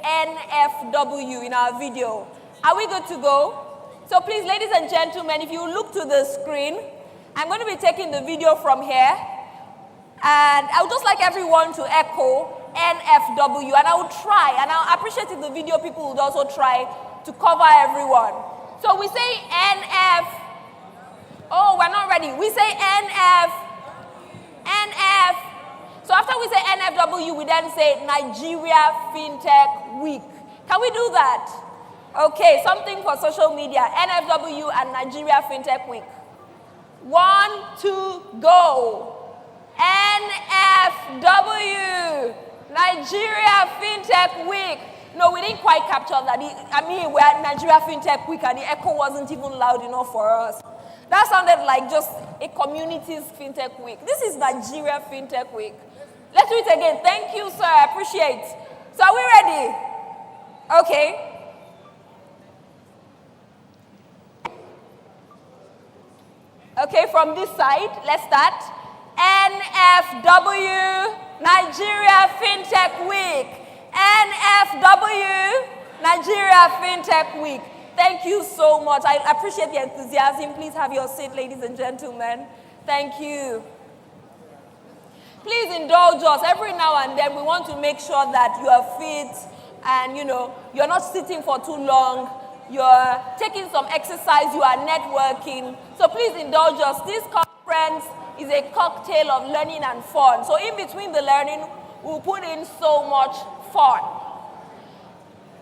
NFW in our video. Are we good to go? So please, ladies and gentlemen, if you look to the screen, I'm going to be taking the video from here. And I would just like everyone to echo NFW. And I will try, and I'll appreciate if the video people would also try to cover everyone. So we say NF. Oh, we're not ready. We say NF. NF. So after we say NFW, we then say Nigeria Fintech Week. Can we do that? Okay, something for social media. NFW and Nigeria Fintech Week. 1, 2, go. NFW, Nigeria Fintech Week. No, we didn't quite capture that. We're at Nigeria Fintech Week and the echo wasn't even loud enough for us. That sounded like just a community's Fintech Week. This is Nigeria Fintech Week. Let's do it again. Thank you, sir. I appreciate. So are we ready? Okay. Okay, from this side, let's start. NFW, Nigeria Fintech Week. NFW, Nigeria Fintech Week. Thank you so much. I appreciate the enthusiasm. Please have your seat, ladies and gentlemen. Thank you. Please indulge us. Every now and then, we want to make sure that you are fit and, you're not sitting for too long. You're taking some exercise. You are networking. So please indulge us. This conference is a cocktail of learning and fun. So in between the learning, we'll put in so much fun.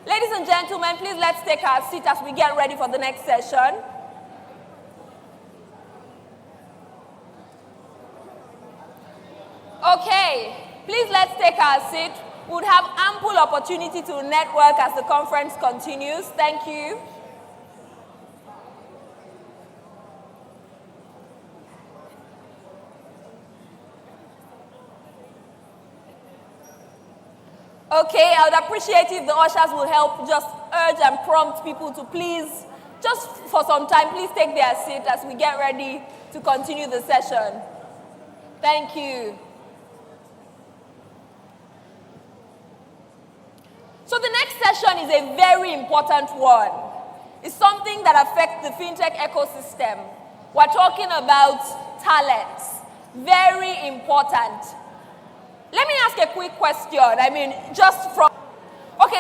Ladies and gentlemen, please let's take our seat as we get ready for the next session. Okay, please let's take our seat. We would have ample opportunity to network as the conference continues. Thank you. Okay, I would appreciate if the ushers will help just urge and prompt people to please, just for some time, please take their seat as we get ready to continue the session. Thank you. So the next session is a very important one. It's something that affects the fintech ecosystem. We're talking about talents. Very important. Let me ask a quick question. Okay,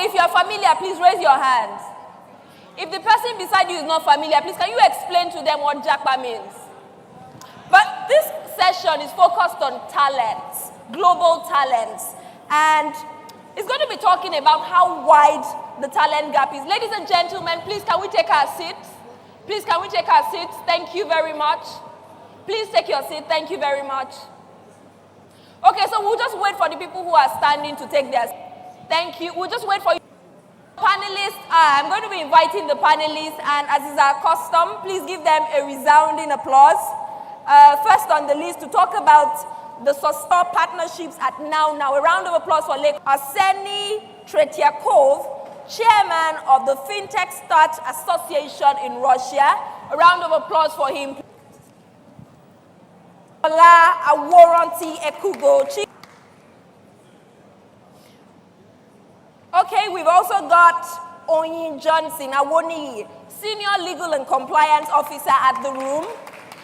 if you're familiar, please raise your hands. If the person beside you is not familiar, please can you explain to them what Japa means? But this session is focused on talents, global talents, and it's going to be talking about how wide the talent gap is. Ladies and gentlemen, please can we take our seats? Please can we take our seats? Thank you very much. Please take your seat. Thank you very much. Okay, so we'll just wait for the people who are standing to take their seats. Thank you. We'll just wait for you. Panelists, I'm going to be inviting the panelists, and as is our custom, please give them a resounding applause. First on the list to talk about the Sostor partnerships at Now. A round of applause for Arseny Tretiakov, chairman of the Fintech Start Association in Russia. A round of applause for him. Ola Aworanti Ekugo. Okay, we've also got Oyin Johnson Awoni, senior legal and compliance officer at the room.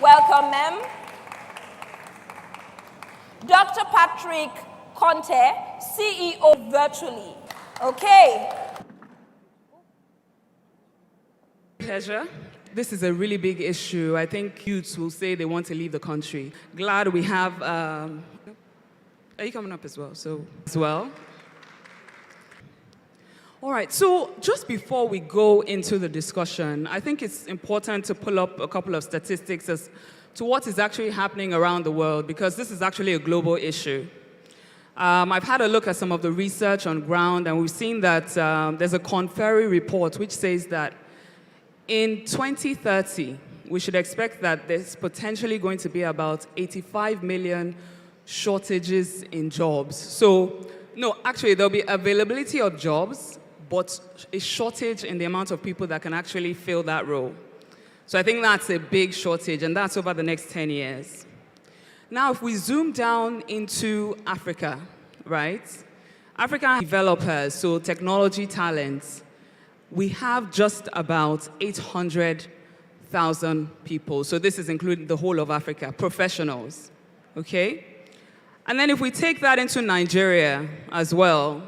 Welcome, ma'am. Dr. Patrick Conte, CEO virtually. Okay. Pleasure. This is a really big issue. I think youths will say they want to leave the country. Glad we have, are you coming up as well? All right, so just before we go into the discussion, I think it's important to pull up a couple of statistics as to what is actually happening around the world, because this is actually a global issue. I've had a look at some of the research on ground, and we've seen that there's a Conferry report which says that in 2030, we should expect that there's potentially going to be about 85 million shortages in jobs. So, no, actually, there'll be availability of jobs, but a shortage in the amount of people that can actually fill that role. So I think that's a big shortage, and that's over the next 10 years. Now, if we zoom down into Africa, right? African developers, so technology talents, we have just about 800,000 people. So this is including the whole of Africa, professionals, okay? And then if we take that into Nigeria as well,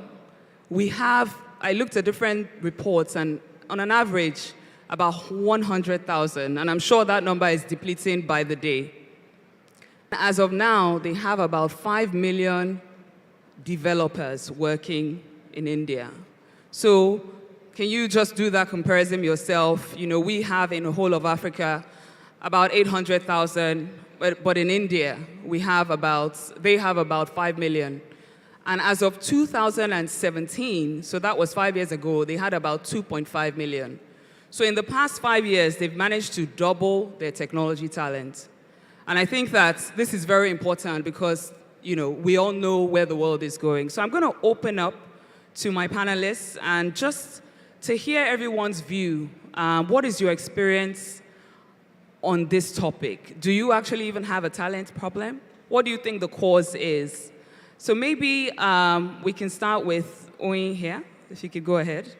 we have, I looked at different reports, and on an average, about 100,000. And I'm sure that number is depleting by the day. As of now, they have about 5 million developers working in India. So can you just do that comparison yourself? You know, we have in the whole of Africa about 800,000, but in India, they have about 5 million. And as of 2017, so that was 5 years ago, they had about 2.5 million. So in the past 5 years, they've managed to double their technology talent. And I think that this is very important because, you know, we all know where the world is going. So I'm going to open up to my panelists and just to hear everyone's view. What is your experience on this topic? Do you actually even have a talent problem? What do you think the cause is? So maybe we can start with Oyin here, if you could go ahead.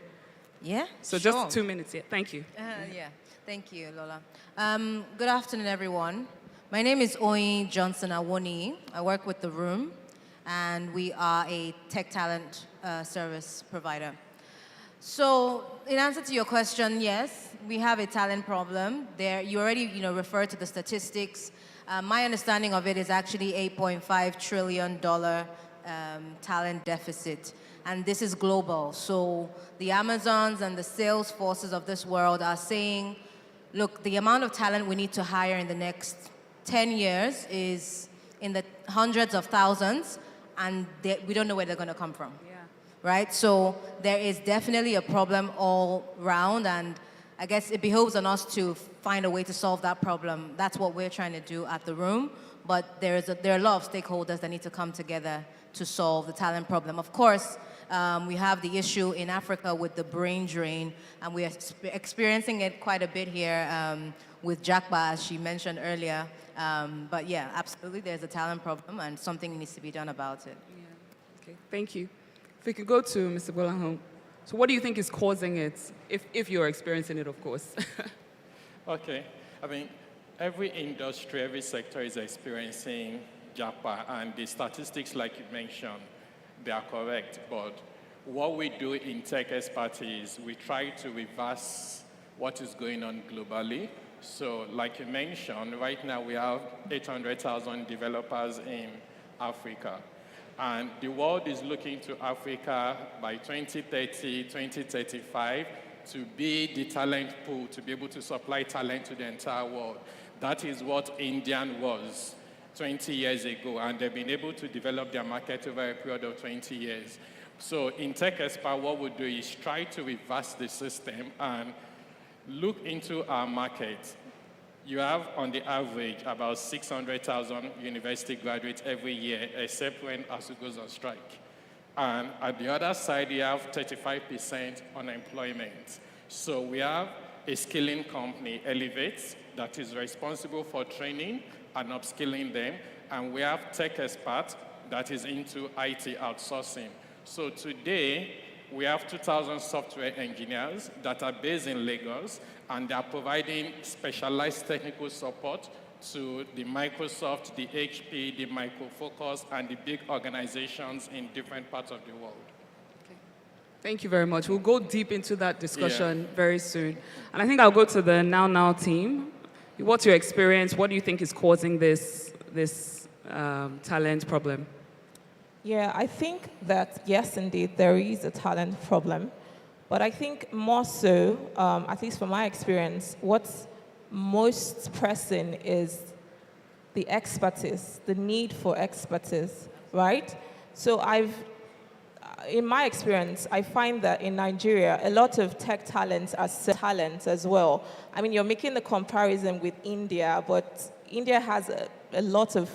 Yeah, So sure. just 2 minutes here. Thank you. Yeah, thank you, Lola. Good afternoon, everyone. My name is Oyin Johnson Awoni. I work with The Room, and we are a tech talent service provider. So, in answer to your question, yes, we have a talent problem. You already, referred to the statistics. My understanding of it is actually $8.5 trillion talent deficit, and this is global. So, the Amazons and the Salesforces of this world are saying, look, the amount of talent we need to hire in the next 10 years is in the hundreds of thousands, and we don't know where they're going to come from. Yeah. Right? So there is definitely a problem all round, and I guess it behoves on us to find a way to solve that problem. That's what we're trying to do at The Room, but there are a lot of stakeholders that need to come together to solve the talent problem. Of course, we have the issue in Africa with the brain drain, and we are experiencing it quite a bit here with Jakba, as she mentioned earlier. But yeah, absolutely, there's a talent problem, and something needs to be done about it. Yeah. Okay, thank you. If we could go to Mr. Bolahon. So what do you think is causing it, if you're experiencing it, of course? Okay. I mean, every industry, every sector is experiencing JAPA, and the statistics, like you mentioned, they are correct. But what we do in tech expertise, we try to reverse what is going on globally. So, like you mentioned, right now we have 800,000 developers in Africa. And the world is looking to Africa by 2030, 2035 to be the talent pool, to be able to supply talent to the entire world. That is what India was 20 years ago, and they've been able to develop their market over a period of 20 years. So in Tech Expert, what we do is try to reverse the system and look into our market. You have, on the average, about 600,000 university graduates every year, except when ASU goes on strike. And at the other side, you have 35% unemployment. So we have a skilling company, Elevate, that is responsible for training and upskilling them. And we have Tech Expert that is into IT outsourcing. So today, we have 2,000 software engineers that are based in Lagos, and they are providing specialized technical support to the Microsoft, the HP, the Micro Focus, and the big organizations in different parts of the world. Okay. Thank you very much. We'll go deep into that discussion very soon. And I think I'll go to the Now team. What's your experience? What do you think is causing this talent problem? Yeah, I think that, yes, indeed, there is a talent problem. But I think more so, at least from my experience, what's most pressing is the expertise, the need for expertise, right? So in my experience, I find that in Nigeria, a lot of tech talents are talents as well. I mean, you're making the comparison with India, but India has a lot of,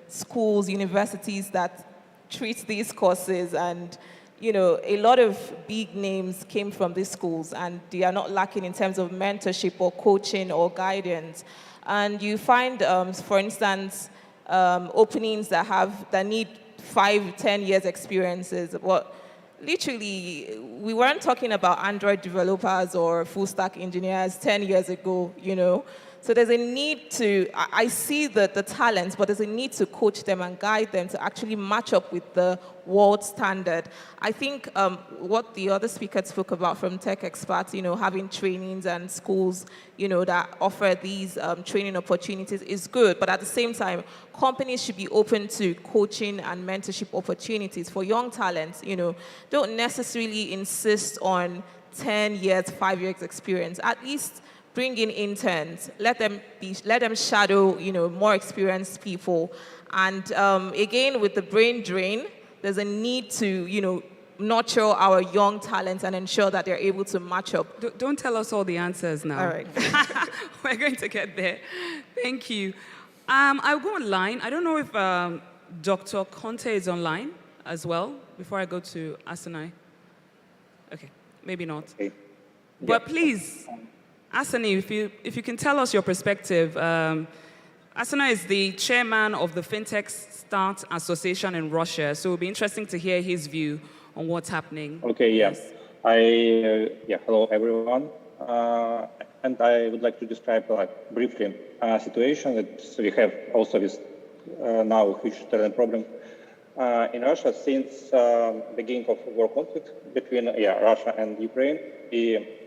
schools, universities that treat these courses, and a lot of big names came from these schools, and they are not lacking in terms of mentorship or coaching or guidance. And you find, for instance, openings that need 5, 10 years experiences. But literally, we weren't talking about Android developers or full stack engineers 10 years ago, you know. So there's a need to, I see the talents, but there's a need to coach them and guide them to actually match up with the world standard. I think what the other speaker spoke about from tech experts, you know, having trainings and schools, you know, that offer these training opportunities is good. But at the same time, companies should be open to coaching and mentorship opportunities for young talents, you know. Don't necessarily insist on 10 years, 5 years experience. At least bring in interns, let them shadow, you know, more experienced people. And again, with the brain drain, there's a need to, you know, nurture our young talents and ensure that they're able to match up. Don't tell us all the answers now. All right. We're going to get there. Thank you. I'll go online. I don't know if Dr. Conte is online as well, before I go to Asanai. Okay, maybe not. Okay. But please, Asani, if you can tell us your perspective. Asana is the chairman of the Fintech Start Association in Russia, so it will be interesting to hear his view on what's happening. Okay, yeah. Hello everyone. And I would like to describe briefly a situation that we have also with now huge talent problem in Russia since beginning of war conflict between Russia and Ukraine.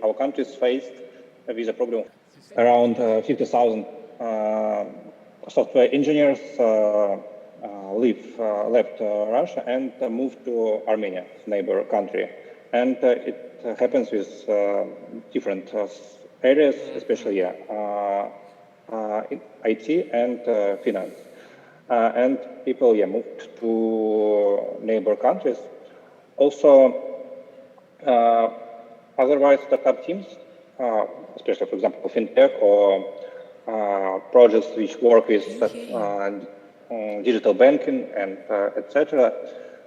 Our countries faced with a problem. Around 50,000 software engineers left Russia and moved to Armenia, neighbor country. And it happens with different areas, especially IT and finance. And people moved to neighbor countries. Also, otherwise startup teams, especially, for example, Fintech or projects which work with digital banking and etc.,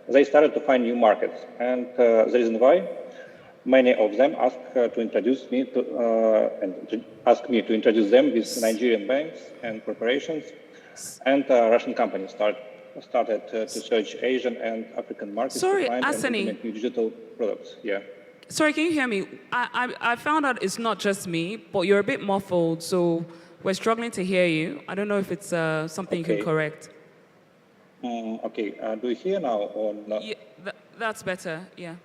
they started to find new markets. And the reason why many of them asked to introduce me to ask me to introduce them with Nigerian banks and corporations, and Russian companies started to search Asian and African markets to find and implement new digital products. Yeah. Sorry, can you hear me? I found out it's not just me, but you're a bit muffled, so we're struggling to hear you. I don't know if it's something you can correct. Okay, do you hear now or not? Yeah, that's better, yeah.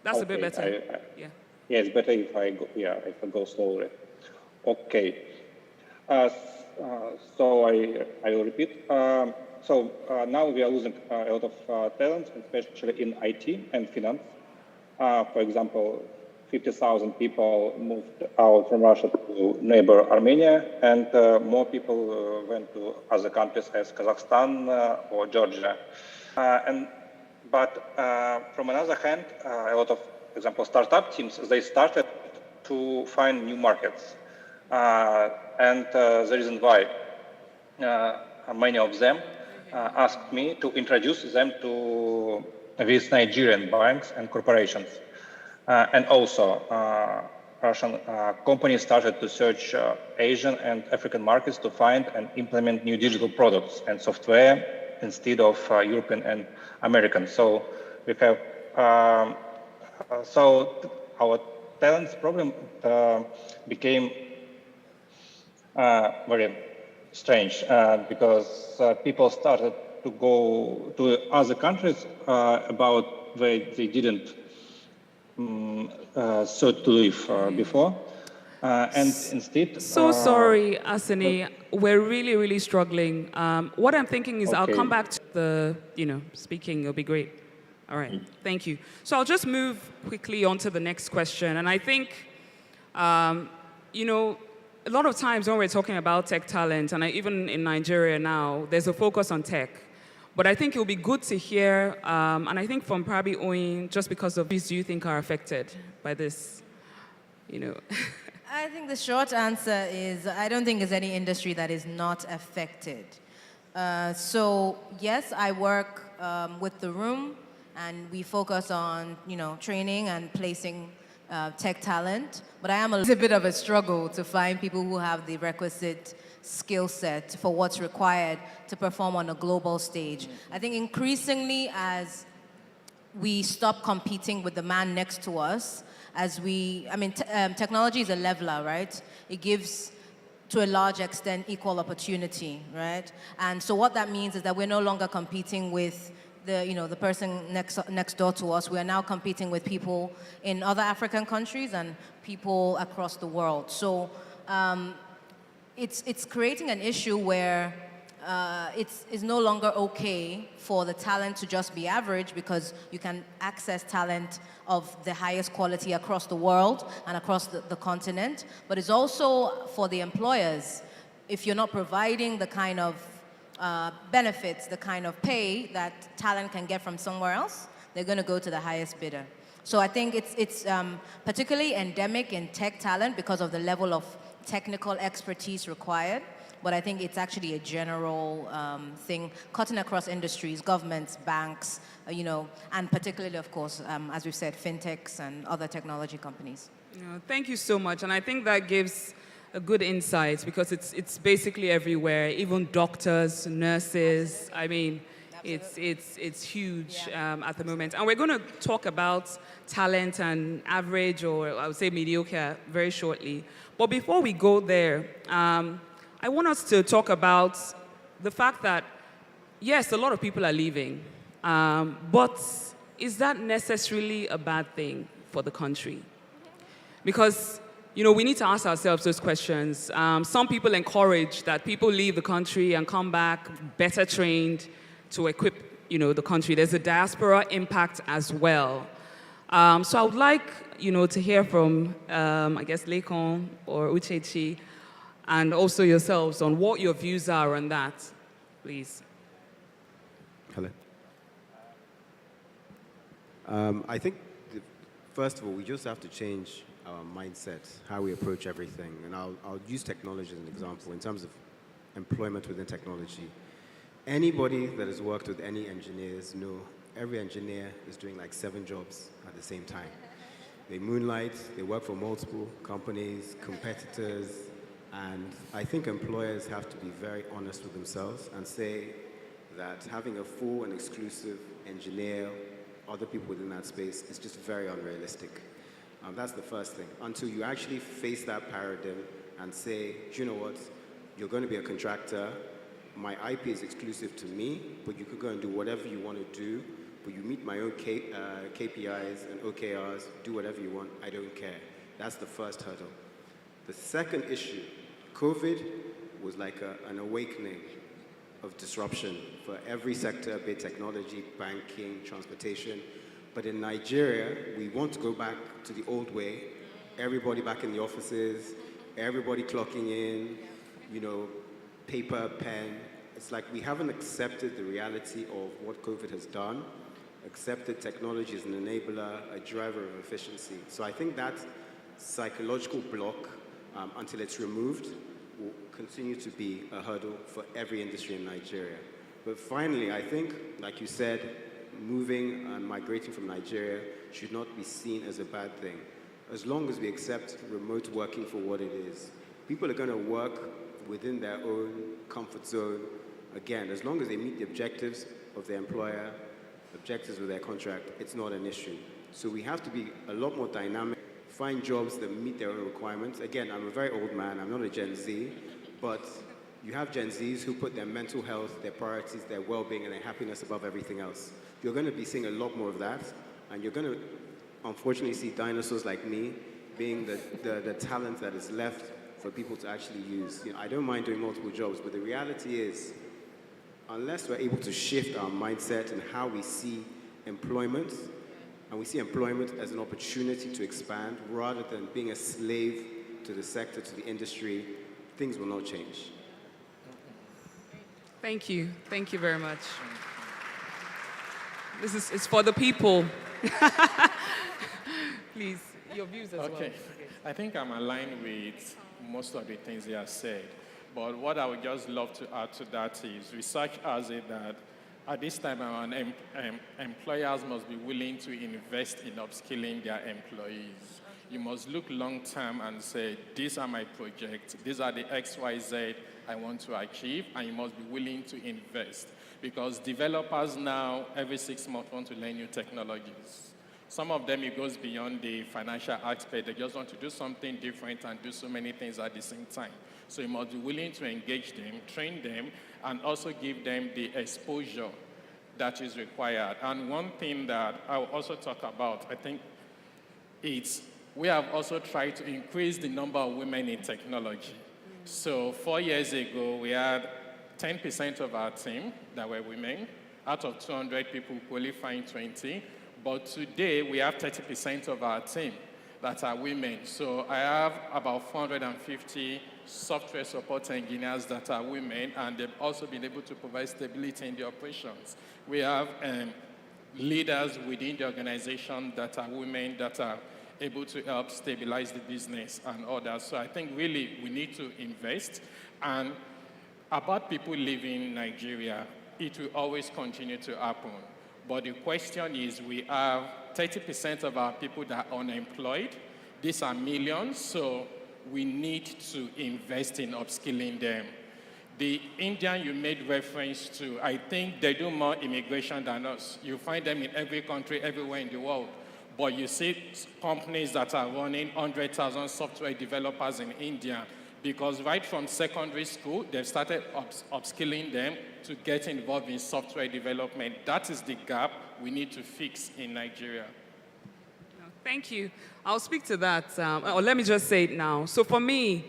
That's a bit better, yeah. Yeah, it's better if I go slowly. Okay. So I will repeat. So now we are losing a lot of talent, especially in IT and finance. For example, 50,000 people moved out from Russia to neighbor Armenia, and more people went to other countries as Kazakhstan or Georgia. But from another hand, a lot of, for example, startup teams, they started to find new markets. And the reason why many of them asked me to introduce them to these Nigerian banks and corporations. And also, Russian companies started to search Asian and African markets to find and implement new digital products and software instead of European and American. So we have, so our talents problem became very strange because people started to go to other countries about where they didn't sought to live before, and instead. So sorry, Asani. We're really, really struggling. What I'm thinking is I'll come back to the, speaking. It'll be great. All right, thank you. So I'll just move quickly on to the next question. And I think, a lot of times when we're talking about tech talent, and even in Nigeria now, there's a focus on tech. But I think it will be good to hear, and I think from probably Oyin, just because of these, do you think are affected by this? I think the short answer is I don't think there's any industry that is not affected. So yes, I work with the room, and we focus on training and placing tech talent. But I am a little bit of a struggle to find people who have the requisite skill set for what's required to perform on a global stage. I think increasingly as we stop competing with the man next to us, technology is a leveler, right? It gives, to a large extent, equal opportunity, right? And so what that means is that we're no longer competing with the person next door to us. We are now competing with people in other African countries and people across the world. So it's creating an issue where it's no longer okay for the talent to just be average, because you can access talent of the highest quality across the world and across the continent. But it's also for the employers, if you're not providing the kind of benefits, the kind of pay that talent can get from somewhere else, they're going to go to the highest bidder. So I think it's particularly endemic in tech talent because of the level of technical expertise required. But I think it's actually a general thing cutting across industries, governments, banks, and particularly, of course, as we've said, fintechs and other technology companies. Thank you so much. And I think that gives a good insight, because it's basically everywhere, even doctors, nurses. I mean, it's huge at the moment. And we're going to talk about talent and average, or I would say mediocre, very shortly. But before we go there, I want us to talk about the fact that, yes, a lot of people are leaving, but is that necessarily a bad thing for the country? Because, we need to ask ourselves those questions. Some people encourage that people leave the country and come back better trained to equip, the country. There's a diaspora impact as well. So I would like, to hear from, I guess, Lekon or Uchechi, and also yourselves, on what your views are on that, please. Hello. I think, first of all, we just have to change our mindset, how we approach everything. And I'll use technology as an example in terms of employment within technology. Anybody that has worked with any engineers know every engineer is doing like 7 jobs at the same time. They moonlight, they work for multiple companies, competitors, and I think employers have to be very honest with themselves and say that having a full and exclusive engineer, other people within that space, is just very unrealistic. That's the first thing. Until you actually face that paradigm and say, do you know what, you're going to be a contractor, my IP is exclusive to me, but you could go and do whatever you want to do, but you meet my own KPIs and OKRs, do whatever you want, I don't care. That's the first hurdle. The second issue, COVID was like an awakening of disruption for every sector, be it technology, banking, transportation. But in Nigeria, we want to go back to the old way. Everybody back in the offices, everybody clocking in, paper, pen. It's like we haven't accepted the reality of what COVID has done, accepted technology as an enabler, a driver of efficiency. So I think that psychological block, until it's removed, will continue to be a hurdle for every industry in Nigeria. But finally, I think, like you said, moving and migrating from Nigeria should not be seen as a bad thing, as long as we accept remote working for what it is. People are going to work within their own comfort zone. Again, as long as they meet the objectives of their employer, objectives of their contract, it's not an issue. So we have to be a lot more dynamic, find jobs that meet their own requirements. Again, I'm a very old man, I'm not a Gen Z, but you have Gen Zs who put their mental health, their priorities, their well-being, and their happiness above everything else. You're going to be seeing a lot more of that, and you're going to, unfortunately, see dinosaurs like me being the talent that is left for people to actually use. I don't mind doing multiple jobs, but the reality is, unless we're able to shift our mindset and how we see employment, and we see employment as an opportunity to expand rather than being a slave to the sector, to the industry, things will not change. Thank you. Thank you very much. This is for the people. Please, your views as well. Okay. I think I'm aligned with most of the things they have said. But what I would just love to add to that is research has it that At this time around, employers must be willing to invest in upskilling their employees. You must look long term and say, these are my projects, these are the XYZ I want to achieve, and you must be willing to invest. Because developers now, every 6 months, want to learn new technologies. Some of them, it goes beyond the financial aspect. They just want to do something different and do so many things at the same time. So you must be willing to engage them, train them, and also give them the exposure that is required. And one thing that I'll also talk about, I think we have also tried to increase the number of women in technology. So 4 years ago, we had 10% of our team that were women. Out of 200 people qualifying 20. But today, we have 30% of our team that are women. So I have about 450 software support engineers that are women, and they've also been able to provide stability in the operations. We have leaders within the organization that are women that are able to help stabilize the business and others. So I think really we need to invest. And about people leaving Nigeria, it will always continue to happen. But the question is, we have 30% of our people that are unemployed. These are millions, so we need to invest in upskilling them. The Indian you made reference to, I think they do more immigration than us. You find them in every country, everywhere in the world. But you see companies that are running 100,000 software developers in India, because right from secondary school, they've started upskilling them to get involved in software development. That is the gap we need to fix in Nigeria. Thank you. I'll speak to that, or let me just say it now. So for me,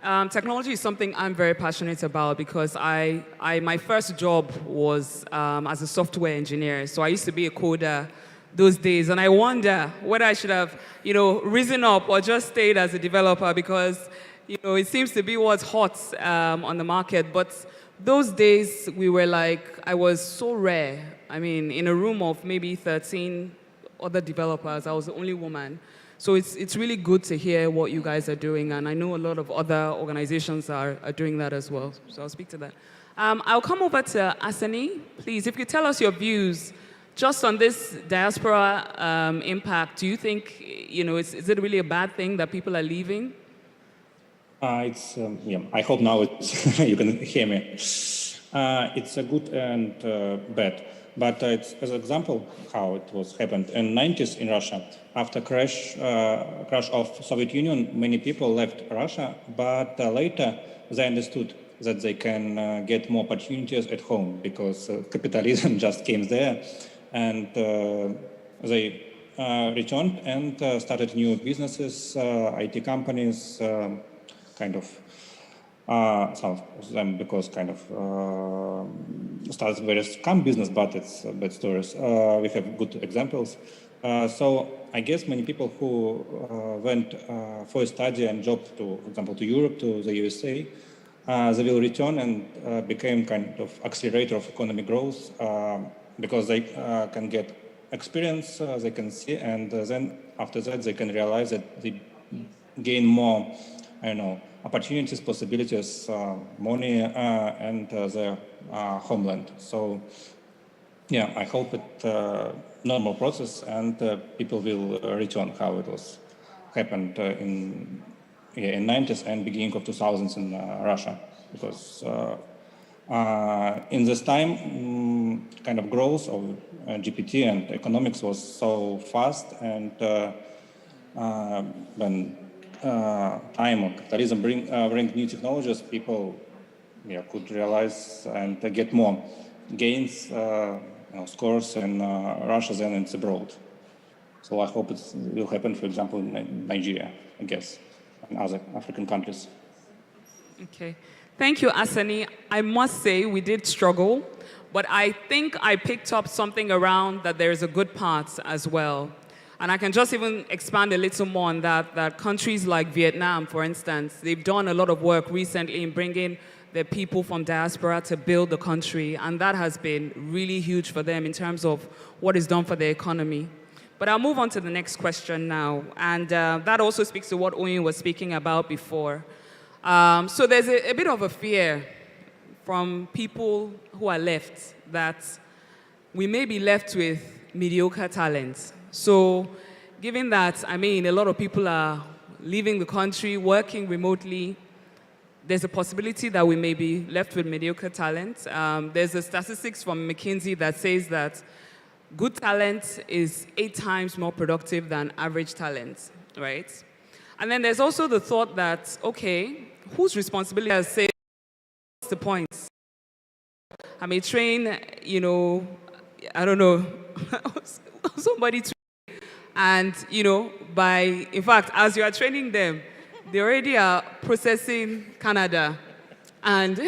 technology is something I'm very passionate about because my first job was as a software engineer. So I used to be a coder those days, and I wonder whether I should have, risen up or just stayed as a developer because, it seems to be what's hot on the market. But those days, I was so rare. I mean, in a room of maybe 13 other developers, I was the only woman. So it's really good to hear what you guys are doing, and I know a lot of other organizations are doing that as well. So I'll speak to that. I'll come over to Asani, please. If you could tell us your views just on this diaspora impact. Do you think, is it really a bad thing that people are leaving? I hope now you can hear me. It's a good and bad. But it's as an example how it was happened in 90s in Russia. After crash of Soviet Union, many people left Russia, but later they understood that they can get more opportunities at home because capitalism just came there, and they returned and started new businesses, IT companies, some of them because starts very scam business, but it's bad stories. We have good examples. So I guess many people who went for a study and job to, for example, to Europe, to the USA, they will return and become kind of accelerator of economic growth because they can get experience, they can see, and then after that they can realize that they gain more, opportunities, possibilities, money, and their homeland. So, yeah, I hope it's a normal process and people will return how it was happened in 90s and beginning of 2000s in Russia, because in this time, kind of growth of GPT and economics was so fast, and when time of capitalism bring new technologies, people could realize and get more gains, scores in Russia than it's abroad. So I hope it will happen, for example, in Nigeria, I guess, and other African countries. Okay. Thank you, Asani. I must say we did struggle, but I think I picked up something around that there is a good part as well. And I can just even expand a little more on that countries like Vietnam, for instance, they've done a lot of work recently in bringing their people from diaspora to build the country, and that has been really huge for them in terms of what is done for their economy. But I'll move on to the next question now, and that also speaks to what Oyin was speaking about before. So there's a bit of a fear from people who are left that we may be left with mediocre talent. So given that, I mean, a lot of people are leaving the country, working remotely, there's a possibility that we may be left with mediocre talent. There's a statistics from McKinsey that says that good talent is 8 times more productive than average talent, right? And then there's also the thought that, okay, whose responsibility is say, what's the point? I may train, you know, I don't know, somebody to, and, you know, in fact, as you are training them, they already are processing Canada, and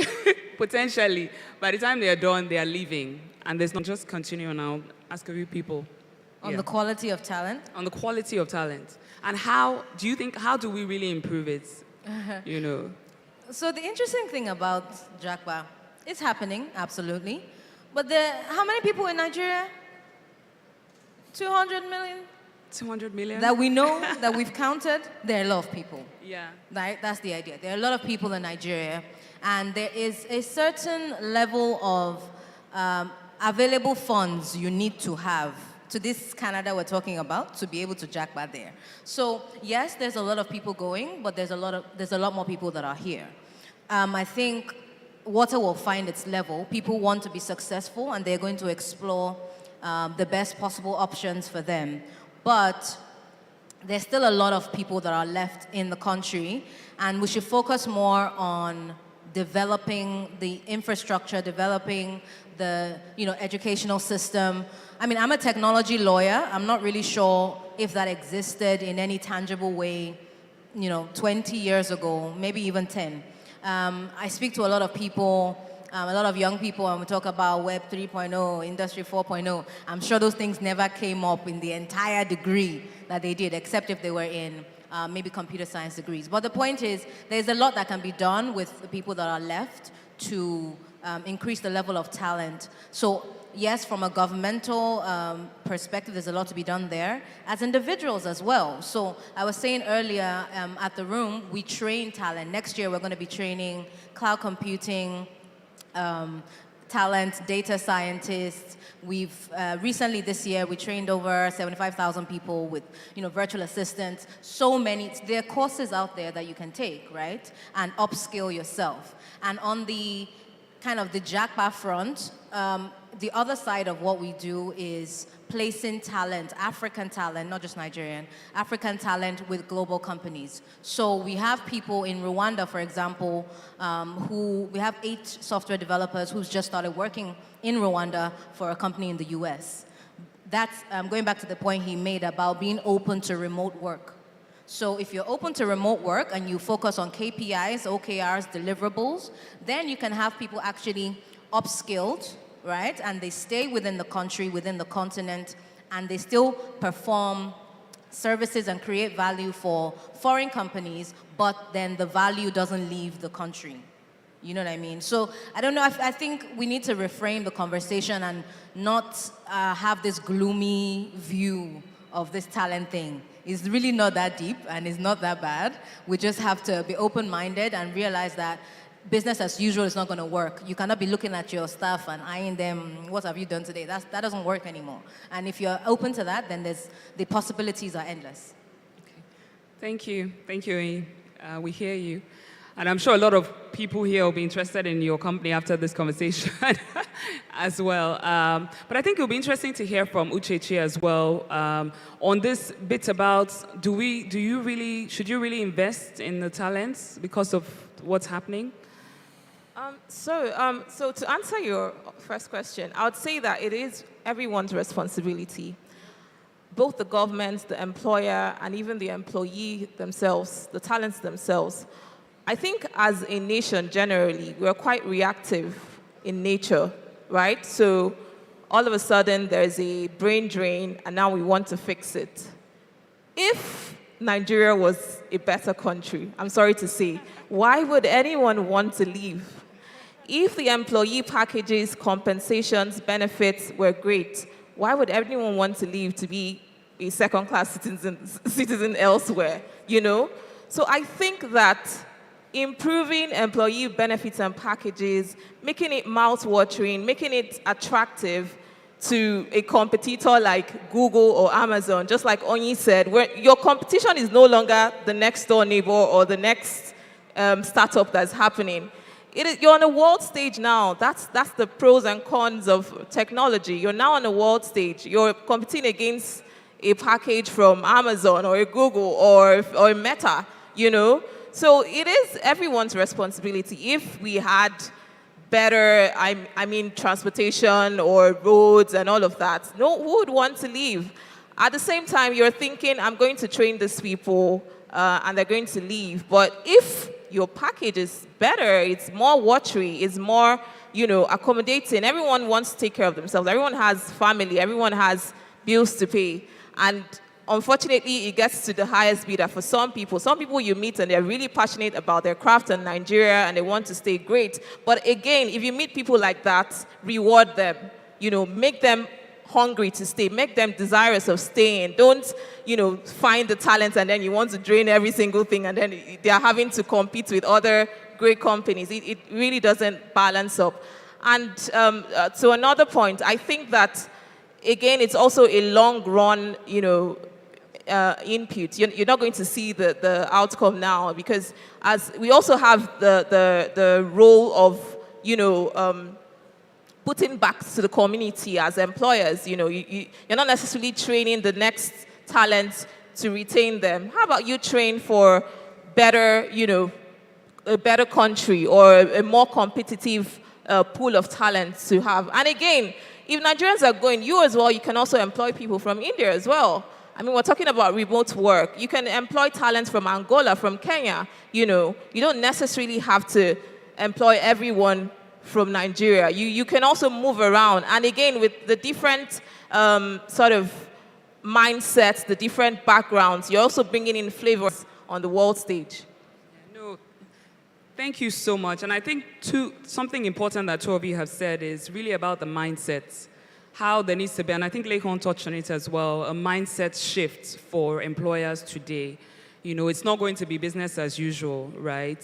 potentially, by the time they are done, they are leaving. And there's not just continue on, I'll ask a few people. On the quality of talent? On the quality of talent. And how do we really improve it, you know? So the interesting thing about Japa, it's happening, absolutely. But how many people in Nigeria? 200 million? 200 million? That we know, that we've counted, there are a lot of people. Yeah. Right? That's the idea. There are a lot of people in Nigeria, and there is a certain level of available funds you need to have to this Canada we're talking about to be able to jackpot there. So yes, there's a lot of people going, but there's a lot more people that are here. I think water will find its level. People want to be successful, and they're going to explore the best possible options for them. But there's still a lot of people that are left in the country, and we should focus more on developing the infrastructure, developing the educational system. I mean, I'm a technology lawyer. I'm not really sure if that existed in any tangible way, 20 years ago, maybe even 10. I speak to a lot of people, a lot of young people, and we talk about Web 3.0, Industry 4.0. I'm sure those things never came up in the entire degree that they did, except if they were in maybe computer science degrees. But the point is, there's a lot that can be done with the people that are left to increase the level of talent. So yes, from a governmental perspective, there's a lot to be done there, as individuals as well. So I was saying earlier at the room, we train talent. Next year, we're going to be training cloud computing, talent, data scientists. We've recently this year, we trained over 75,000 people with virtual assistants. So many, there are courses out there that you can take, right? And upskill yourself. And on the kind of the JACPA front, the other side of what we do is placing talent, African talent, not just Nigerian, African talent with global companies. So we have people in Rwanda, for example, we have 8 software developers who's just started working in Rwanda for a company in the US. That's going back to the point he made about being open to remote work. So if you're open to remote work and you focus on KPIs, OKRs, deliverables, then you can have people actually upskilled, right? And they stay within the country, within the continent, and they still perform services and create value for foreign companies, but then the value doesn't leave the country. You know what I mean? So I don't know, I think we need to reframe the conversation and not have this gloomy view of this talent thing. It's really not that deep and it's not that bad. We just have to be open-minded and realize that business as usual is not going to work. You cannot be looking at your staff and eyeing them, what have you done today? That doesn't work anymore. And if you're open to that, then the possibilities are endless. Okay. Thank you. Thank you, Oyin. We hear you. And I'm sure a lot of people here will be interested in your company after this conversation as well. But I think it'll be interesting to hear from Uchechi as well on this bit about should you really invest in the talents because of what's happening? So to answer your first question, I would say that it is everyone's responsibility, both the government, the employer, and even the employee themselves, the talents themselves. I think as a nation generally, we're quite reactive in nature, right? So all of a sudden there's a brain drain and now we want to fix it. If Nigeria was a better country, I'm sorry to say, why would anyone want to leave? If the employee packages, compensations, benefits were great, why would anyone want to leave to be a second-class citizen elsewhere, you know? So I think that improving employee benefits and packages, making it mouth-watering, making it attractive to a competitor like Google or Amazon, just like Onyi said, where your competition is no longer the next door neighbor or the next startup that's happening. You're on a world stage now. That's the pros and cons of technology. You're now on a world stage. You're competing against a package from Amazon or a Google or a Meta, you know? So it is everyone's responsibility. If we had better, I mean, transportation or roads and all of that, no, who would want to leave? At the same time, you're thinking, I'm going to train these people and they're going to leave. But if your package is better, it's more watery, it's more, you know, accommodating. Everyone wants to take care of themselves. Everyone has family. Everyone has bills to pay. And unfortunately, it gets to the highest bidder for some people you meet and they're really passionate about their craft in Nigeria and they want to stay great. But again, if you meet people like that, reward them, you know, make them hungry to stay, make them desirous of staying. Don't, you know, find the talent and then you want to drain every single thing and then they are having to compete with other great companies. It really doesn't balance up. And to another point, I think that, again, it's also a long run, you know, input. You're not going to see the outcome now because as we also have the role of, you know, putting back to the community as employers. You know, you're not necessarily training the next talent to retain them. How about you train for better, you know, a better country or a more competitive pool of talent to have? And again, if Nigerians are going, you as well, you can also employ people from India as well. I mean, we're talking about remote work. You can employ talent from Angola, from Kenya. You know, you don't necessarily have to employ everyone from Nigeria. You can also move around. And again, with the different sort of mindsets, the different backgrounds, you're also bringing in flavors on the world stage. No, thank you so much. And I think something important that two of you have said is really about the mindsets, how there needs to be, and I think Lekon touched on it as well, a mindset shift for employers today. You know, it's not going to be business as usual, right?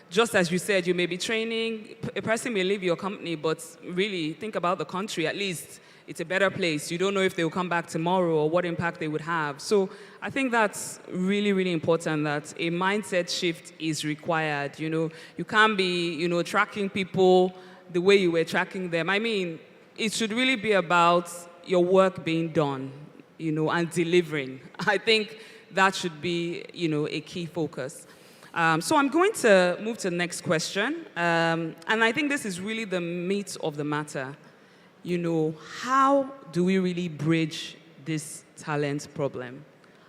Just as you said, you may be training, a person may leave your company, but really think about the country. At least it's a better place. You don't know if they will come back tomorrow or what impact they would have. So I think that's really, really important, that a mindset shift is required. You know, you can't be, you know, tracking people the way you were tracking them. I mean, it should really be about your work being done, you know, and delivering. I think that should be, you know, a key focus. So I'm going to move to the next question. And I think this is really the meat of the matter. You know, how do we really bridge this talent problem?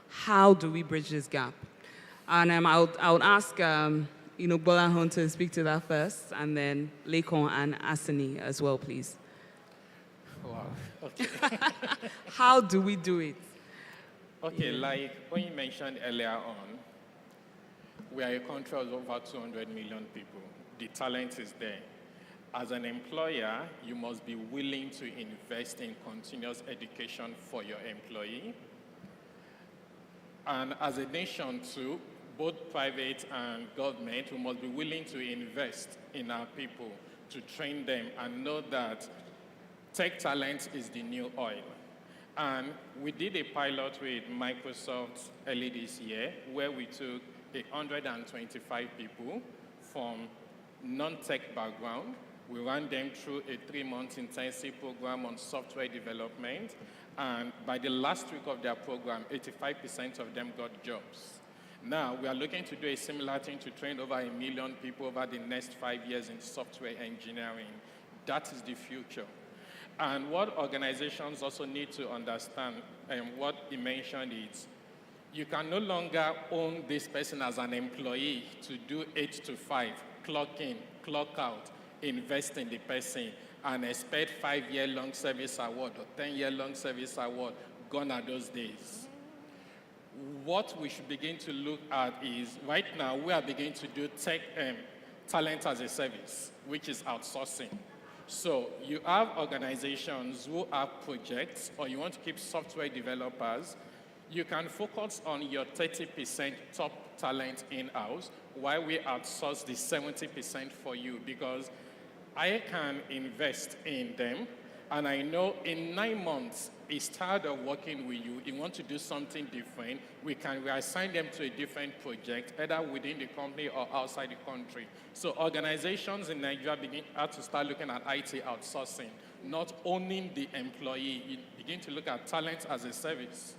How do we bridge this gap? And I would ask, you know, Bolahon to speak to that first, and then Lekon and Asani as well, please. Wow, okay. How do we do it? Okay, like when you mentioned earlier on, we are a country of over 200 million people. The talent is there. As an employer, you must be willing to invest in continuous education for your employee. And as a nation too, both private and government, we must be willing to invest in our people, to train them and know that tech talent is the new oil. And we did a pilot with Microsoft early this year where we took 125 people from non-tech background. We ran them through a 3-month intensive program on software development. And by the last week of their program, 85% of them got jobs. Now, we are looking to do a similar thing to train over 1 million people over the next 5 years in software engineering. That is the future. And what organizations also need to understand, and what he mentioned is, you can no longer own this person as an employee to do 8 to 5, clock in, clock out, invest in the person, and expect 5-year long service award or 10-year long service award. Gone are those days. What we should begin to look at is, right now, we are beginning to do tech talent as a service, which is outsourcing. So you have organizations who have projects, or you want to keep software developers, You can focus on your 30% top talent in-house while we outsource the 70% for you, because I can invest in them, and I know in 9 months, he's tired of working with you, he wants to do something different, we can reassign them to a different project, either within the company or outside the country. So organizations in Nigeria have to start looking at IT outsourcing, not owning the employee. You begin to look at talent as a service.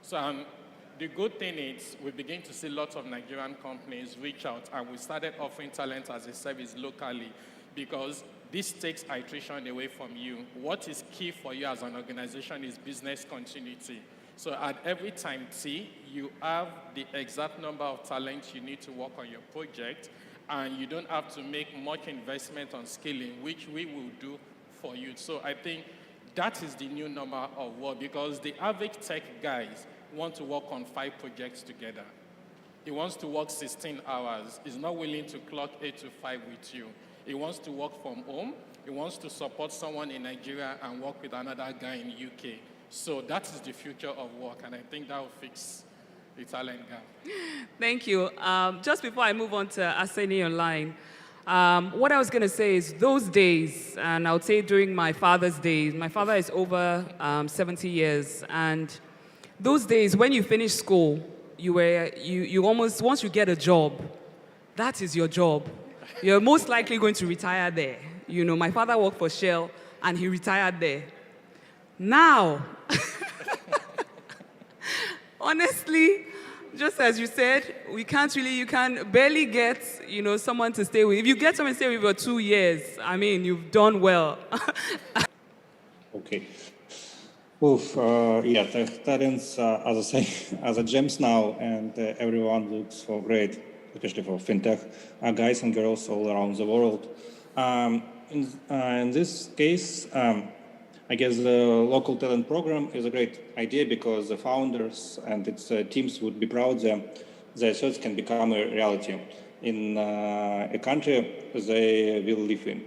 So the good thing is we begin to see lots of Nigerian companies reach out, and we started offering talent as a service locally, because this takes iteration away from you. What is key for you as an organization is business continuity. So at every time T, you have the exact number of talent you need to work on your project, and you don't have to make much investment on scaling, which we will do for you. So I think that is the new number of work, because the average tech guys want to work on 5 projects together. He wants to work 16 hours. He's not willing to clock 8 to 5 with you. He wants to work from home. He wants to support someone in Nigeria and work with another guy in the UK. So that is the future of work, and I think that will fix the talent gap. Thank you. Just before I move on to Aseni Online, what I was going to say is those days, and I would say during my father's days, my father is over 70 years, and those days when you finish school, you almost, once you get a job, that is your job. You're most likely going to retire there. You know, my father worked for Shell, and he retired there. Now, honestly, just as you said, you can barely get, someone to stay with. If you get someone to stay with for 2 years, I mean, you've done well. Okay. Yeah, tech talents, as I say, as a gems now, and everyone looks for great, especially for fintech guys and girls all around the world. In this case, I guess the local talent program is a great idea, because the founders and its teams would be proud that their search can become a reality in a country they will live in.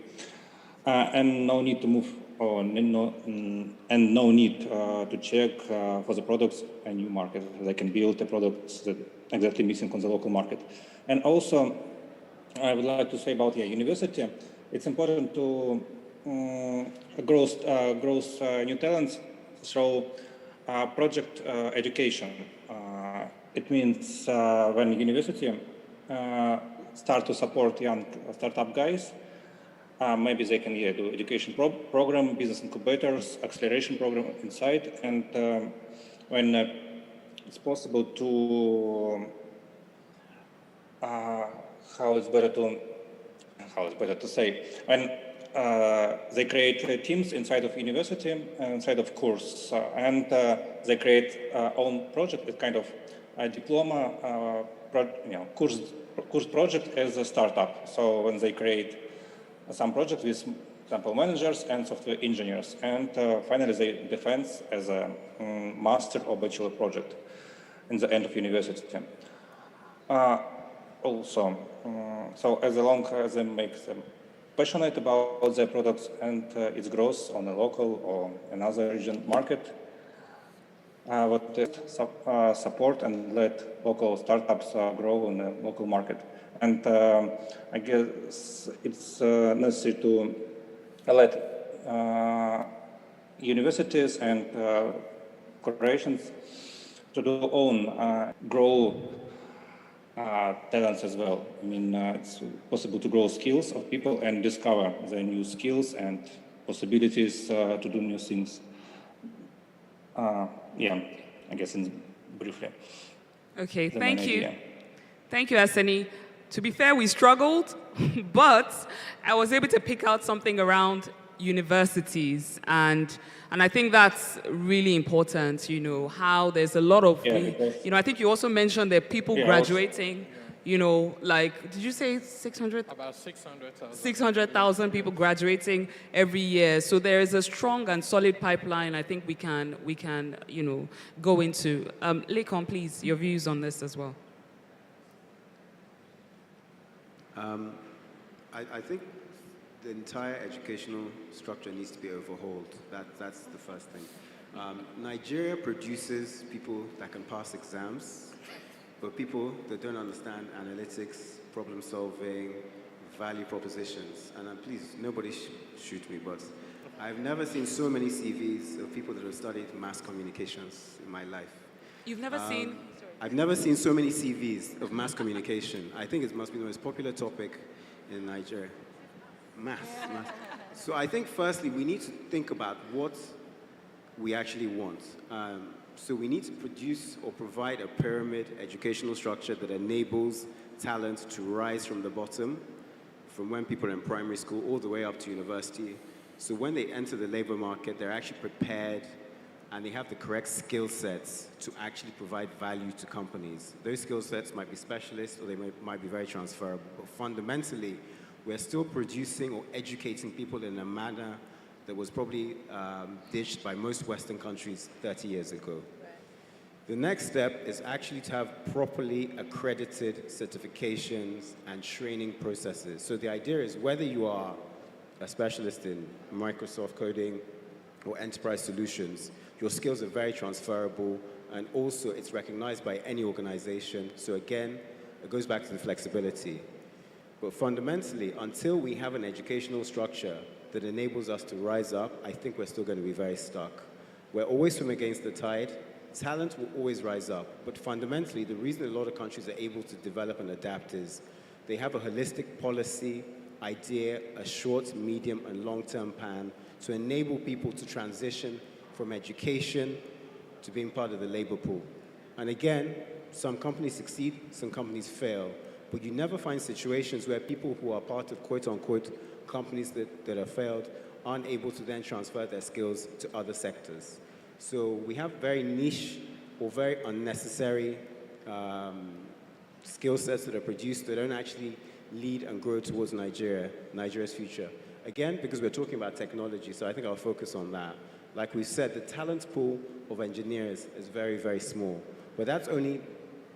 And no need to move on, and no need to check for the products a new market. They can build the products that exactly missing on the local market. And also, I would like to say about university. It's important to grow new talents through project education. It means when university start to support young startup guys, maybe they can do education program, business incubators, acceleration program inside, and when it's possible to how it's better to say, when they create teams inside of university, inside of course, and they create own project, a kind of a diploma course project as a startup. So when they create some project with example managers and software engineers, and finally they defend as a master or bachelor project in the end of university. Also, so as long as they make them passionate about their products and its growth on a local or another region market, support and let local startups grow in a local market. And I guess it's necessary to let universities and corporations to do own grow talents as well. I mean, it's possible to grow skills of people and discover the new skills and possibilities to do new things. Yeah, I guess briefly. Okay, thank you. Thank you, Aseni. To be fair, we struggled, but I was able to pick out something around universities, and I think that's really important, how there's a lot of, I think you also mentioned that people graduating, like, did you say 600? About 600,000. 600,000 people graduating every year. So there is a strong and solid pipeline I think we can go into. Lekon, please, your views on this as well. I think the entire educational structure needs to be overhauled. That's the first thing. Nigeria produces people that can pass exams, but people that don't understand analytics, problem solving, value propositions. And please, nobody shoot me, but I've never seen so many CVs of people that have studied mass communications in my life. You've never seen? I've never seen so many CVs of mass communication. I think it must be the most popular topic in Nigeria. Mass. So I think firstly, we need to think about what we actually want. So we need to produce or provide a pyramid educational structure that enables talent to rise from the bottom, from when people are in primary school all the way up to university. So when they enter the labor market, they're actually prepared and they have the correct skill sets to actually provide value to companies. Those skill sets might be specialist or they might be very transferable, but fundamentally, we're still producing or educating people in a manner that was probably ditched by most Western countries 30 years ago. The next step is actually to have properly accredited certifications and training processes. So the idea is whether you are a specialist in Microsoft coding or enterprise solutions, your skills are very transferable, and also it's recognized by any organization. So again, it goes back to the flexibility. But fundamentally, until we have an educational structure that enables us to rise up, I think we're still going to be very stuck. We're always swimming against the tide. Talent will always rise up. But fundamentally, the reason a lot of countries are able to develop and adapt is they have a holistic policy, idea, a short, medium, and long-term plan to enable people to transition from education to being part of the labor pool. And again, some companies succeed, some companies fail. But you never find situations where people who are part of quote-unquote companies that have failed aren't able to then transfer their skills to other sectors. So we have very niche or very unnecessary skill sets that are produced that don't actually lead and grow towards Nigeria's future. Again, because we're talking about technology, so I think I'll focus on that. Like we said, the talent pool of engineers is very, very small. But that's only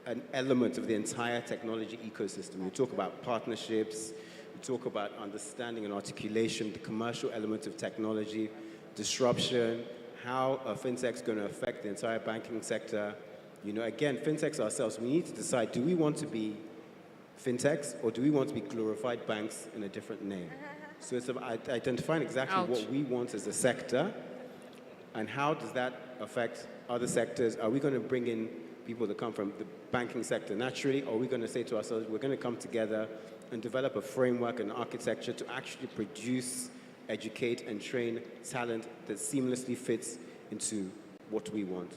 an element of the entire technology ecosystem. We talk about partnerships, we talk about understanding and articulation, the commercial element of technology, disruption, how a fintech is going to affect the entire banking sector. You know, again, fintechs ourselves, we need to decide, do we want to be fintechs or do we want to be glorified banks in a different name? So it's about identifying exactly what we want as a sector and how does that affect other sectors. Are we going to bring in people that come from the banking sector naturally, or are we going to say to ourselves, we're going to come together and develop a framework and architecture to actually produce, educate, and train talent that seamlessly fits into what we want?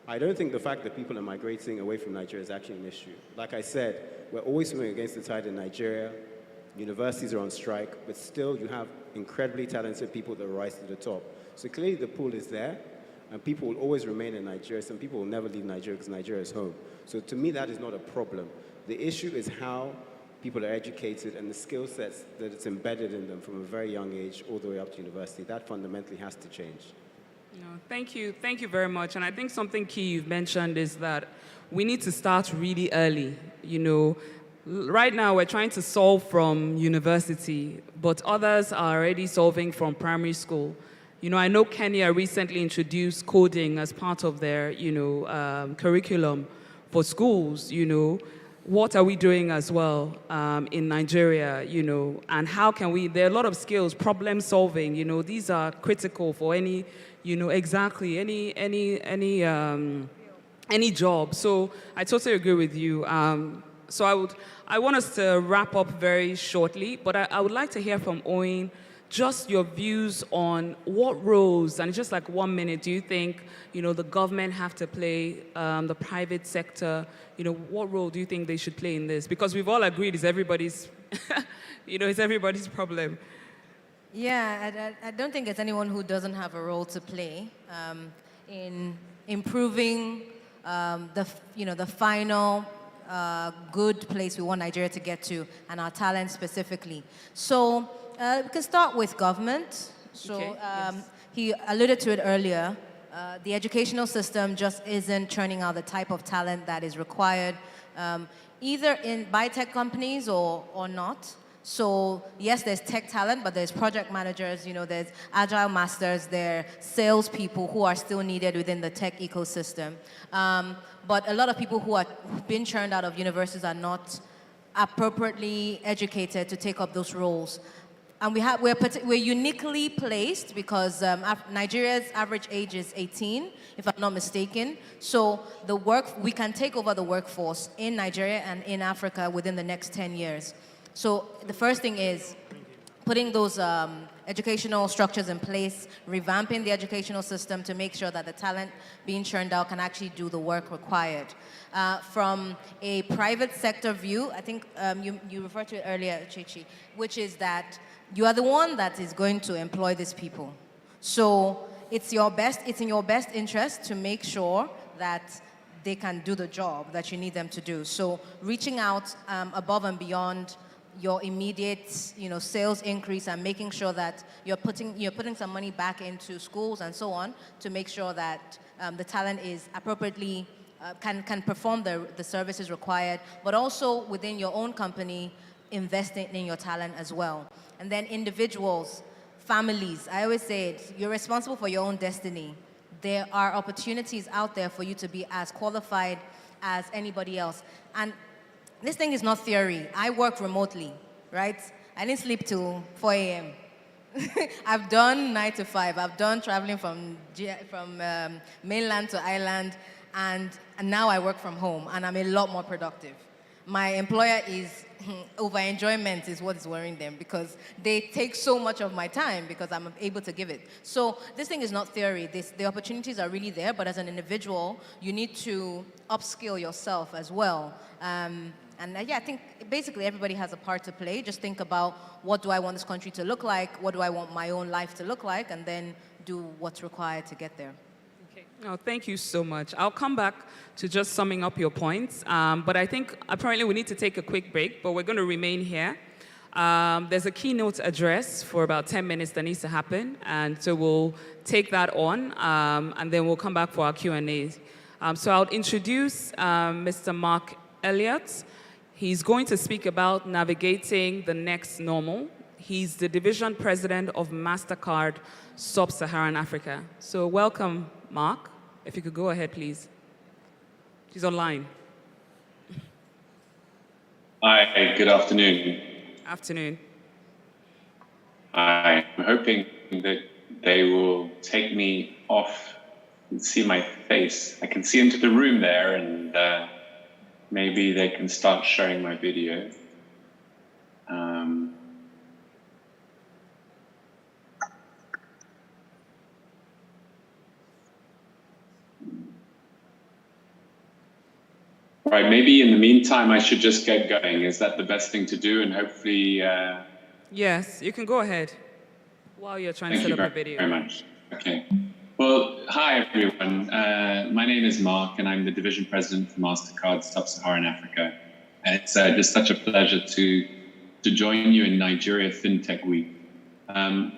I don't think the fact that people are migrating away from Nigeria is actually an issue. Like I said, we're always swimming against the tide in Nigeria. Universities are on strike, but still you have incredibly talented people that rise to the top. So clearly the pool is there, and people will always remain in Nigeria. Some people will never leave Nigeria because Nigeria is home. So to me, that is not a problem. The issue is how people are educated and the skill sets that it's embedded in them from a very young age all the way up to university. That fundamentally has to change. No, thank you very much. And I think something key you've mentioned is that we need to start really early. You know, right now we're trying to solve from university, but others are already solving from primary school. You know, I know Kenya recently introduced coding as part of their, curriculum for schools. You know, what are we doing as well in Nigeria? You know, and how can we? There are a lot of skills, problem solving. You know, these are critical for any, any job. So I totally agree with you. So I want us to wrap up very shortly, but I would like to hear from Oyin just your views on what roles, and just like 1 minute, do you think, the government have to play, the private sector, what role do you think they should play in this? Because we've all agreed it's everybody's, it's everybody's problem. Yeah, I don't think there's anyone who doesn't have a role to play in improving the final good place we want Nigeria to get to, and our talent specifically. So we can start with government. So Okay, yes. He alluded to it earlier. The educational system just isn't churning out the type of talent that is required, either by tech companies or not. So yes, there's tech talent, but there's project managers, there's agile masters, there are salespeople who are still needed within the tech ecosystem. But a lot of people who've been churned out of universities are not appropriately educated to take up those roles. And we're uniquely placed because Nigeria's average age is 18, if I'm not mistaken. So we can take over the workforce in Nigeria and in Africa within the next 10 years. So the first thing is putting those educational structures in place, revamping the educational system to make sure that the talent being churned out can actually do the work required. From a private sector view, I think you referred to it earlier, Chichi, which is that you are the one that is going to employ these people. So it's in your best interest to make sure that they can do the job that you need them to do. So reaching out above and beyond your immediate, sales increase and making sure that you're putting some money back into schools and so on to make sure that the talent is appropriately can perform the services required, but also within your own company, investing in your talent as well. And then individuals, families, I always say it, you're responsible for your own destiny. There are opportunities out there for you to be as qualified as anybody else. And this thing is not theory. I work remotely, right? I didn't sleep till 4 a.m. I've done 9 to 5. I've done traveling from mainland to island, and now I work from home, and I'm a lot more productive. My employer is over-enjoyment is what is worrying them because they take so much of my time because I'm able to give it. So this thing is not theory. The opportunities are really there, but as an individual, you need to upskill yourself as well. I think basically everybody has a part to play. Just think about what do I want this country to look like, what do I want my own life to look like, and then do what's required to get there. Oh, thank you so much. I'll come back to just summing up your points. But I think apparently we need to take a quick break, but we're going to remain here. There's a keynote address for about 10 minutes that needs to happen. And so we'll take that on, and then we'll come back for our Q&A. So I'll introduce Mr. Mark Elliott. He's going to speak about navigating the next normal. He's the division president of MasterCard Sub-Saharan Africa. So welcome, Mark. If you could go ahead, please. She's online. Hi, good afternoon. Afternoon. I'm hoping that they will take me off and see my face. I can see into the room there, and maybe they can start showing my video. Right, maybe in the meantime, I should just get going. Is that the best thing to do? And hopefully... Yes, you can go ahead while you're trying to set up a video. Thank you very much. Okay. Well, hi, everyone. My name is Mark, and I'm the division president for MasterCard Sub-Saharan Africa. It's just such a pleasure to join you in Nigeria Fintech Week.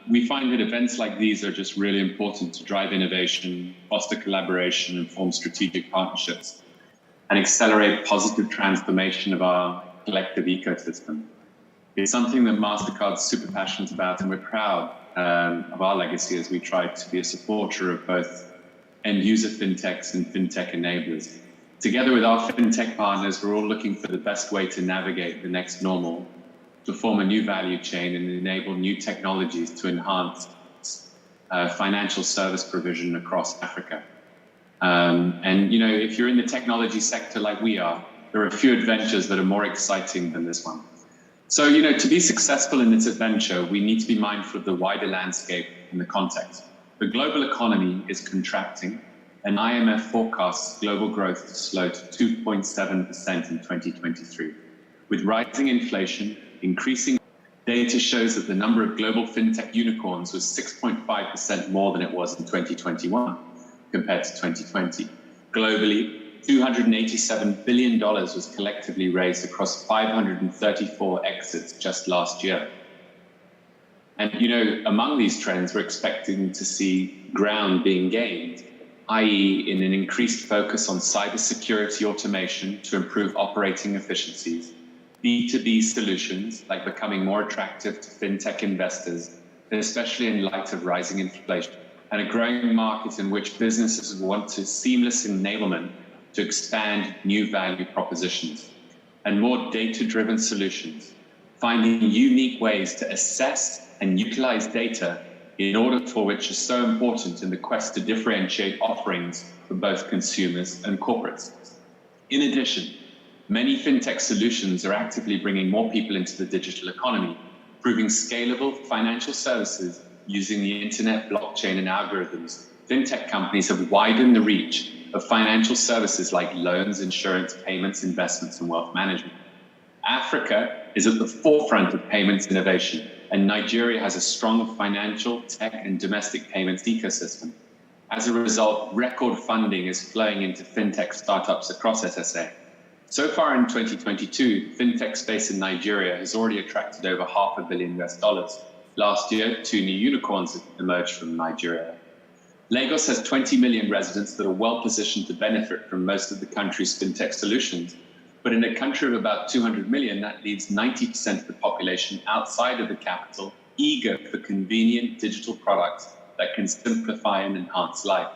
We find that events like these are just really important to drive innovation, foster collaboration, and form strategic partnerships, and accelerate positive transformation of our collective ecosystem. It's something that MasterCard's super passionate about, and we're proud of our legacy as we try to be a supporter of both end-user fintechs and fintech enablers. Together with our fintech partners, we're all looking for the best way to navigate the next normal, to form a new value chain and enable new technologies to enhance financial service provision across Africa. If you're in the technology sector like we are, there are a few adventures that are more exciting than this one. So, to be successful in this adventure, we need to be mindful of the wider landscape and the context. The global economy is contracting, and IMF forecasts global growth to slow to 2.7% in 2023. With rising inflation, increasing data shows that the number of global fintech unicorns was 6.5% more than it was in 2021 compared to 2020. Globally, $287 billion was collectively raised across 534 exits just last year. And, among these trends, we're expecting to see ground being gained, i.e. in an increased focus on cybersecurity automation to improve operating efficiencies, B2B solutions, like becoming more attractive to fintech investors, especially in light of rising inflation, and a growing market in which businesses want to seamless enablement to expand new value propositions, and more data-driven solutions, finding unique ways to assess and utilize data in order for which is so important in the quest to differentiate offerings for both consumers and corporates. In addition, many fintech solutions are actively bringing more people into the digital economy, proving scalable financial services using the internet, blockchain, and algorithms. Fintech companies have widened the reach of financial services like loans, insurance, payments, investments, and wealth management. Africa is at the forefront of payments innovation, and Nigeria has a strong financial, tech, and domestic payments ecosystem. As a result, record funding is flowing into fintech startups across SSA. So far in 2022, fintech space in Nigeria has already attracted over $500 million US. Last year, 2 new unicorns emerged from Nigeria. Lagos has 20 million residents that are well positioned to benefit from most of the country's fintech solutions. But in a country of about 200 million, that leaves 90% of the population outside of the capital, eager for convenient digital products that can simplify and enhance life.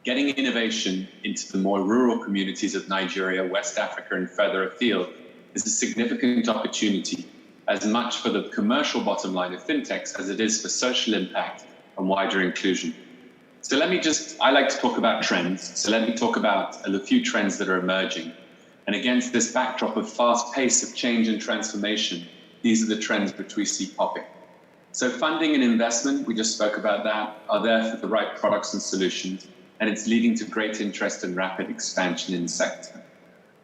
Getting innovation into the more rural communities of Nigeria, West Africa, and further afield is a significant opportunity, as much for the commercial bottom line of fintechs as it is for social impact and wider inclusion. So I like to talk about trends. So let me talk about a few trends that are emerging. And against this backdrop of fast pace of change and transformation, these are the trends which we see popping. So funding and investment, we just spoke about that, are there for the right products and solutions, and it's leading to great interest and rapid expansion in the sector.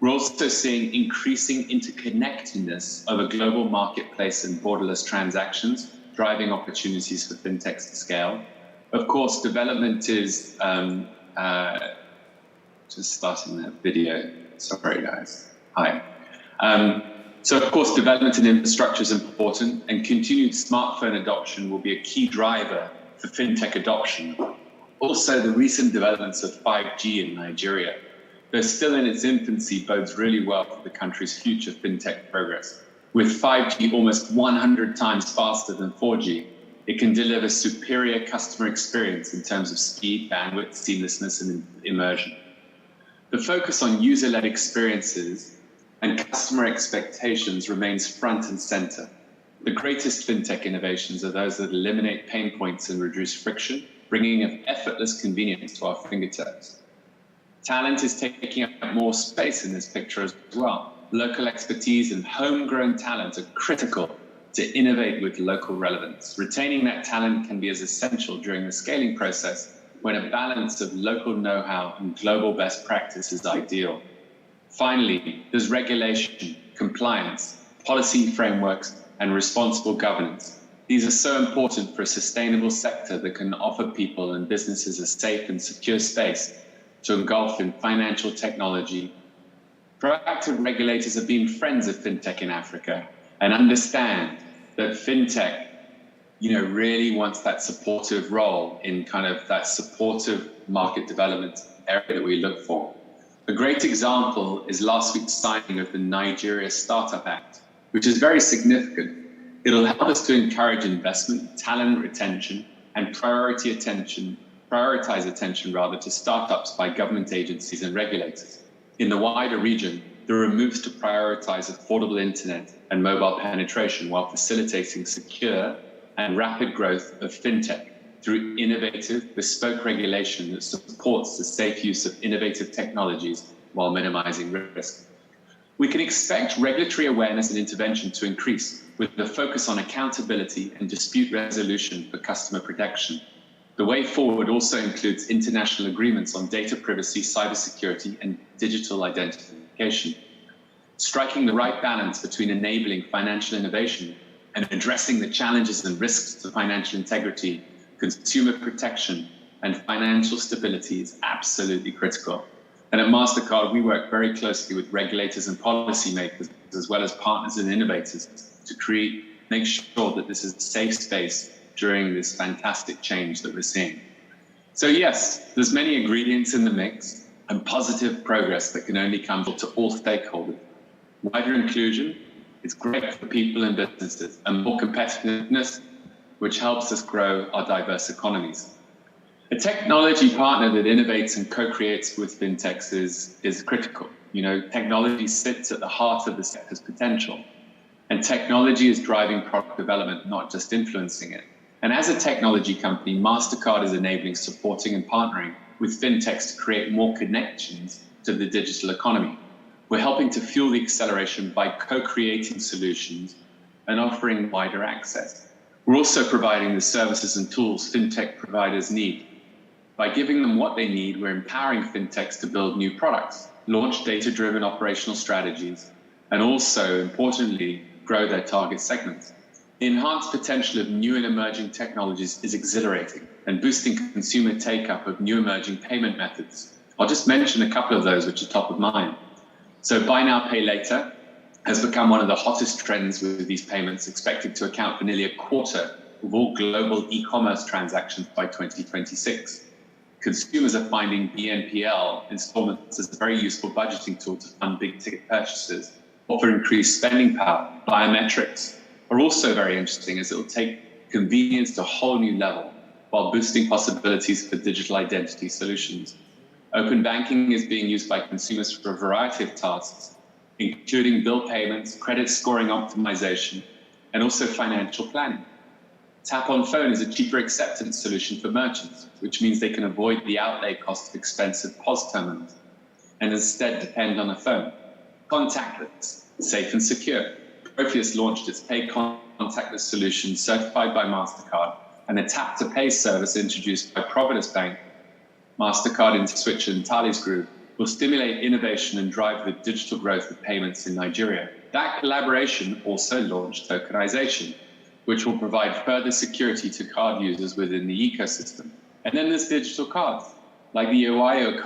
We're also seeing increasing interconnectedness of a global marketplace and borderless transactions, driving opportunities for fintechs to scale. Of course, development is, just starting that video. Sorry, guys. Hi. So, of course, development in infrastructure is important, and continued smartphone adoption will be a key driver for fintech adoption. Also, the recent developments of 5G in Nigeria, though still in its infancy, bodes really well for the country's future fintech progress. With 5G almost 100 times faster than 4G, it can deliver superior customer experience in terms of speed, bandwidth, seamlessness, and immersion. The focus on user-led experiences and customer expectations remains front and center. The greatest fintech innovations are those that eliminate pain points and reduce friction, bringing an effortless convenience to our fingertips. Talent is taking up more space in this picture as well. Local expertise and homegrown talent are critical to innovate with local relevance. Retaining that talent can be as essential during the scaling process, when a balance of local know-how and global best practice is ideal. Finally, there's regulation, compliance, policy frameworks, and responsible governance. These are so important for a sustainable sector that can offer people and businesses a safe and secure space to engulf in financial technology. Proactive regulators have been friends of fintech in Africa and understand that fintech really wants that supportive role in kind of that supportive market development area that we look for. A great example is last week's signing of the Nigeria Startup Act, which is very significant. It'll help us to encourage investment, talent retention, and prioritize attention to startups by government agencies and regulators. In the wider region, there are moves to prioritize affordable internet and mobile penetration while facilitating secure and rapid growth of fintech through innovative, bespoke regulation that supports the safe use of innovative technologies while minimizing risk. We can expect regulatory awareness and intervention to increase with the focus on accountability and dispute resolution for customer protection. The way forward also includes international agreements on data privacy, cybersecurity, and digital identification. Striking the right balance between enabling financial innovation and addressing the challenges and risks to financial integrity, consumer protection, and financial stability is absolutely critical. And at MasterCard, we work very closely with regulators and policymakers, as well as partners and innovators, to make sure that this is a safe space during this fantastic change that we're seeing. So yes, there's many ingredients in the mix and positive progress that can only come to all stakeholders. wider inclusion, it's great for people and businesses, and more competitiveness, which helps us grow our diverse economies. A technology partner that innovates and co-creates with fintechs is critical. You know, technology sits at the heart of the sector's potential, and technology is driving product development, not just influencing it. And as a technology company, MasterCard is enabling, supporting, and partnering with fintechs to create more connections to the digital economy. We're helping to fuel the acceleration by co-creating solutions and offering wider access. We're also providing the services and tools fintech providers need. By giving them what they need, we're empowering fintechs to build new products, launch data-driven operational strategies, and also, importantly, grow their target segments. The enhanced potential of new and emerging technologies is exhilarating and boosting consumer take-up of new emerging payment methods. I'll just mention a couple of those which are top of mind. So buy now, pay later has become one of the hottest trends with these payments, expected to account for nearly a quarter of all global e-commerce transactions by 2026. Consumers are finding BNPL installments as a very useful budgeting tool to fund big ticket purchases, offer increased spending power. Biometrics are also very interesting as it will take convenience to a whole new level while boosting possibilities for digital identity solutions. Open banking is being used by consumers for a variety of tasks, including bill payments, credit scoring optimization, and also financial planning. Tap on Phone is a cheaper acceptance solution for merchants, which means they can avoid the outlay cost of expensive POS terminals and instead depend on a phone. Contactless, safe and secure. Proteus launched its Pay contactless solution certified by MasterCard, and the Tap to Pay service introduced by Providus Bank, MasterCard in Switzerland, Thales Group, will stimulate innovation and drive the digital growth of payments in Nigeria. That collaboration also launched tokenization, which will provide further security to card users within the ecosystem. And then there's digital cards, like the Oyo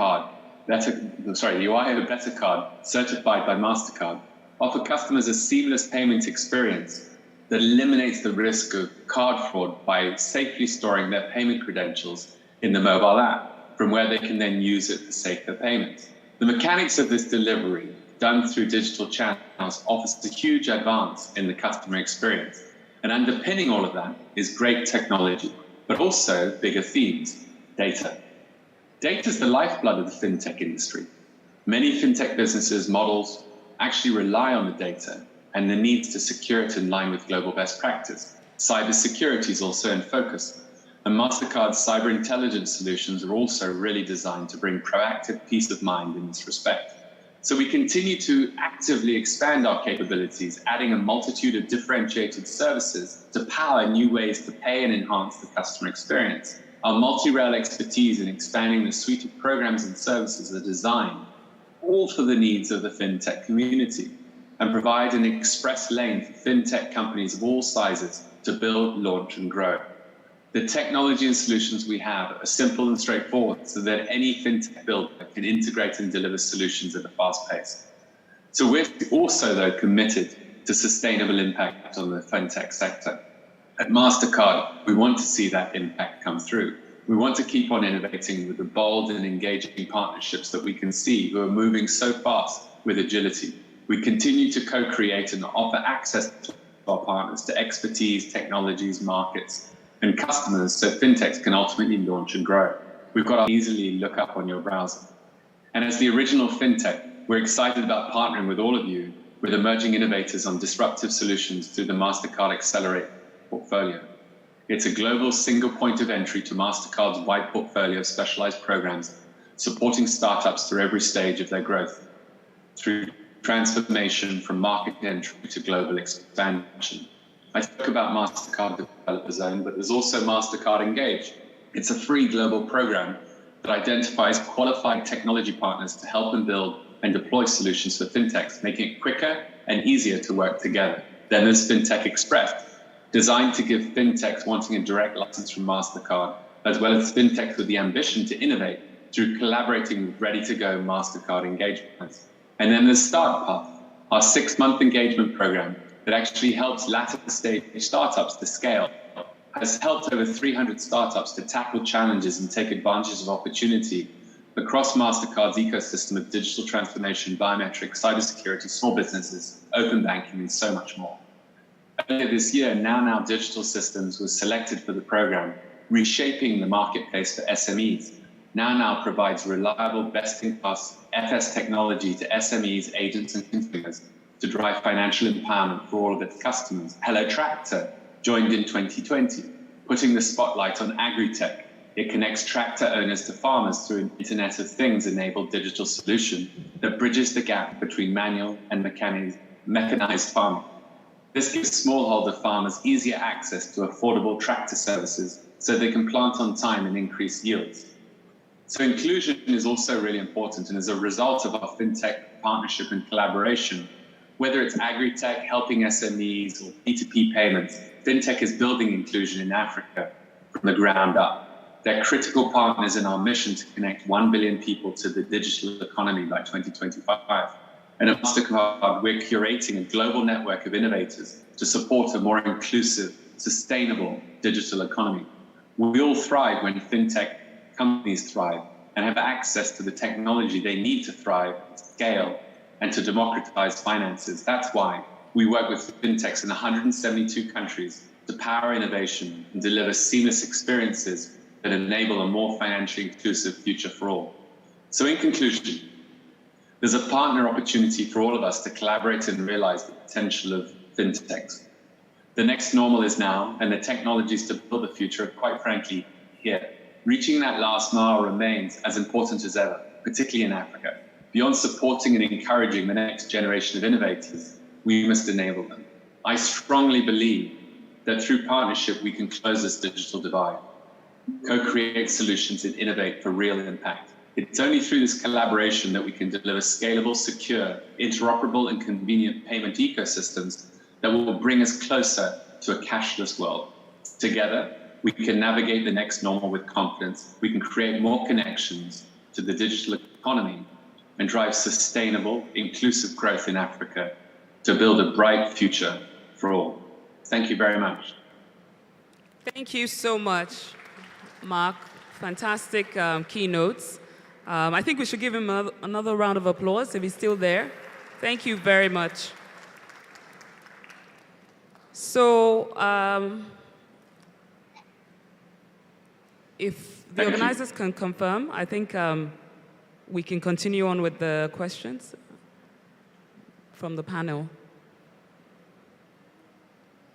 Better Card, certified by MasterCard, offer customers a seamless payment experience that eliminates the risk of card fraud by safely storing their payment credentials in the mobile app, from where they can then use it for safer payments. The mechanics of this delivery, done through digital channels, offers a huge advance in the customer experience. And underpinning all of that is great technology, but also bigger themes, data. Data is the lifeblood of the fintech industry. Many fintech businesses models actually rely on the data and the needs to secure it in line with global best practice. Cybersecurity is also in focus, and MasterCard's cyber intelligence solutions are also really designed to bring proactive peace of mind in this respect. So we continue to actively expand our capabilities, adding a multitude of differentiated services to power new ways to pay and enhance the customer experience. Our multi-rail expertise in expanding the suite of programs and services are designed all for the needs of the fintech community and provide an express lane for fintech companies of all sizes to build, launch, and grow. The technology and solutions we have are simple and straightforward so that any fintech builder can integrate and deliver solutions at a fast pace. So we're also, though, committed to sustainable impact on the fintech sector. At MasterCard, we want to see that impact come through. We want to keep on innovating with the bold and engaging partnerships that we can see who are moving so fast with agility. We continue to co-create and offer access to our partners to expertise, technologies, markets, and customers so fintechs can ultimately launch and grow. We've got to easily look up on your browser. And as the original fintech, we're excited about partnering with all of you with emerging innovators on disruptive solutions through the MasterCard Accelerate portfolio. It's a global single point of entry to MasterCard's wide portfolio of specialized programs, supporting startups through every stage of their growth, through transformation from market entry to global expansion. I spoke about MasterCard Developer Zone, but there's also MasterCard Engage. It's a free global program that identifies qualified technology partners to help them build and deploy solutions for fintechs, making it quicker and easier to work together. Then there's Fintech Express, designed to give fintechs wanting a direct license from MasterCard, as well as fintechs with the ambition to innovate through collaborating with ready-to-go MasterCard engagements. And then there's Startup Path, our 6-month engagement program that actually helps latter-stage startups to scale, has helped over 300 startups to tackle challenges and take advantage of opportunity across MasterCard's ecosystem of digital transformation, biometrics, cybersecurity, small businesses, open banking, and so much more. Earlier this year, Now Digital Systems was selected for the program, reshaping the marketplace for SMEs. Now provides reliable, best-in-class FS technology to SMEs, agents, and consumers to drive financial empowerment for all of its customers. Hello Tractor joined in 2020, putting the spotlight on agri-tech. It connects tractor owners to farmers through an Internet of Things-enabled digital solution that bridges the gap between manual and mechanized farming. This gives smallholder farmers easier access to affordable tractor services so they can plant on time and increase yields. So inclusion is also really important, and as a result of our FinTech partnership and collaboration, whether it's agri-tech, helping SMEs, or P2P payments, FinTech is building inclusion in Africa from the ground up. They're critical partners in our mission to connect 1 billion people to the digital economy by 2025. And at MasterCard, we're curating a global network of innovators to support a more inclusive, sustainable digital economy. We all thrive when FinTech companies thrive and have access to the technology they need to thrive, scale, and to democratize finances. That's why we work with fintechs in 172 countries to power innovation and deliver seamless experiences that enable a more financially inclusive future for all. So in conclusion, there's a partner opportunity for all of us to collaborate and realize the potential of fintechs. The next normal is now, and the technologies to build the future are quite frankly here. Reaching that last mile remains as important as ever, particularly in Africa. Beyond supporting and encouraging the next generation of innovators, we must enable them. I strongly believe that through partnership, we can close this digital divide, co-create solutions and innovate for real impact. It's only through this collaboration that we can deliver scalable, secure, interoperable, and convenient payment ecosystems that will bring us closer to a cashless world. Together, we can navigate the next normal with confidence. We can create more connections to the digital economy and drive sustainable, inclusive growth in Africa to build a bright future for all. Thank you very much. Thank you so much, Mark. Fantastic keynotes. I think we should give him another round of applause if he's still there. Thank you very much. So, if the organizers can confirm, I think we can continue on with the questions from the panel.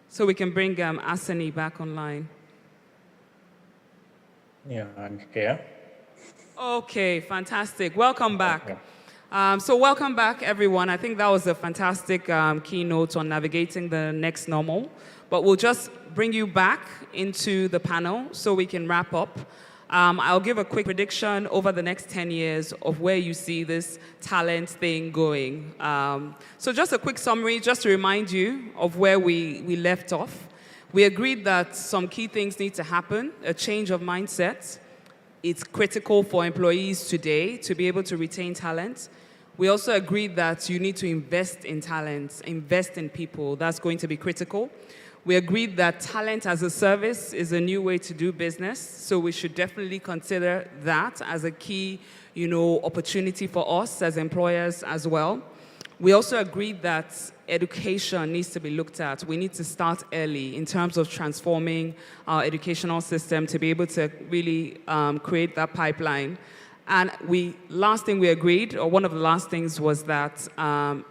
So we can bring Asani back online. Yeah, I'm here. Okay, fantastic. Welcome back. So welcome back, everyone. I think that was a fantastic keynote on navigating the next normal. But we'll just bring you back into the panel so we can wrap up. I'll give a quick prediction over the next 10 years of where you see this talent thing going. So just a quick summary, just to remind you of where we left off. We agreed that some key things need to happen, a change of mindset. It's critical for employees today to be able to retain talent. We also agreed that you need to invest in talent, invest in people. That's going to be critical. We agreed that talent as a service is a new way to do business, so we should definitely consider that as a key, opportunity for us as employers as well. We also agreed that education needs to be looked at. We need to start early in terms of transforming our educational system to be able to really create that pipeline. And last thing we agreed, or one of the last things, was that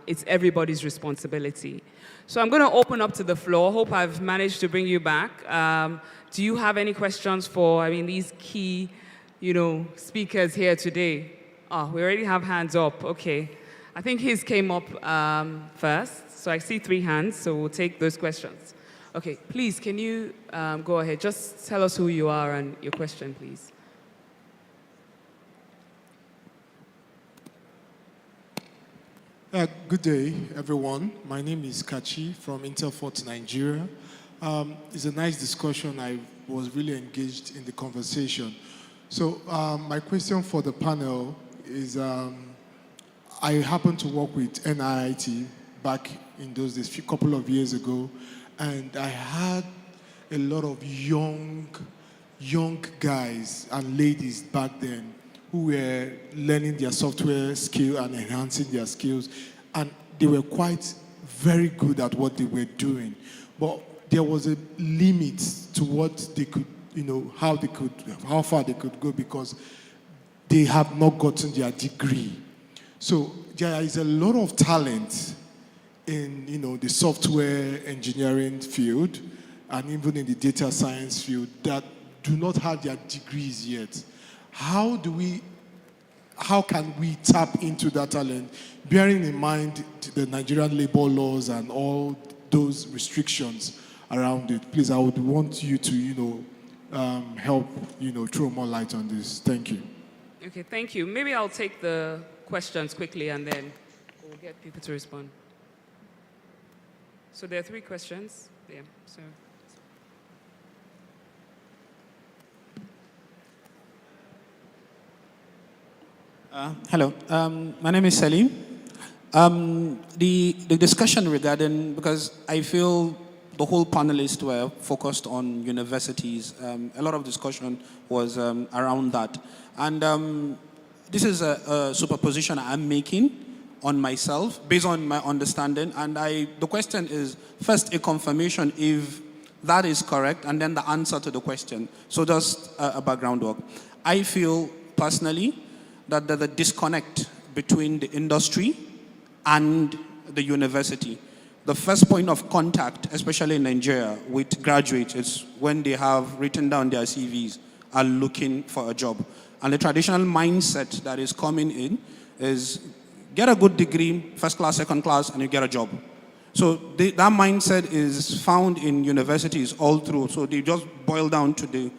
it's everybody's responsibility. So I'm going to open up to the floor. Hope I've managed to bring you back. Do you have any questions for, these key, speakers here today? Oh, we already have hands up. Okay. I think his came up first. So I see 3 hands, so we'll take those questions. Okay, please, can you go ahead? Just tell us who you are and your question, please. Good day, everyone. My name is Kachi from Intel Fort, Nigeria. It's a nice discussion. I was really engaged in the conversation. So my question for the panel is, I happened to work with NIIT back in those days, a couple of years ago, and I had a lot of young guys and ladies back then who were learning their software skill and enhancing their skills, and they were quite very good at what they were doing. But there was a limit to what they could, how far they could go, because they have not gotten their degree. So there is a lot of talent in the software engineering field and even in the data science field that do not have their degrees yet. How can we tap into that talent, bearing in mind the Nigerian labor laws and all those restrictions around it? Please, I would want you to, help, throw more light on this. Thank you. Okay, thank you. Maybe I'll take the questions quickly and then we'll get people to respond. So there are 3 questions. Yeah, so. Hello, my name is Salim. The discussion regarding, because I feel the whole panelists were focused on universities. A lot of discussion was around that. And this is a superposition I'm making on myself based on my understanding. And the question is, first, a confirmation if that is correct, and then the answer to the question. So just a background work. I feel personally that there's a disconnect between the industry and the university. The first point of contact, especially in Nigeria, with graduates is when they have written down their CVs and looking for a job. And the traditional mindset that is coming in is get a good degree, first class, second class, and you get a job. So that mindset is found in universities all through. So they just boil down to the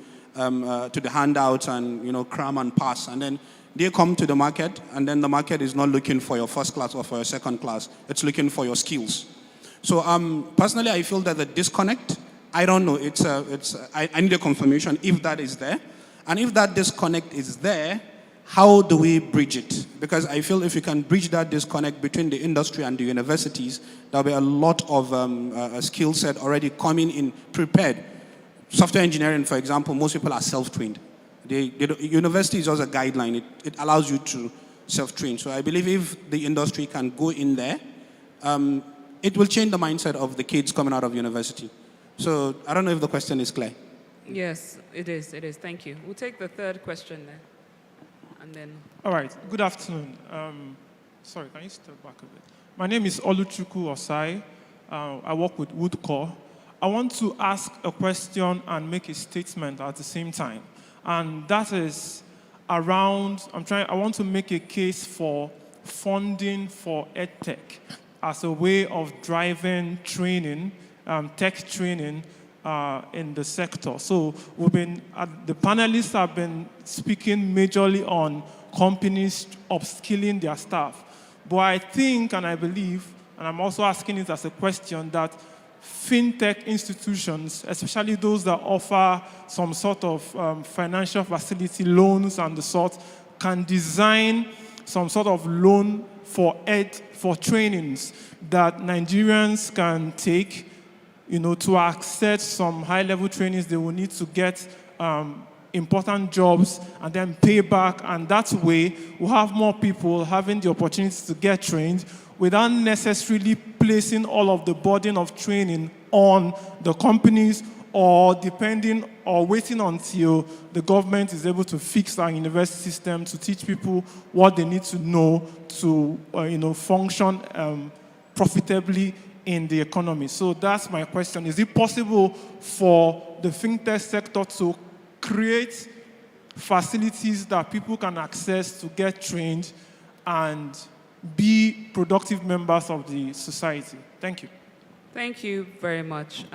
handouts and cram and pass, and then they come to the market, and then the market is not looking for your first class or for your second class. It's looking for your skills. So personally, I feel that the disconnect, I don't know. I need a confirmation if that is there. And if that disconnect is there, how do we bridge it? Because I feel if you can bridge that disconnect between the industry and the universities, there'll be a lot of a skill set already coming in prepared. Software engineering, for example, most people are self-trained. The university is just a guideline. It allows you to self-train. So I believe if the industry can go in there, it will change the mindset of the kids coming out of university. So I don't know if the question is clear. Yes, it is. It is. Thank you. We'll take the 3rd question there. And then. All right. Good afternoon. Sorry, can you step back a bit? My name is Oluchukwu Osai. I work with Woodcore. I want to ask a question and make a statement at the same time. And that is around, I want to make a case for funding for EdTech as a way of driving training, tech training in the sector. So the panelists have been speaking majorly on companies upskilling their staff. But I think and I believe, and I'm also asking it as a question, that fintech institutions, especially those that offer some sort of financial facility, loans and the sort, can design some sort of loan for trainings that Nigerians can take, to access some high-level trainings they will need to get important jobs and then pay back. And that way, we'll have more people having the opportunity to get trained without necessarily placing all of the burden of training on the companies or waiting until the government is able to fix our university system to teach people what they need to know to function profitably in the economy. So that's my question. Is it possible for the fintech sector to create facilities that people can access to get trained and be productive members of the society? Thank you. Thank you very much.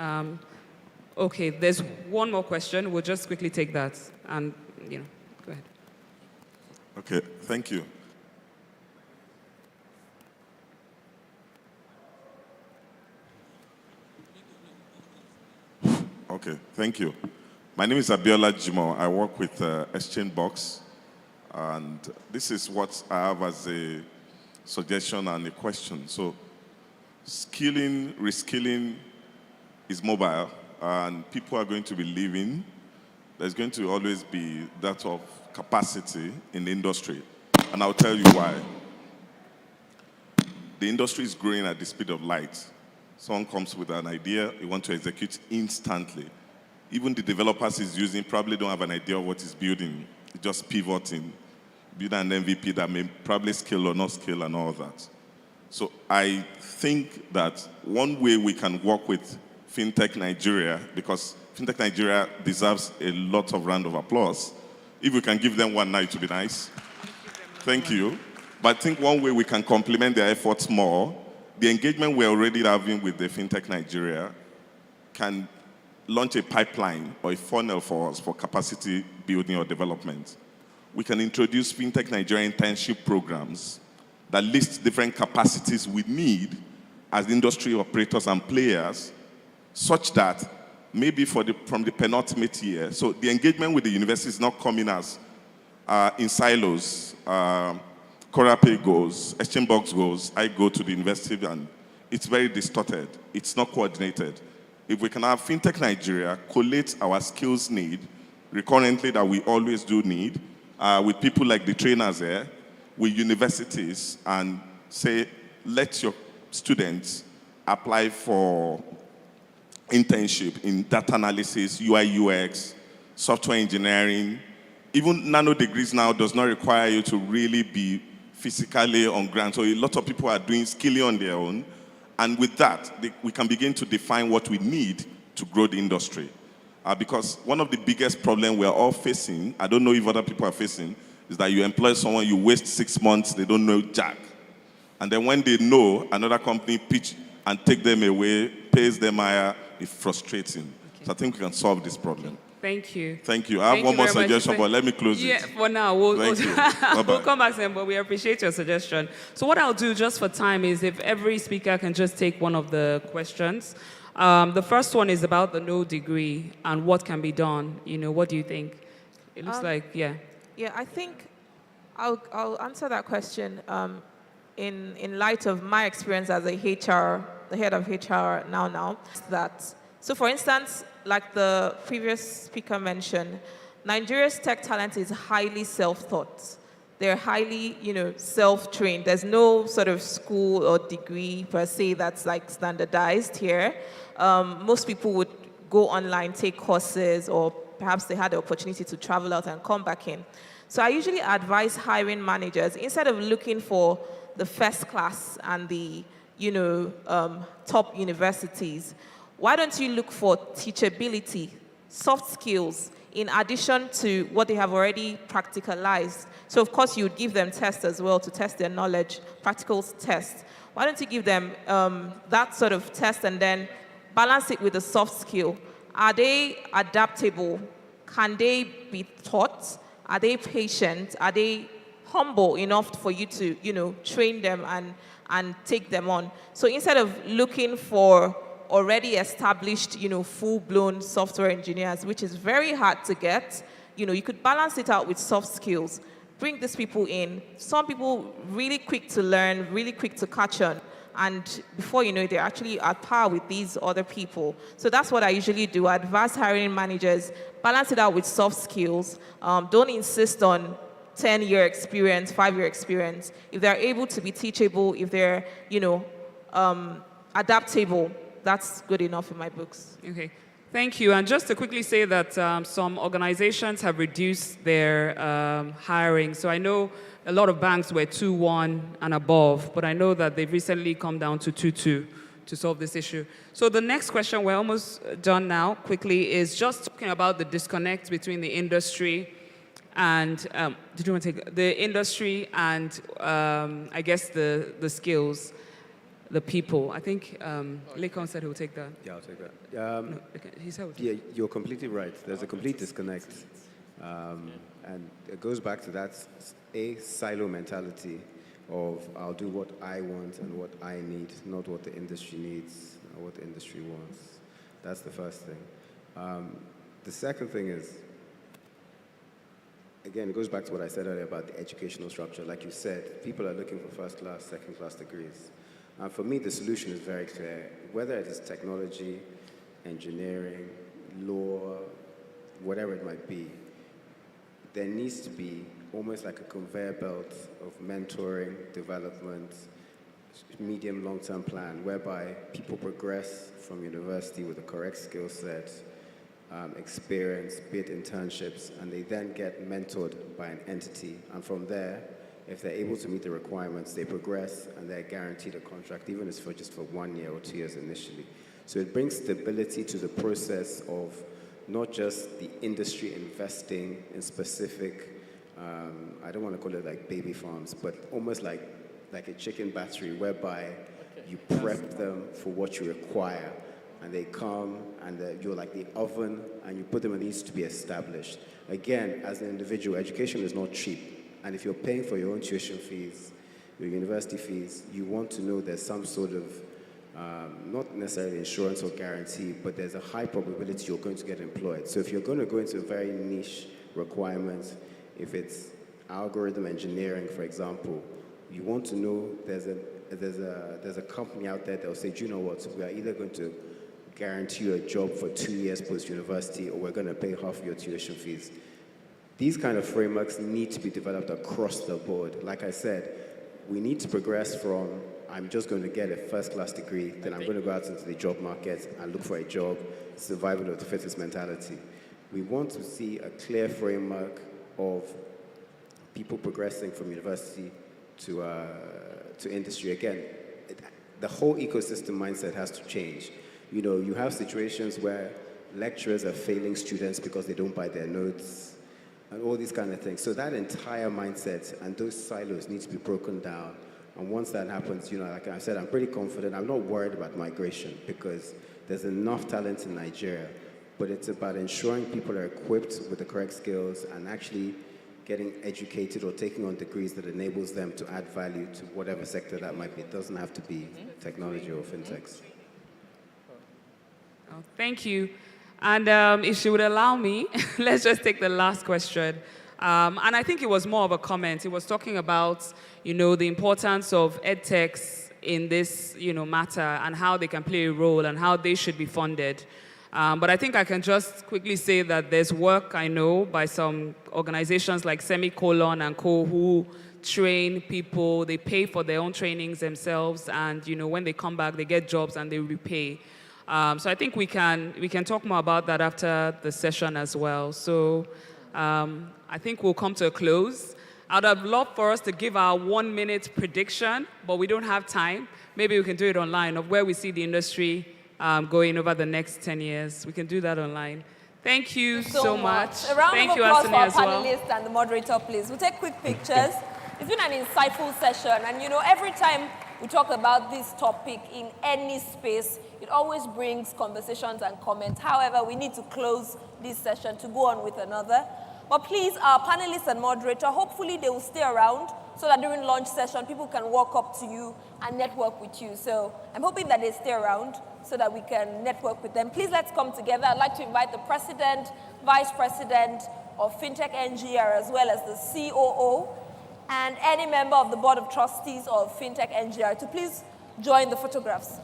Okay, there's one more question. We'll just quickly take that and, go ahead. Okay, thank you. Okay, thank you. My name is Abiola Jimo. I work with Exchange Box, and this is what I have as a suggestion and a question. So, skilling, reskilling is mobile, and people are going to be leaving. There's going to always be that of capacity in the industry. And I'll tell you why. The industry is growing at the speed of light. Someone comes with an idea, you want to execute instantly. Even the developers he's using probably don't have an idea of what he's building. It's just pivoting, build an MVP that may probably scale or not scale and all that. So I think that one way we can work with Fintech Nigeria, because Fintech Nigeria deserves a lot of round of applause. If we can give them one now, it would be nice. Thank you. But I think one way we can complement their efforts more, the engagement we're already having with the Fintech Nigeria can launch a pipeline or a funnel for us for capacity building or development. We can introduce Fintech Nigeria internship programs that list different capacities we need as industry operators and players, such that maybe from the penultimate year, so the engagement with the university is not coming as in silos. Corapay goes, Exchange Box goes, I go to the university, and it's very distorted. It's not coordinated. If we can have Fintech Nigeria collate our skills need, recurrently that we always do need, with people like the trainers there, with universities, and say, let your students apply for internship in data analysis, UI, UX, software engineering. Even nano degrees now does not require you to really be physically on ground. So a lot of people are doing skilling on their own. And with that, we can begin to define what we need to grow the industry. Because one of the biggest problems we're all facing, I don't know if other people are facing, is that you employ someone, you waste 6 months, they don't know jack. And then when they know, another company pitch and take them away, pays them higher, it's frustrating. Okay. So I think we can solve this problem. Thank you. Thank you. I have one more suggestion, but let me close it. Yeah, for now. We'll come back then, but we appreciate your suggestion. So what I'll do just for time is if every speaker can just take one of the questions. The first one is about the no degree and what can be done. What do you think? It looks like, yeah. Yeah, I think I'll answer that question in light of my experience as the head of HR now. So for instance, like the previous speaker mentioned, Nigeria's tech talent is highly self-taught. They're highly, self-trained. There's no sort of school or degree per se that's like standardized here. Most people would go online, take courses, or perhaps they had the opportunity to travel out and come back in. So I usually advise hiring managers, instead of looking for the first class and the, top universities, why don't you look for teachability, soft skills, in addition to what they have already practicalized? So of course you would give them tests as well to test their knowledge, practical tests. Why don't you give them that sort of test and then balance it with a soft skill? Are they adaptable? Can they be taught? Are they patient? Are they humble enough for you to, train them and take them on? So instead of looking for already established, full-blown software engineers, which is very hard to get, you could balance it out with soft skills. Bring these people in. Some people really quick to learn, really quick to catch on. And before you know it, they're actually at par with these other people. So that's what I usually do. I advise hiring managers, balance it out with soft skills. Don't insist on 10-year experience, 5-year experience. If they're able to be teachable, if they're, adaptable, that's good enough in my books. Okay. Thank you. And just to quickly say that some organizations have reduced their hiring. So I know a lot of banks were 2-1 and above, but I know that they've recently come down to 2-2 to solve this issue. So the next question, we're almost done now, quickly, is just talking about the disconnect between the industry and, did you want to take the industry and I guess the skills, the people. I think Lekon said he'll take that. Yeah, I'll take that. No, okay, he said yeah, you're completely right. There's a complete disconnect. And it goes back to that silo mentality of I'll do what I want and what I need, not what the industry needs or what the industry wants. That's the first thing. The second thing is, again, it goes back to what I said earlier about the educational structure. Like you said, people are looking for first-class, second-class degrees. For me, the solution is very clear. Whether it is technology, engineering, law, whatever it might be, there needs to be almost like a conveyor belt of mentoring, development, medium, long-term plan, whereby people progress from university with the correct skill set, experience, be it internships, and they then get mentored by an entity. And from there, if they're able to meet the requirements, they progress and they're guaranteed a contract, even if it's just for 1 year or 2 years initially. So it brings stability to the process of not just the industry investing in specific, I don't want to call it like baby farms, but almost like a chicken battery whereby you prep them for what you require. And they come and you're like the oven and you put them and it needs to be established. Again, as an individual, education is not cheap. And if you're paying for your own tuition fees, your university fees, you want to know there's some sort of, not necessarily insurance or guarantee, but there's a high probability you're going to get employed. So if you're going to go into very niche requirements, if it's algorithm engineering, for example, you want to know there's a company out there that will say, do you know what, we are either going to guarantee you a job for 2 years post-university or we're going to pay half of your tuition fees. These kind of frameworks need to be developed across the board. Like I said, we need to progress from I'm just going to get a first-class degree, then I'm going to go out into the job market and look for a job, survival of the fittest mentality. We want to see a clear framework of people progressing from university to industry. Again, the whole ecosystem mindset has to change. You know, you have situations where lecturers are failing students because they don't buy their notes and all these kind of things. So that entire mindset and those silos need to be broken down. And once that happens, you know, like I said, I'm pretty confident. I'm not worried about migration because there's enough talent in Nigeria. But it's about ensuring people are equipped with the correct skills and actually getting educated or taking on degrees that enables them to add value to whatever sector that might be. It doesn't have to be technology or fintechs. Oh, thank you. And if she would allow me, let's just take the last question. And I think it was more of a comment. It was talking about, you know, the importance of edtechs in this, you know, matter and how they can play a role and how they should be funded. But I think I can just quickly say that there's work, I know, by some organizations like Semicolon and Co. who train people. They pay for their own trainings themselves. And, you know, when they come back, they get jobs and they repay. So I think we can talk more about that after the session as well. So I think we'll come to a close. I'd have loved for us to give our 1 minute prediction, but we don't have time. Maybe we can do it online of where we see the industry going over the next 10 years. We can do that online. Thank you so much. A round Thank of you, applause for our Anthony, as well. panelists and the moderator, please. We'll take quick pictures. It's been an insightful session. And, you know, every time we talk about this topic in any space, it always brings conversations and comments. However, we need to close this session to go on with another. But please, our panelists and moderator, hopefully they will stay around so that during lunch session, people can walk up to you and network with you. So I'm hoping that they stay around so that we can network with them. Please, let's come together. I'd like to invite the president, vice president of Fintech NGR, as well as the COO, and any member of the board of trustees of Fintech NGR to please join the photographs.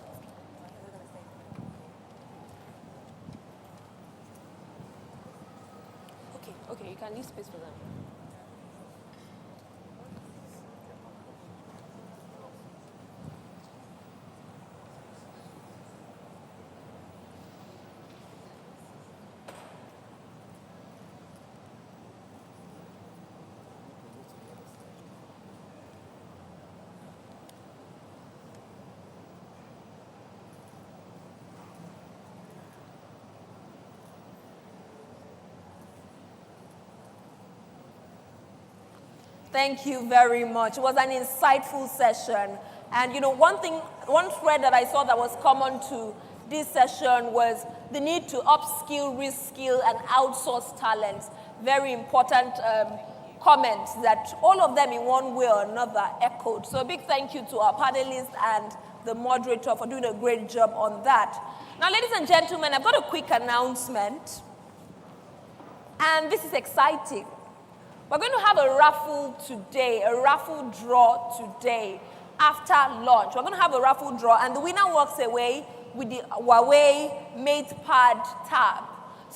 Okay, you can leave space for them. Thank you very much. It was an insightful session. And you know, one thread that I saw that was common to this session was the need to upskill, reskill, and outsource talents. Very important comments that all of them in one way or another echoed. So a big thank you to our panelists and the moderator for doing a great job on that. Now, ladies and gentlemen, I've got a quick announcement. And this is exciting. We're going to have a raffle today, a raffle draw today after lunch. We're going to have a raffle draw, and the winner walks away with the Huawei MatePad tab.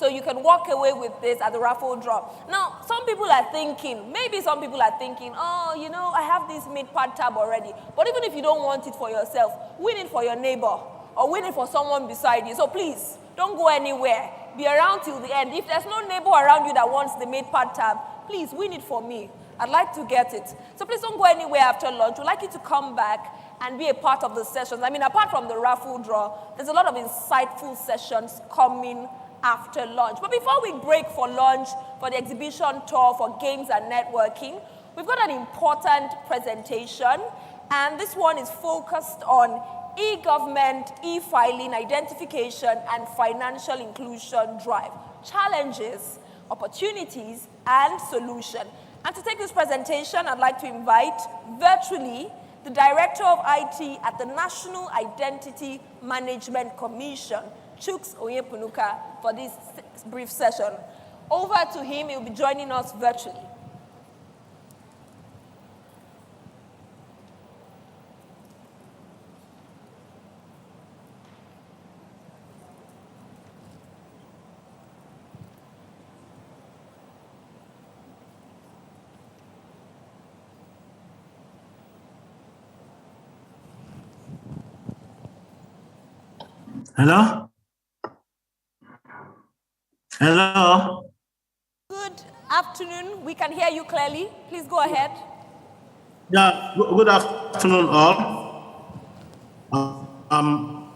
So you can walk away with this at the raffle draw. Now, some people are thinking, maybe some people are thinking, oh, you know, I have this mid-part tab already. But even if you don't want it for yourself, win it for your neighbor or win it for someone beside you. So please, don't go anywhere. Be around till the end. If there's no neighbor around you that wants the mid-part tab, please win it for me. I'd like to get it. So please don't go anywhere after lunch. We'd like you to come back and be a part of the sessions. I mean, apart from the raffle draw, there's a lot of insightful sessions coming after lunch. But before we break for lunch, for the exhibition tour, for games and networking, we've got an important presentation, and this one is focused on e-government, e-filing, identification, and financial inclusion drive. Challenges, opportunities, and solution. And to take this presentation, I'd like to invite virtually the Director of IT at the National Identity Management Commission, Chuks Onyepunuka, for this brief session. Over to him, he'll be joining us virtually. Hello? Hello? Good afternoon. We can hear you clearly. Please go ahead. Yeah, good afternoon, all.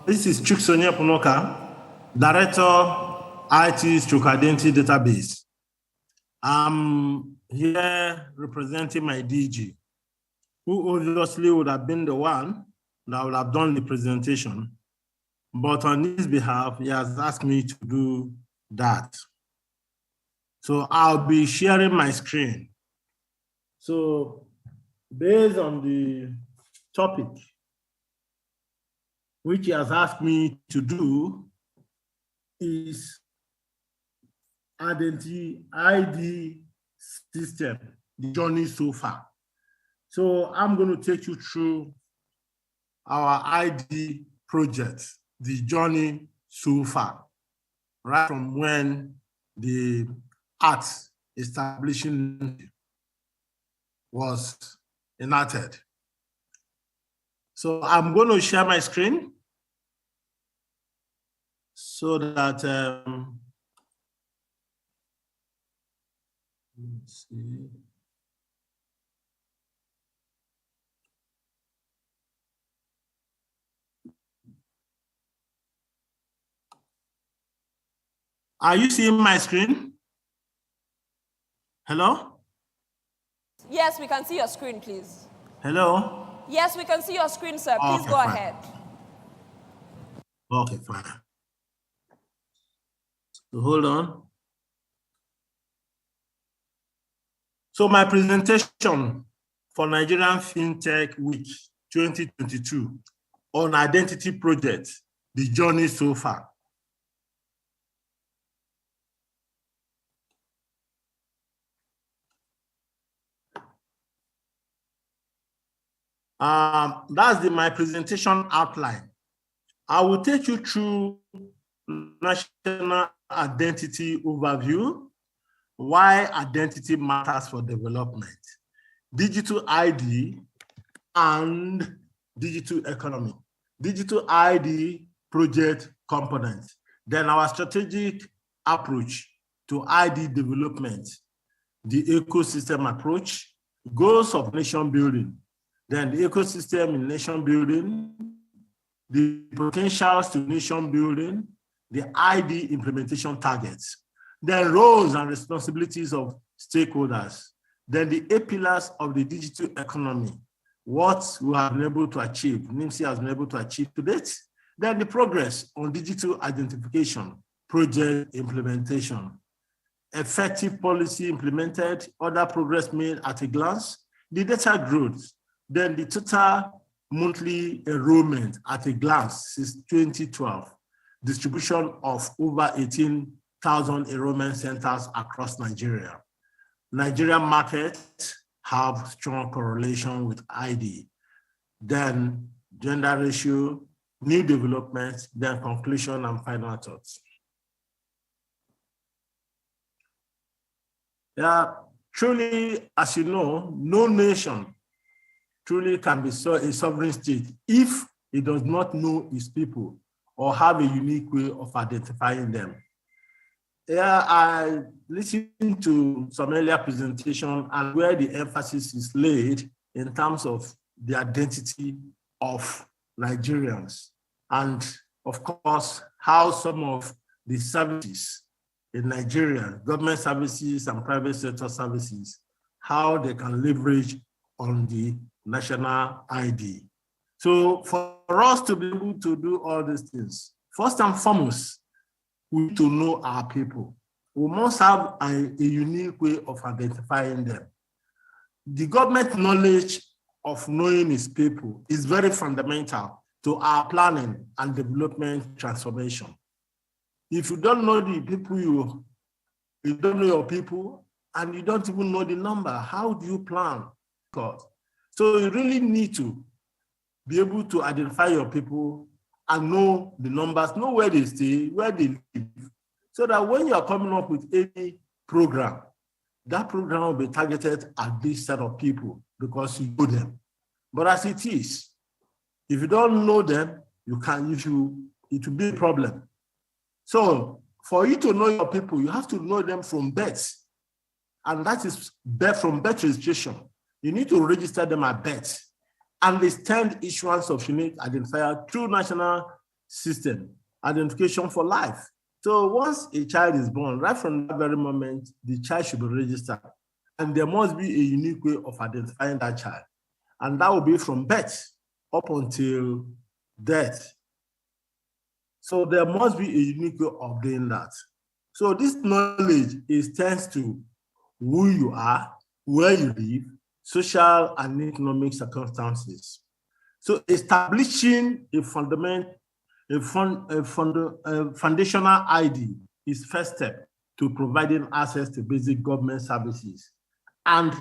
This is Chuksonia Punoka, Director, IT Identity Database. I'm here representing my DG, who obviously would have been the one that would have done the presentation. But on his behalf, he has asked me to do that. So I'll be sharing my screen. So based on the topic, which he has asked me to do, is ID system, the journey so far. So I'm going to take you through our ID project, the journey so far, right from when the Act establishing was enacted. So I'm going to share my screen so that, let's see. Are you seeing my screen? Hello? Yes, we can see your screen, please. Hello? Yes, we can see your screen, sir. Please Okay, go fine. ahead. Okay, fine. So hold on. So my presentation for Nigerian Fintech Week 2022 on identity project, the journey so far. That's my presentation outline. I will take you through national identity overview, why identity matters for development, digital ID, and digital economy. Digital ID project components, then our strategic approach to ID development, the ecosystem approach, goals of nation building, then the ecosystem in nation building, the potentials to nation building, the ID implementation targets, then roles and responsibilities of stakeholders, then the 8 pillars of the digital economy, what we have been able to achieve, NIMSI has been able to achieve to date, then the progress on digital identification, project implementation, effective policy implemented, other progress made at a glance, the data growth, then the total monthly enrollment at a glance since 2012, distribution of over 18,000 enrollment centers across Nigeria. Nigerian markets have strong correlation with ID, then gender ratio, new developments, then conclusion and final thoughts. Yeah, truly, as you know, no nation truly can be a sovereign state if it does not know its people or have a unique way of identifying them. Yeah, I listened to some earlier presentation and where the emphasis is laid in terms of the identity of Nigerians. And of course, how some of the services in Nigeria, government services and private sector services, how they can leverage on the national ID. So for us to be able to do all these things, first and foremost, we need to know our people. We must have a unique way of identifying them. The government knowledge of knowing its people is very fundamental to our planning and development transformation. If you don't know the people, you don't know your people, and you don't even know the number, how do you plan? So you really need to be able to identify your people and know the numbers, know where they stay, where they live, so that when you are coming up with any program, that program will be targeted at this set of people because you know them. But as it is, if you don't know them, it will be a problem. So for you to know your people, you have to know them from birth. And that is from birth registration. You need to register them at birth and extend issuance of unique identifier through national system, identification for life. So once a child is born, right from that very moment, the child should be registered. And there must be a unique way of identifying that child. And that will be from birth up until death. So there must be a unique way of doing that. So this knowledge tends to who you are, where you live, social and economic circumstances. So establishing a foundational ID is first step to providing access to basic government services and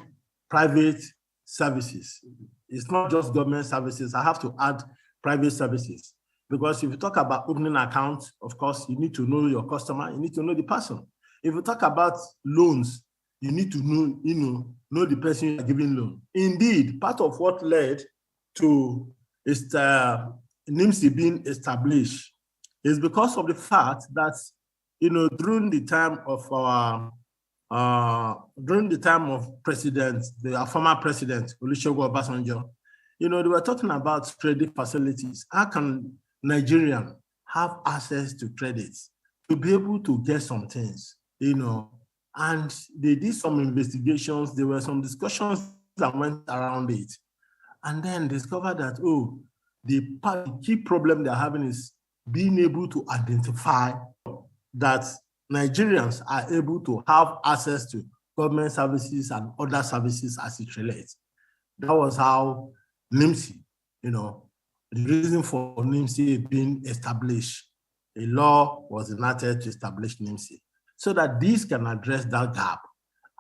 private services. It's not just government services. I have to add private services. Because if you talk about opening accounts, of course, you need to know your customer, you need to know the person. If you talk about loans, you need to know the person you're giving loan. Indeed, part of what led to NIMSI being established is because of the fact that, during the time of our former president, Olusegun Obasanjo, they were talking about credit facilities. How can Nigerians have access to credit to be able to get some things, and they did some investigations. There were some discussions that went around it, and then discovered that, the key problem they're having is being able to identify that Nigerians are able to have access to government services and other services as it relates. That was how NIMSI, the reason for NIMSI being established, a law was enacted to establish NIMSI so that these can address that gap.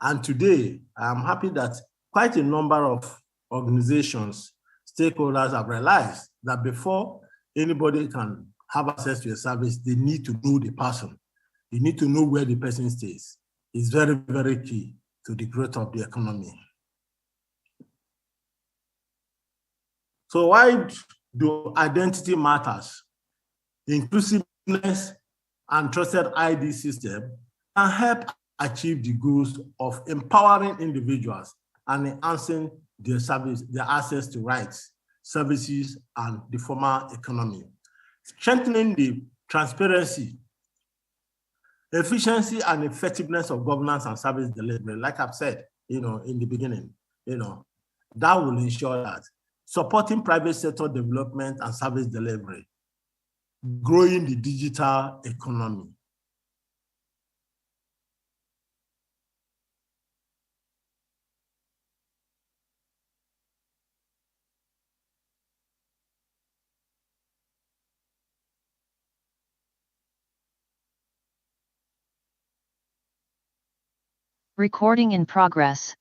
And today, I'm happy that quite a number of organizations, stakeholders have realized that before anybody can have access to a service, they need to know the person. You need to know where the person stays. It's very, very key to the growth of the economy. So why do identity matters? Inclusiveness and trusted ID system can help achieve the goals of empowering individuals and enhancing their access to rights, services, and the formal economy. Strengthening the transparency, efficiency, and effectiveness of governance and service delivery, like I've said, in the beginning, that will ensure that supporting private sector development and service delivery, growing the digital economy. Recording in progress.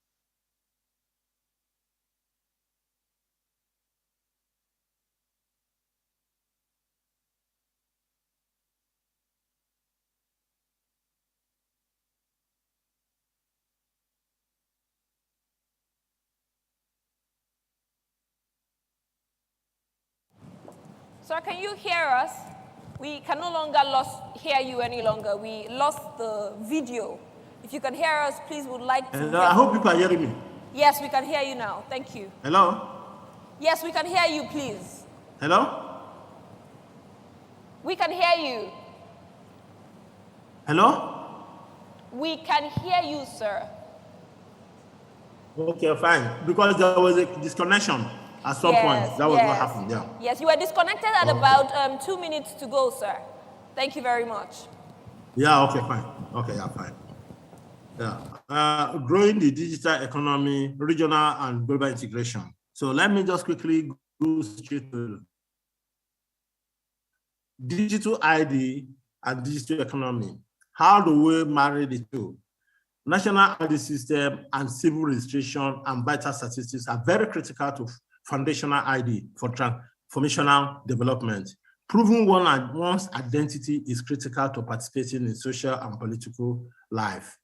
Sir, can you hear us? We can no longer hear you any longer. We lost the video. If you can hear us, please would like to hear I hope you can hear me. Yes, we can hear you now. Thank you. Hello? Yes, we can hear you, please. Hello? We can hear you. Hello? We can hear you, sir. Okay, fine. Because there was a disconnection at some point. That was what happened, yeah. Yes, you were disconnected at about 2 minutes to go, sir. Thank you very much. Yeah, okay, fine. Okay, yeah, fine. Yeah. Growing the digital economy, regional and global integration. So let me just quickly go straight to digital ID and digital economy. How do we marry the two? National ID system and civil registration and vital statistics are very critical to foundational ID for transformational development. Proving one's identity is critical to participating in social and political life.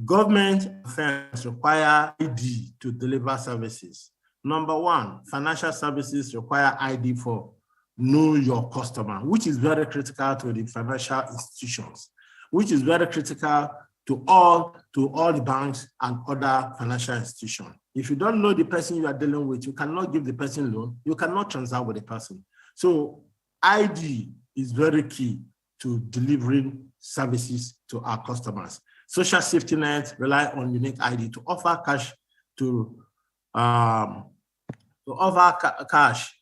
Government affairs require ID to deliver services. Number one, financial services require ID for know your customer, which is very critical to the financial institutions, which is very critical to all the banks and other financial institutions. If you don't know the person you are dealing with, you cannot give the person loan, you cannot transact with the person. So ID is very key to delivering services to our customers. Social safety nets rely on unique ID to offer cash cash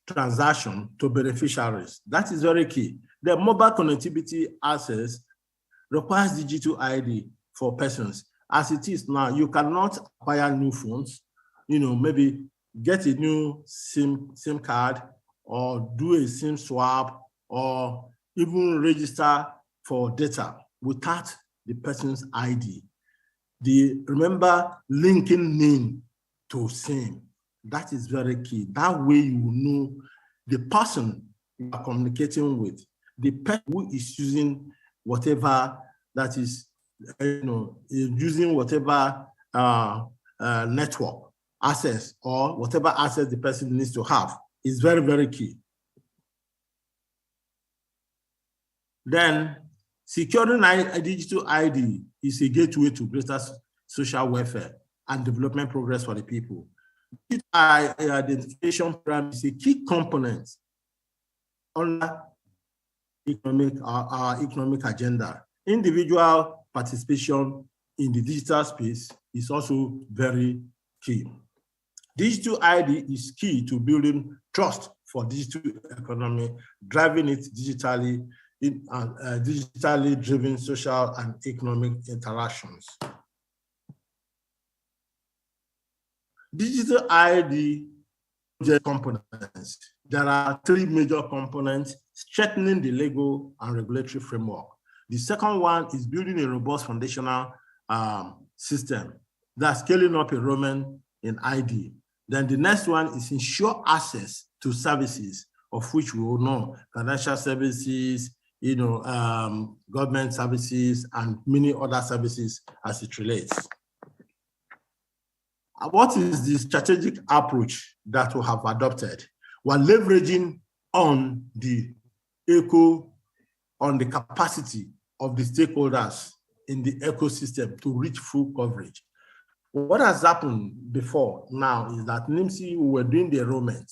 transaction to beneficiaries. That is very key. The mobile connectivity access requires digital ID for persons. As it is now, you cannot acquire new phones, maybe get a new SIM card or do a SIM swap or even register for data without the person's ID. Remember linking name to SIM. That is very key. That way you will know the person you are communicating with, the person who is using whatever that is, using whatever network access or whatever access the person needs to have is very, very key. Then securing a digital ID is a gateway to greater social welfare and development progress for the people. Identification program is a key component under our economic agenda. Individual participation in the digital space is also very key. Digital ID is key to building trust for digital economy, driving it digitally driven social and economic interactions. Digital ID components. There are three major components: strengthening the legal and regulatory framework. The second one is building a robust foundational system that's scaling up enrollment in ID. Then the next one is ensure access to services, of which we all know: financial services, government services, and many other services as it relates. What is the strategic approach that we have adopted? We're leveraging on the capacity of the stakeholders in the ecosystem to reach full coverage. What has happened before now is that NIMSI, we were doing the enrollment,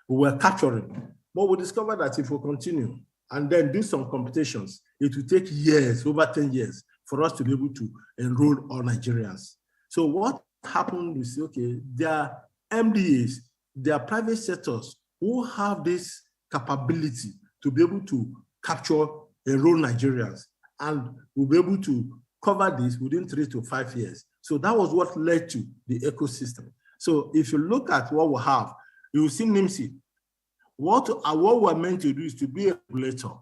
we were capturing, but we discovered that if we continue and then do some computations, it will take years, over 10 years, for us to be able to enroll all Nigerians. So what happened is, okay, there are MDAs, there are private sectors who have this capability to be able to capture, enroll Nigerians, and will be able to cover this within 3 to 5 years. So that was what led to the ecosystem. So if you look at what we have, you will see NIMSI. What we're meant to do is to be a regulator,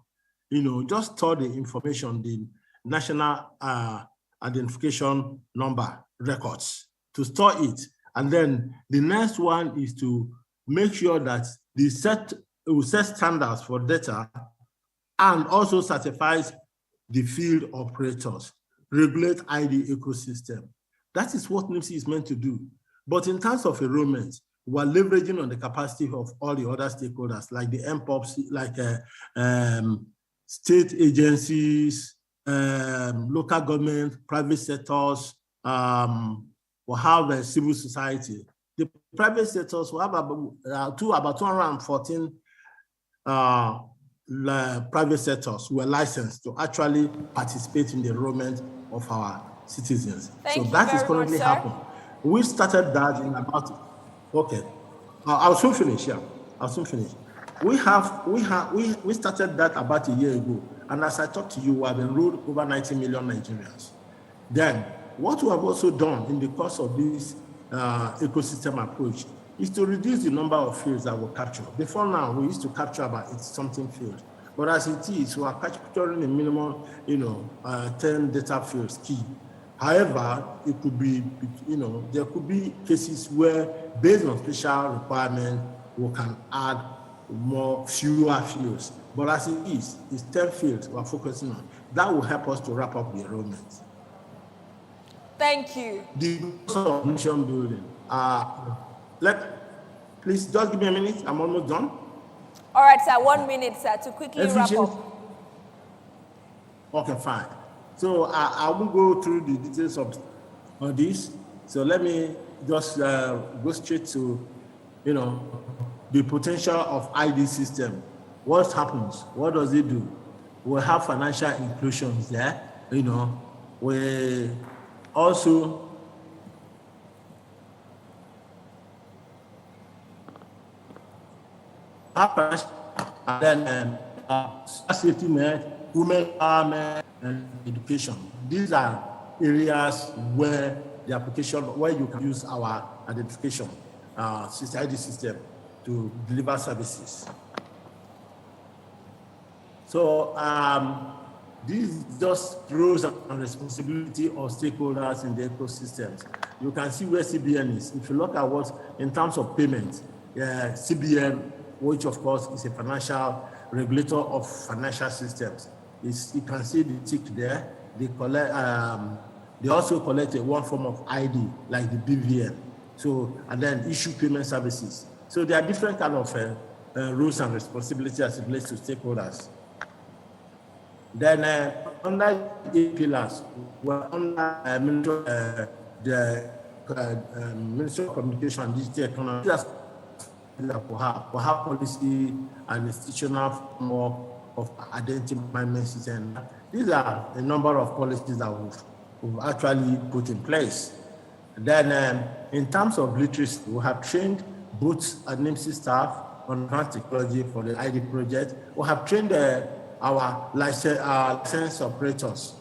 just store the information, the national identification number records, to store it. And then the next one is to make sure that we set standards for data and also certifies the field operators, regulate ID ecosystem. That is what NIMSI is meant to do. But in terms of enrollment, we're leveraging on the capacity of all the other stakeholders, like the MPOPs, like state agencies, local government, private sectors, will have civil society. The private sectors will have about 214 private sectors who are licensed to actually participate in the enrollment of our citizens. Thank so that is currently happening. We started that in about, okay. I'll soon finish, yeah. I'll soon finish. We started that about a year ago. And as I talked to you, we have enrolled over 90 million Nigerians. Then, what we have also done in the course of this ecosystem approach is to reduce the number of fields that we capture. Before now, we used to capture about 80-something fields. But as it is, we are capturing a minimum, 10 data fields key. However, it could be, there could be cases where, based on special requirements, we can add fewer fields. But as it is, it's 10 fields we're focusing on. That will help us to wrap up the enrollment. Thank you. The of nation building. Please just give me a minute. I'm almost done. All right, sir. 1 minute, sir, to quickly wrap up. Okay, fine. So I will go through the details of this. So let me just go straight to, the potential of ID system. What happens? What does it do? We have financial inclusions there. We also have and then safety net, women empowerment, and education. These are areas where the application, where you can use our identification ID system to deliver services. So this just roles and responsibility of stakeholders in the ecosystems. You can see where CBN is. If you look at what, in terms of payment, CBN, which of course is a financial regulator of financial systems, you can see the tick there. They collect. They also collect one form of ID, like the BVN. So, and then issue payment services. So there are different kind of rules and responsibilities as it relates to stakeholders. Then under the pillars, we're under the Ministry of Communication and Digital Economy. We have policy and institutional framework of identity management system. These are a number of policies that we've actually put in place. Then in terms of literacy, we have trained both NIMSI staff on advanced technology for the ID project. We have trained our license operators,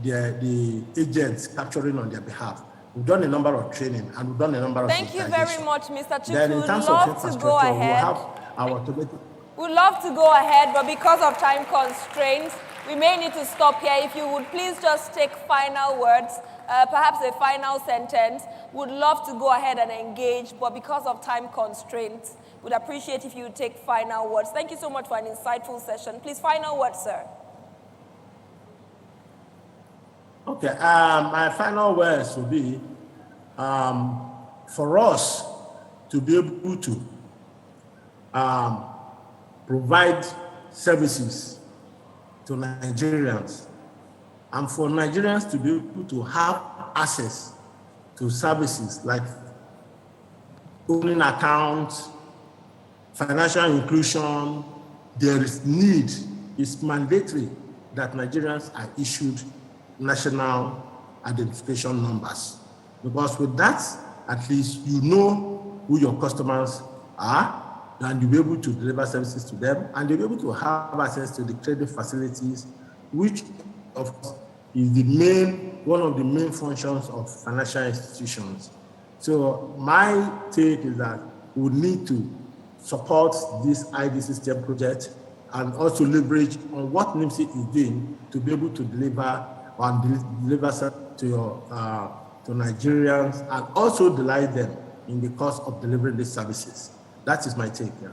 the agents capturing on their behalf. We've done a number of training and we've done a number of Thank you very much, Mr. Chuku. Then in terms of infrastructure, we have our automated. We'd love to go ahead, but because of time constraints, we may need to stop here. If you would please just take final words, perhaps a final sentence. Would love to go ahead and engage, but because of time constraints, would appreciate if you would take final words. Thank you so much for an insightful session. Please, final words, sir. Okay, my final words will be for us to be able to provide services to Nigerians, and for Nigerians to be able to have access to services like opening accounts, financial inclusion. There is need, it's mandatory that Nigerians are issued national identification numbers. Because with that, at least you know who your customers are, and you'll be able to deliver services to them, and they'll be able to have access to the credit facilities, which of course is one of the main functions of financial institutions. So my take is that we need to support this ID system project and also leverage on what NIMSI is doing to be able to deliver to Nigerians and also delight them in the course of delivering these services. That is my take. Yeah.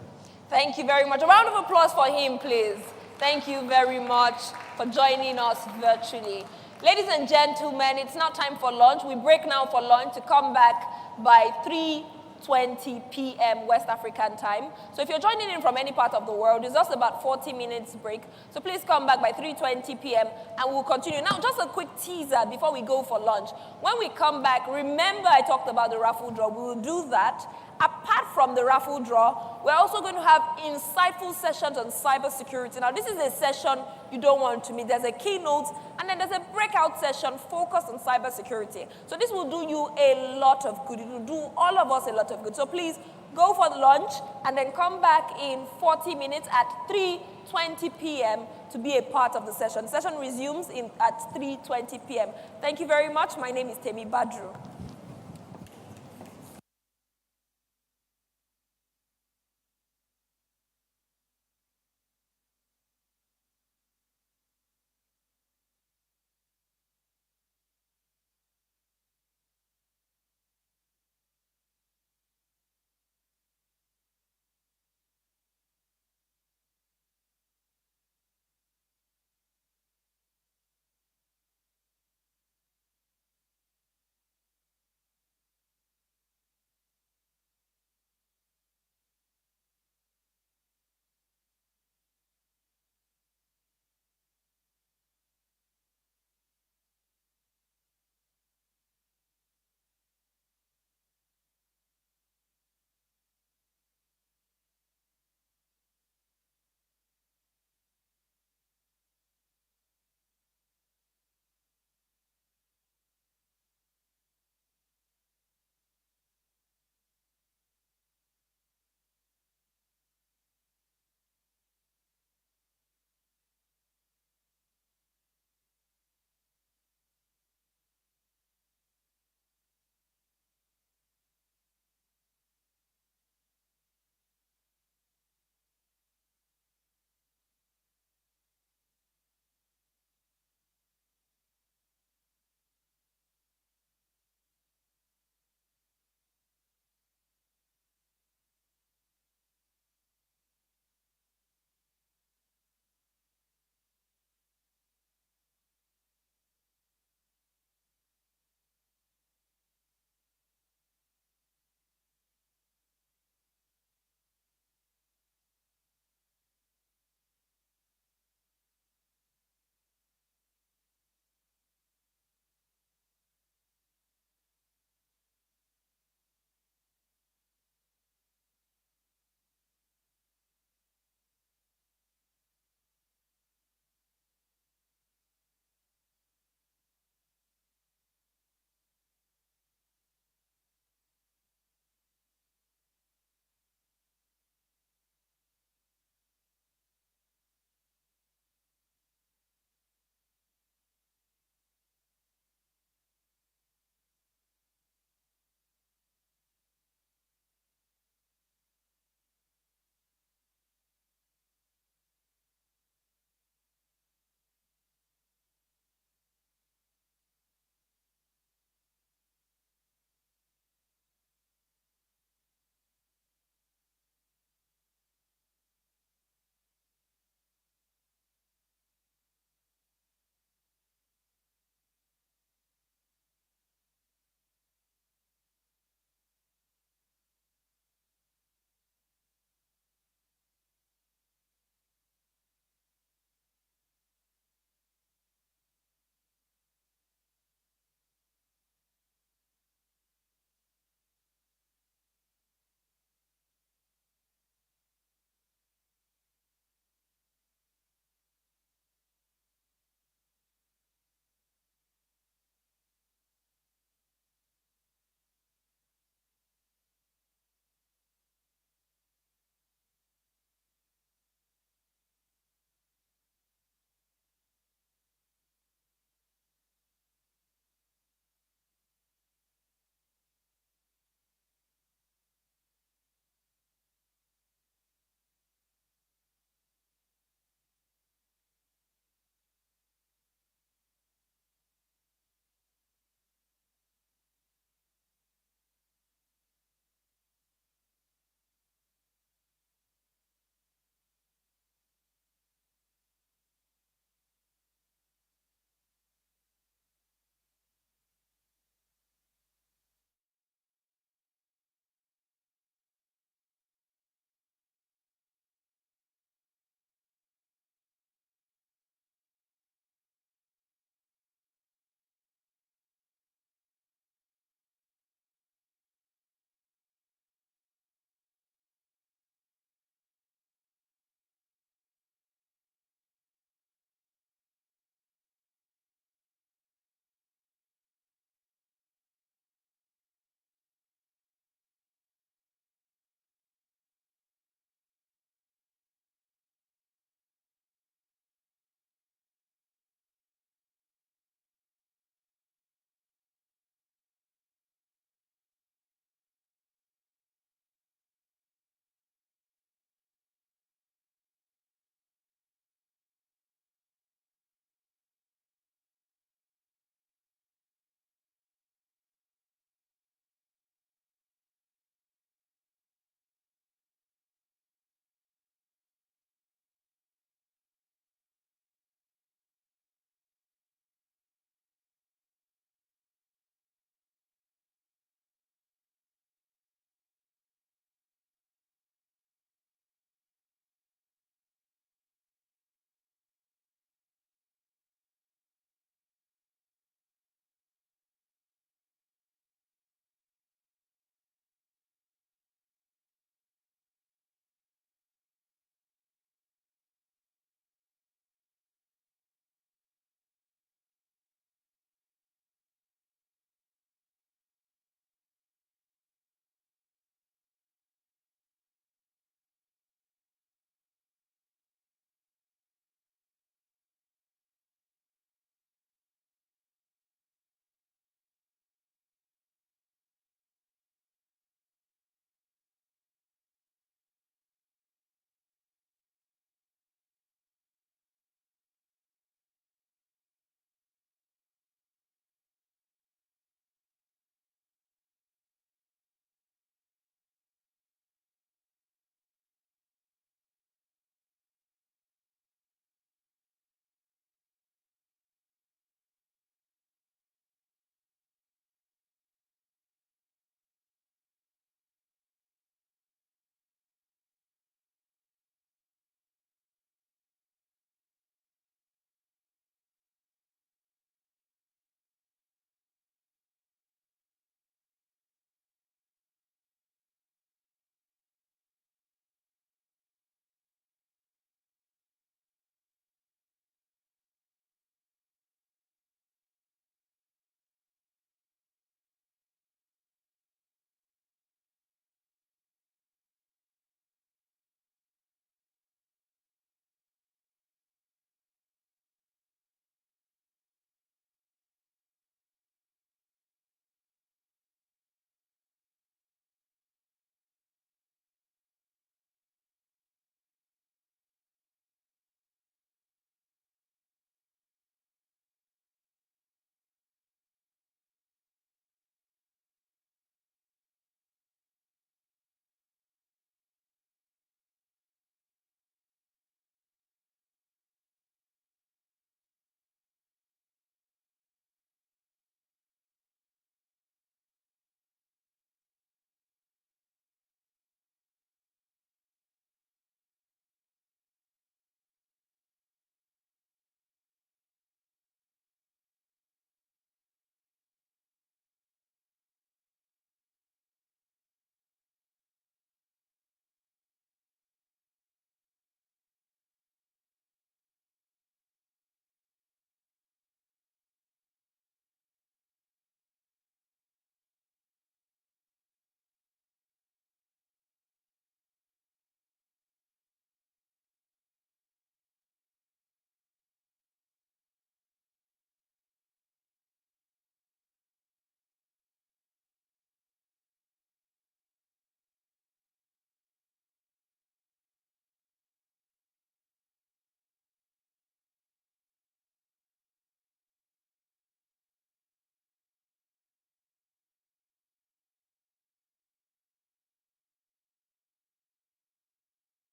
Thank you very much. A round of applause for him, please. Thank you very much for joining us virtually. Ladies and gentlemen, it's now time for lunch. We break now for lunch to come back by 3 3:20 p.m. West African time. So if you're joining in from any part of the world, it's just about 40 minutes break. So please come back by 3:20 p.m. and we'll continue. Now, just a quick teaser before we go for lunch. When we come back, remember I talked about the raffle draw. We will do that. Apart from the raffle draw, we're also going to have insightful sessions on cybersecurity. Now, this is a session you don't want to miss. There's a keynote, and then there's a breakout session focused on cybersecurity. So this will do you a lot of good. It will do all of us a lot of good. So please go for the lunch, and then come back in 40 minutes at 3:20 p.m. to be a part of the session. The session resumes at 3:20 p.m. Thank you very much. My name is Temi Badru.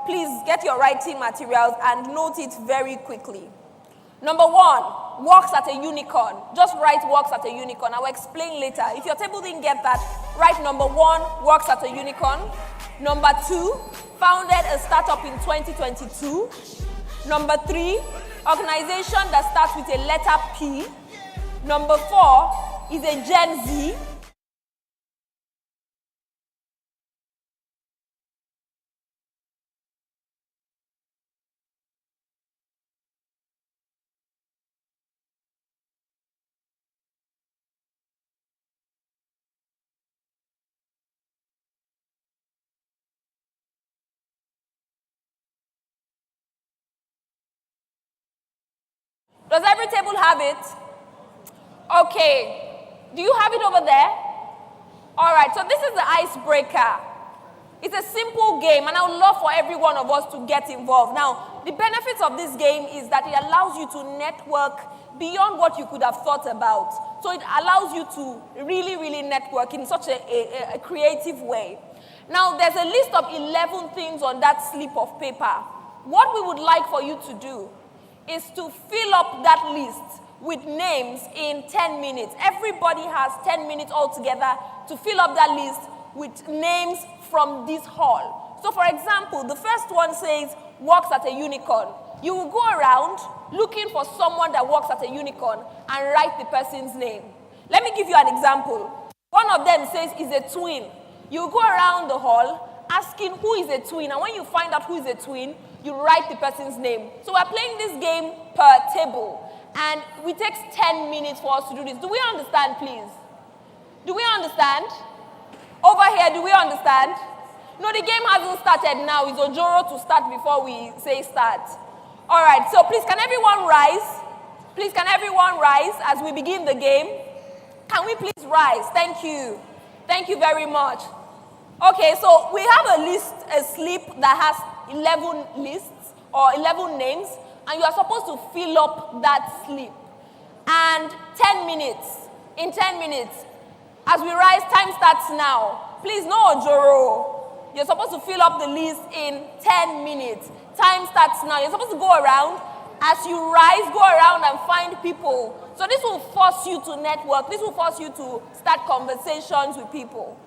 please get your writing materials and note it very quickly. Number 1, works at a unicorn. Just write works at a unicorn. I will explain later. If your table didn't get that, write number 1, works at a unicorn. Number 2, founded a startup in 2022. Number 3, organization that starts with a letter P. Number 4 is a Gen Z. Does every table have it? Okay. Do you have it over there? All right, so this is the icebreaker. It's a simple game, and I would love for every one of us to get involved. Now, the benefits of this game is that it allows you to network beyond what you could have thought about. So it allows you to really, really network in such a creative way. Now, there's a list of 11 things on that slip of paper. What we would like for you to do is to fill up that list with names in 10 minutes. Everybody has 10 minutes altogether to fill up that list with names from this hall. So for example, the first one says, works at a unicorn. You will go around looking for someone that works at a unicorn and write the person's name. Let me give you an example. One of them says is a twin. You go around the hall asking who is a twin, and when you find out who is a twin, you write the person's name. So we're playing this game per table, and it takes 10 minutes for us to do this. Do we understand, please? Do we understand? Over here, do we understand? No, the game hasn't started now. It's Ojoro to start before we say start. All right, so please, can everyone rise? Please, can everyone rise as we begin the game? Can we please rise? Thank you. Thank you very much. Okay, so we have a list, a slip that has 11 lists or 11 names, and you are supposed to fill up that slip. And 10 minutes, in 10 minutes, as we rise, time starts now. Please, no Ojoro. You're supposed to fill up the list in 10 minutes. Time starts now. You're supposed to go around. As you rise, go around and find people. So this will force you to network. This will force you to start conversations with people.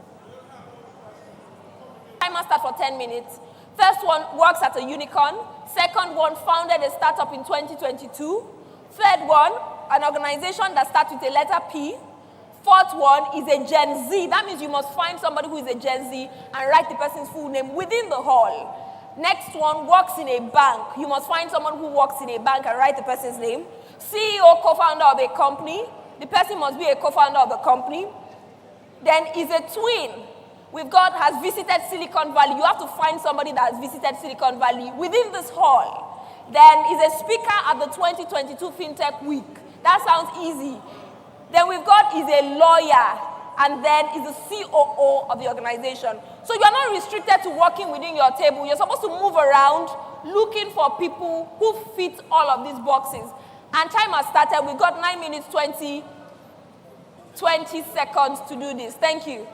Timer starts for 10 minutes. First one works at a unicorn. Second one founded a startup in 2022. Third one, an organization that starts with a letter P. Fourth one is a Gen Z. That means you must find somebody who is a Gen Z and write the person's full name within the hall. Next one works in a bank. You must find someone who works in a bank and write the person's name. CEO, co-founder of a company. The person must be a co-founder of the company. Then is a twin. We've got has visited Silicon Valley. You have to find somebody that has visited Silicon Valley within this hall. Then is a speaker at the 2022 Fintech Week. That sounds easy. Then we've got is a lawyer, and then is the COO of the organization. So you're not restricted to working within your table. You're supposed to move around looking for people who fit all of these boxes. And time has started. We've got 9 minutes, 20 seconds to do this. Thank you.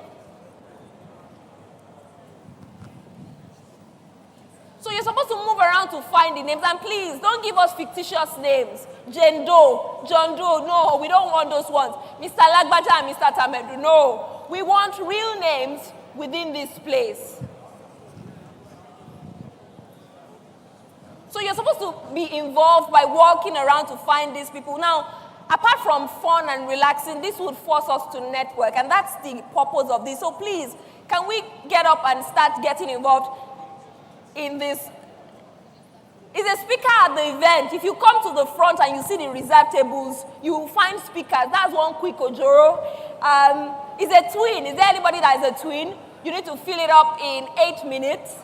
So you're supposed to move around to find the names. And please, don't give us fictitious names. Jane Doe, John Doe. No, we don't want those ones. Mr. Lagbaja and Mr. Tamedu. No. We want real names within this place. So you're supposed to be involved by walking around to find these people. Now, apart from fun and relaxing, this would force us to network. And that's the purpose of this. So please, can we get up and start getting involved in this? Is a speaker at the event. If you come to the front and you see the reserved tables, you will find speakers. That's one quick Ojoro. Is a twin. Is there anybody that is a twin? You need to fill it up in 8 minutes.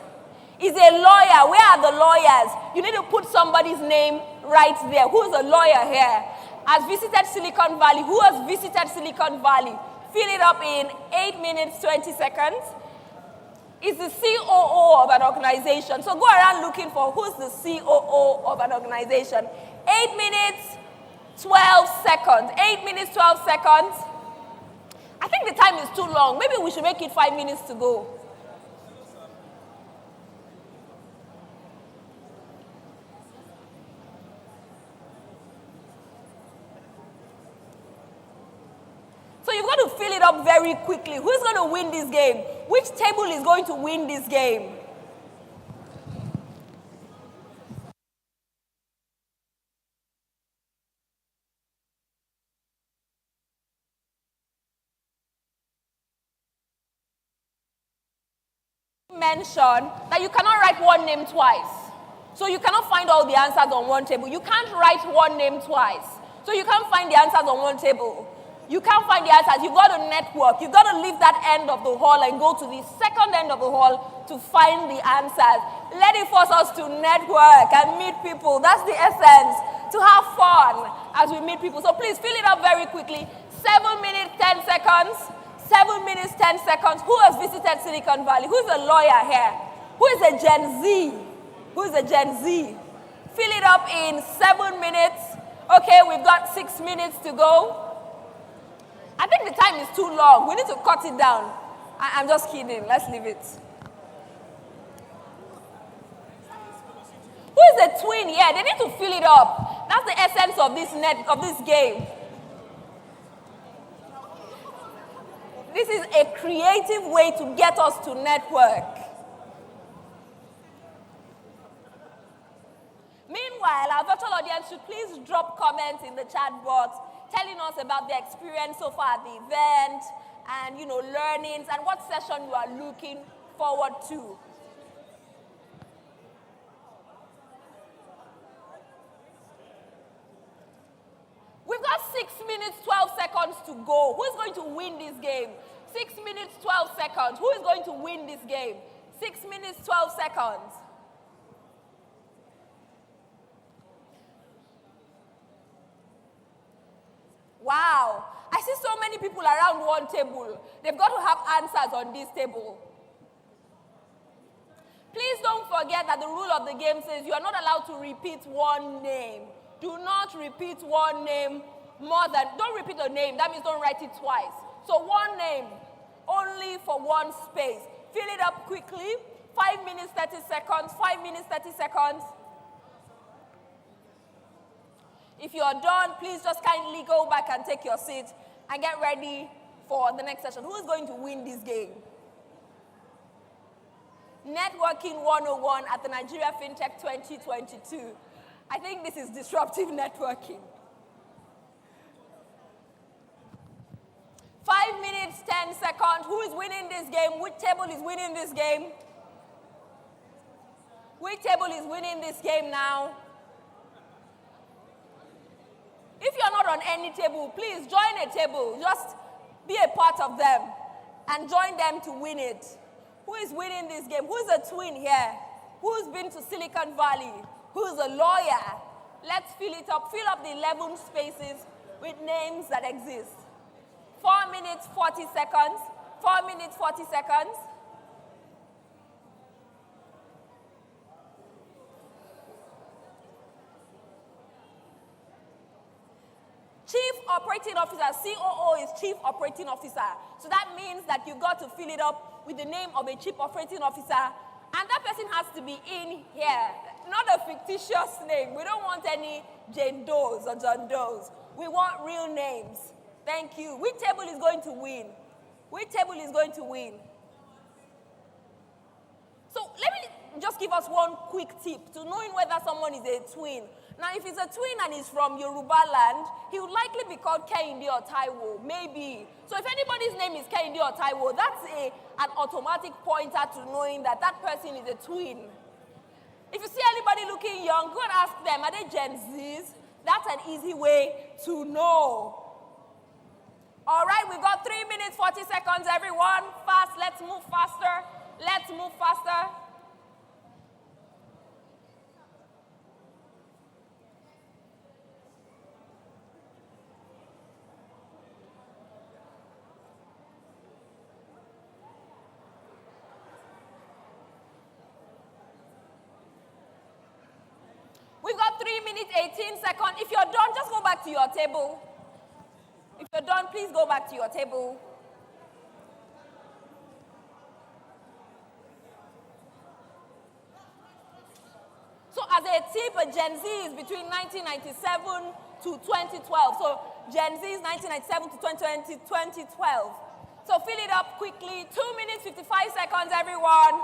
Is a lawyer. Where are the lawyers? You need to put somebody's name right there. Who's a lawyer here? Has visited Silicon Valley. Who has visited Silicon Valley? Fill it up in 8 minutes, 20 seconds. Is the COO of an organization. So go around looking for who's the COO of an organization. 8 minutes, 12 seconds. 8 minutes, 12 seconds. I think the time is too long. Maybe we should make it 5 minutes to go. fill it up very quickly. Who's going to win this game? Which table is going to win this game? Mention that you cannot write one name twice. So you cannot find all the answers on one table. You can't write one name twice. So you can't find the answers on one table. You can't find the answers. You've got to network. You've got to leave that end of the hall and go to the second end of the hall to find the answers. Let it force us to network and meet people. That's the essence. To have fun as we meet people. So please fill it up very quickly. 7 minutes, 10 seconds. 7 minutes, 10 seconds. Who has visited Silicon Valley? Who's a lawyer here? Who is a Gen Z? Who is a Gen Z? Fill it up in 7 minutes. Okay, we've got 6 minutes to go. I think the time is too long. We need to cut it down. I'm just kidding. Let's leave it. Who is a twin? Yeah, they need to fill it up. That's the essence of this game. This is a creative way to get us to network. Meanwhile, our virtual audience should please drop comments in the chat box telling us about their experience so far at the event and, learnings and what session you are looking forward to. We've got 6 minutes, 12 seconds to go. Who is going to win this game? 6 minutes, 12 seconds. Who is going to win this game? 6 minutes, 12 seconds. Wow. I see so many people around one table. They've got to have answers on this table. Please don't forget that the rule of the game says you are not allowed to repeat one name. Do not repeat one name don't repeat a name. That means don't write it twice. So one name, only for one space. Fill it up quickly. 5 minutes, 30 seconds. 5 minutes, 30 seconds. If you're done, please just kindly go back and take your seat and get ready for the next session. Who is going to win this game? Networking 101 at the Nigeria Fintech 2022. I think this is disruptive networking. 5 minutes, 10 seconds. Who is winning this game? Which table is winning this game? Which table is winning this game now? If you're not on any table, please join a table. Just be a part of them and join them to win it. Who is winning this game? Who's a twin here? Who's been to Silicon Valley? Who's a lawyer? Let's fill it up. Fill up the 11 spaces with names that exist. 4 minutes, 40 seconds. 4 minutes, 40 seconds. Chief Operating Officer, COO is Chief Operating Officer. So that means that you've got to fill it up with the name of a Chief Operating Officer. And that person has to be in here. Not a fictitious name. We don't want any Jane Does or John Does. We want real names. Thank you. Which table is going to win? Which table is going to win? So let me just give us one quick tip to knowing whether someone is a twin. Now, if he's a twin and he's from Yoruba land, he would likely be called Kehinde or Taiwo, maybe. So if anybody's name is Kehinde or Taiwo, that's an automatic pointer to knowing that that person is a twin. If you see anybody looking young, go and ask them, are they Gen Zs? That's an easy way to know. All right, we've got 3 minutes, 40 seconds, everyone. Fast, let's move faster. Let's move faster. We've got 3 minutes, 18 seconds. If you're done, just go back to your table. If you're done, please go back to your table. So as a tip, a Gen Z is between 1997 to 2012. So Gen Z's 1997 to 2020, 2012. So fill it up quickly. 2 minutes, 55 seconds, everyone.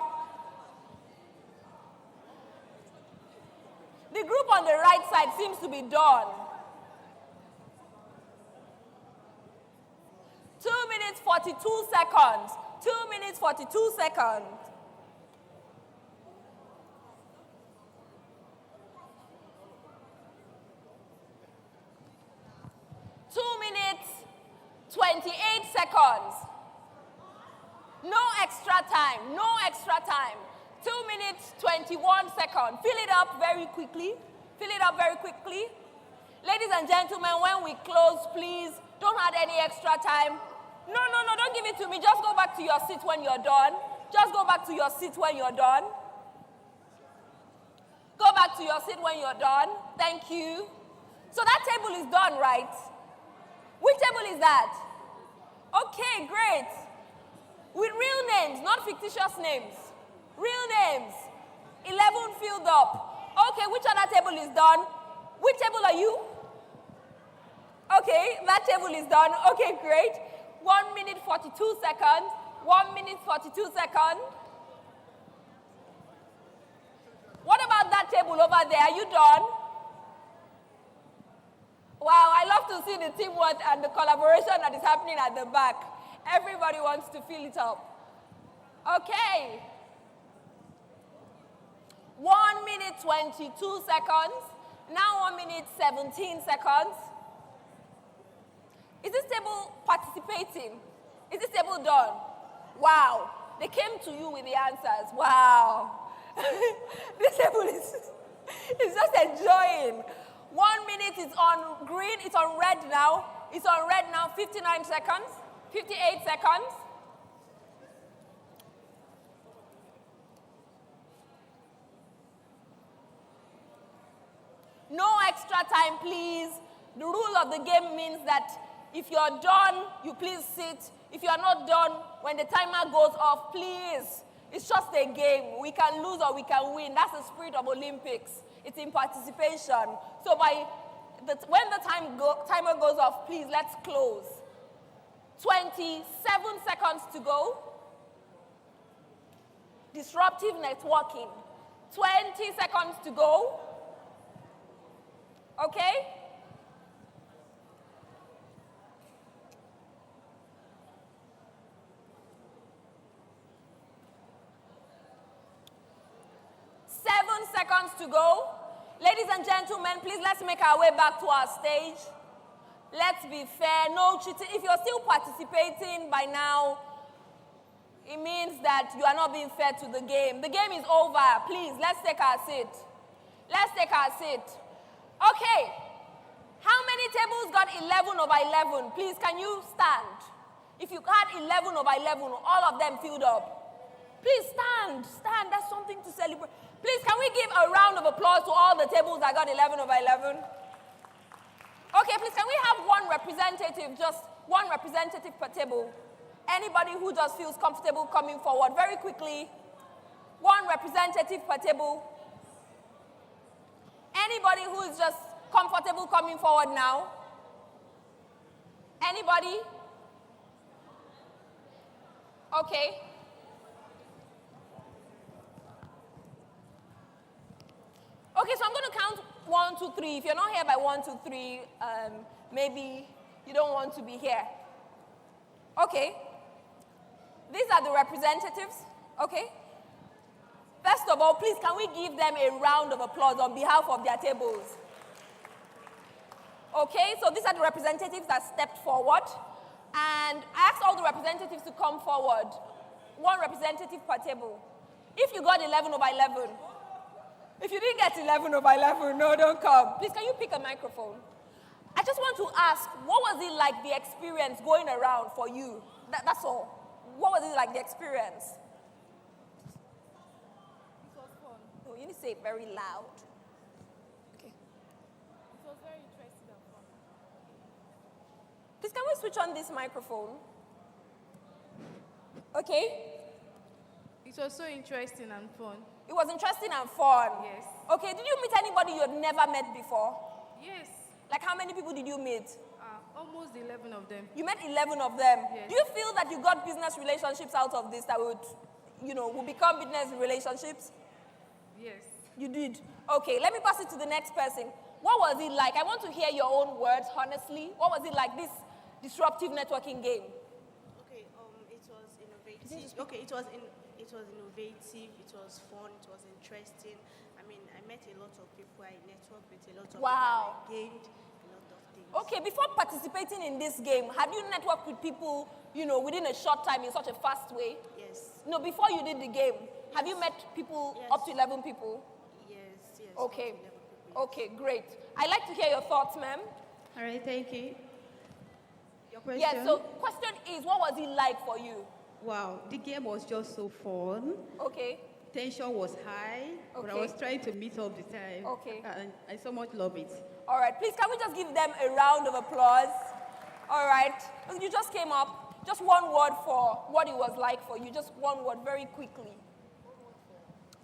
The group on the right side seems to be done. 2 minutes, 42 seconds. 2 minutes, 42 seconds. Two minutes, 28 seconds. No extra time, no extra time. 2 minutes, 21 seconds. Fill it up very quickly. Fill it up very quickly. Ladies and gentlemen, when we close, please don't add any extra time. No, don't give it to me. Just go back to your seat when you're done. Just go back to your seat when you're done. Go back to your seat when you're done. Thank you. So that table is done, right? Which table is that? Okay, great. With real names, not fictitious names. Real names. 11 filled up. Okay, which other table is done? Which table are you? Okay, that table is done. Okay, great. 1 minute, 42 seconds. 1 minute, 42 seconds. What about that table over there? Are you done? Wow, I love to see the teamwork and the collaboration that is happening at the back. Everybody wants to fill it up. Okay. 1 minute, 22 seconds. Now 1 minute, 17 seconds. Is this table participating? Is this table done? Wow. They came to you with the answers. Wow. This table is just enjoying. 1 minute is on green. It's on red now. It's on red now. 59 seconds. 58 seconds. No extra time, please. The rule of the game means that if you're done, you please sit. If you're not done, when the timer goes off, please. It's just a game. We can lose or we can win. That's the spirit of Olympics. It's in participation. So when the timer goes off, please, let's close. 27 seconds to go. Disruptive networking. 20 seconds to go. Okay? Seconds to go. Ladies and gentlemen, please let's make our way back to our stage. Let's be fair, no cheating. If you're still participating by now, it means that you are not being fair to the game. The game is over. Please, let's take our seat. Let's take our seat. Okay. How many tables got 11 over 11? Please, can you stand? If you had 11 over 11, all of them filled up. Please stand. Stand. That's something to celebrate. Please, can we give a round of applause to all the tables that got 11 over 11? Okay, please, can we have one representative, just one representative per table? Anybody who just feels comfortable coming forward very quickly. One representative per table. Anybody who is just comfortable coming forward now? Anybody? Okay. Okay, so I'm going to count 1, 2, 3. If you're not here by 1, 2, 3, maybe you don't want to be here. Okay. These are the representatives. Okay. First of all, please, can we give them a round of applause on behalf of their tables? Okay, so these are the representatives that stepped forward. And I asked all the representatives to come forward. One representative per table. If you got 11 over 11. If you didn't get 11 over 11, no, don't come. Please, can you pick a microphone? I just want to ask, what was it like, the experience going around for you? That's all. What was it like, the experience? It was fun. No, you need to say it very loud. Okay. It was very interesting and fun. Please, can we switch on this microphone? Okay. It was so interesting and fun. It was interesting and fun? Yes. Okay, did you meet anybody you had never met before? Yes. Like how many people did you meet? Almost 11 of them. You met 11 of them. Yes. Do you feel that you got business relationships out of this that would, will become business relationships? Yes. You did? Okay, let me pass it to the next person. What was it like? I want to hear your own words, honestly. What was it like, this disruptive networking game? Okay, it was innovative. Okay, it was innovative, it was fun, it was interesting. I mean, I met a lot of people, I networked with a lot of Wow. people, I gained a lot of things. Okay, before participating in this game, have you networked with people, within a short time in such a fast way? Yes. No, before you did the game, have you met people, Yes. up to 11 people? Yes. Okay. up to 11 people, Okay, great. I'd like to hear your thoughts, ma'am. All right, thank you. Your question? Yeah, so question is, what was it like for you? Wow, the game was just so fun. Okay. Tension was high, but I Okay. was trying to meet up the time. Okay. And I so much love it. All right, please, can we just give them a round of applause? All right. You just came up. Just one word for what it was like for you. Just one word, very quickly.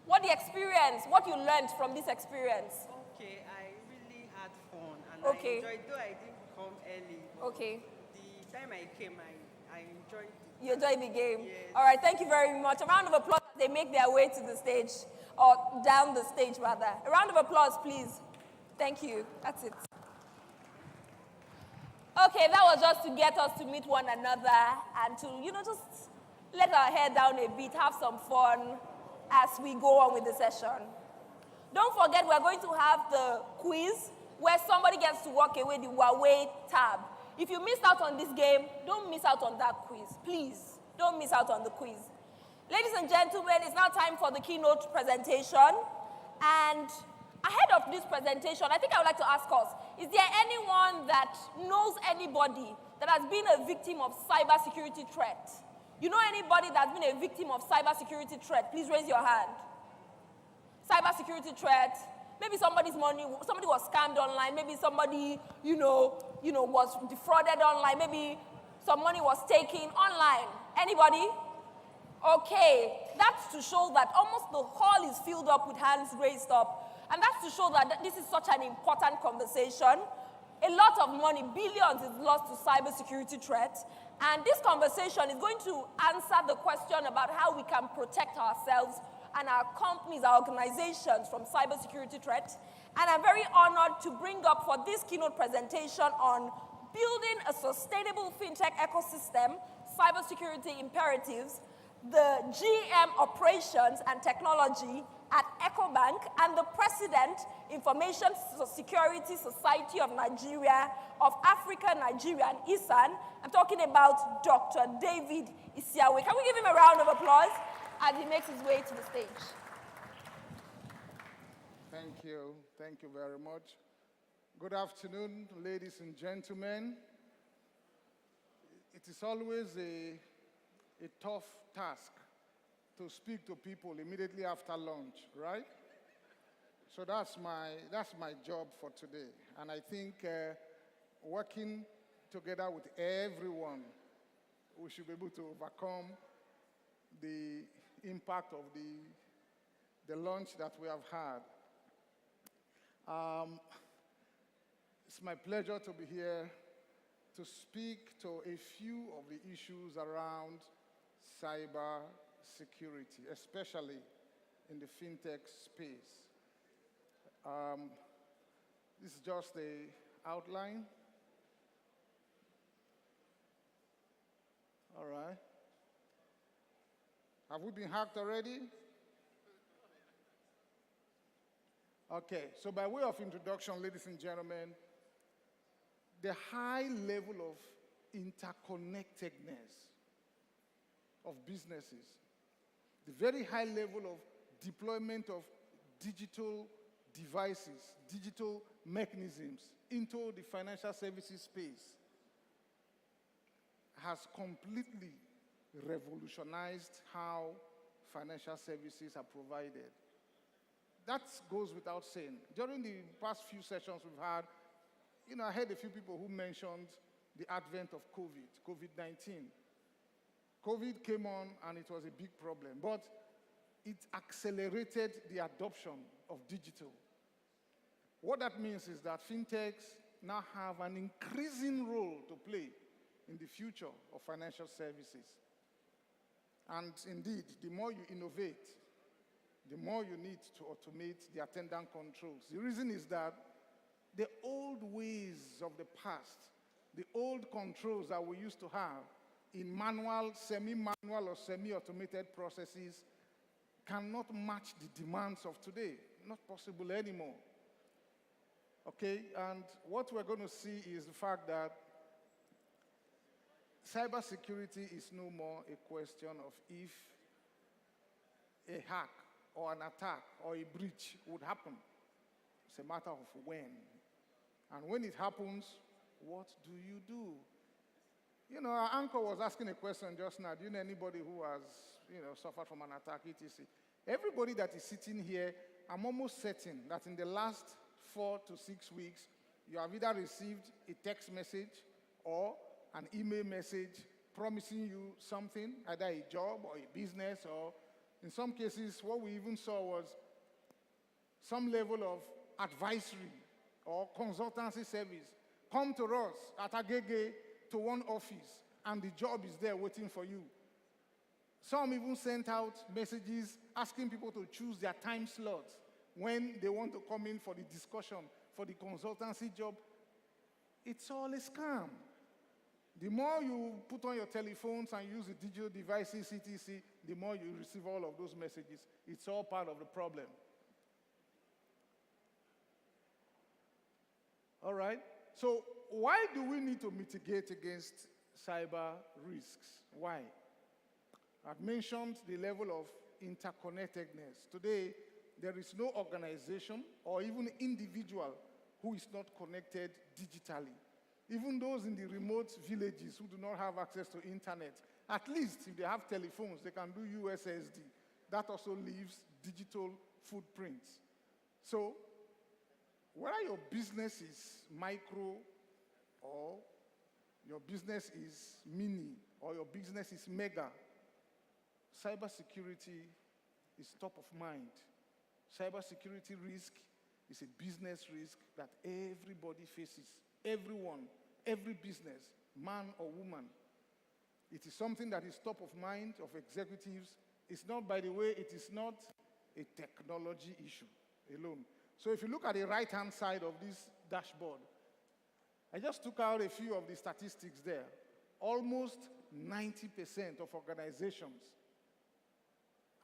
What the experience, what you learned from this experience. Okay, I really had fun and Okay. I enjoyed, though I didn't come early. But Okay. The time I came, I enjoyed it. You enjoyed the game? Yes. All right, thank you very much. A round of applause as they make their way to the stage, or down the stage, rather. A round of applause, please. Thank you. That's it. Okay, that was just to get us to meet one another and to, just let our hair down a bit, have some fun as we go on with the session. Don't forget, we're going to have the quiz where somebody gets to walk away the Huawei tab. If you missed out on this game, don't miss out on that quiz. Please, don't miss out on the quiz. Ladies and gentlemen, it's now time for the keynote presentation. And ahead of this presentation, I think I would like to ask us, is there anyone that knows anybody that has been a victim of cybersecurity threat? You know anybody that's been a victim of cybersecurity threat? Please raise your hand. Cybersecurity threat. Maybe somebody was scammed online. Maybe somebody, was defrauded online. Maybe some money was taken online. Anybody? Okay, that's to show that almost the hall is filled up with hands raised up. And that's to show that this is such an important conversation. A lot of money, billions, is lost to cybersecurity threats. And this conversation is going to answer the question about how we can protect ourselves and our companies, our organizations from cybersecurity threats. And I'm very honored to bring up for this keynote presentation on building a sustainable fintech ecosystem, cybersecurity imperatives, the GM operations and technology at EcoBank and the President, Information Security Society of Nigeria, of Africa, Nigeria, and ISAN. I'm talking about Dr. David Isiawe. Can we give him a round of applause as he makes his way to the stage? Thank you. Thank you very much. Good afternoon, ladies and gentlemen. It is always a tough task to speak to people immediately after lunch, right? So that's my job for today. And I think working together with everyone, we should be able to overcome the impact of the lunch that we have had. It's my pleasure to be here to speak to a few of the issues around cyber security, especially in the fintech space. This is just an outline. All right. Have we been hacked already? Okay, so by way of introduction, ladies and gentlemen, the high level of interconnectedness of businesses, the very high level of deployment of digital devices, digital mechanisms into the financial services space has completely revolutionized how financial services are provided. That goes without saying. During the past few sessions we've had, I heard a few people who mentioned the advent of COVID-19. COVID came on and it was a big problem, but it accelerated the adoption of digital. What that means is that fintechs, now have an increasing role to play in the future of financial services. And indeed, the more you innovate, the more you need to automate the attendant controls. The reason is that the old ways of the past, the old controls that we used to have in manual, semi-manual, or semi-automated processes cannot match the demands of today. Not possible anymore. Okay, and what we're going to see is the fact that cybersecurity is no more a question of if a hack or an attack or a breach would happen. It's a matter of when. And when it happens, what do you do? You know, our anchor was asking a question just now. Do you know anybody who has, suffered from an attack, etc.? Everybody that is sitting here, I'm almost certain that in the last 4 to 6 weeks, you have either received a text message or an email message promising you something, either a job or a business, or in some cases, what we even saw was some level of advisory or consultancy service. Come to us at Agege to one office, and the job is there waiting for you. Some even sent out messages asking people to choose their time slots when they want to come in for the discussion, for the consultancy job. It's all a scam. The more you put on your telephones and use the digital devices, etc., the more you receive all of those messages. It's all part of the problem. All right? So why do we need to mitigate against cyber risks? Why? I've mentioned the level of interconnectedness. Today, there is no organization or even individual who is not connected digitally. Even those in the remote villages who do not have access to internet, at least if they have telephones, they can do USSD. That also leaves digital footprints. So, whether your business is micro or your business is mini or your business is mega, cybersecurity is top of mind. Cybersecurity risk is a business risk that everybody faces. Everyone, every business, man or woman. It is something that is top of mind of executives. It's not, by the way, it is not a technology issue alone. So if you look at the right-hand side of this dashboard, I just took out a few of the statistics there. Almost 90% of organizations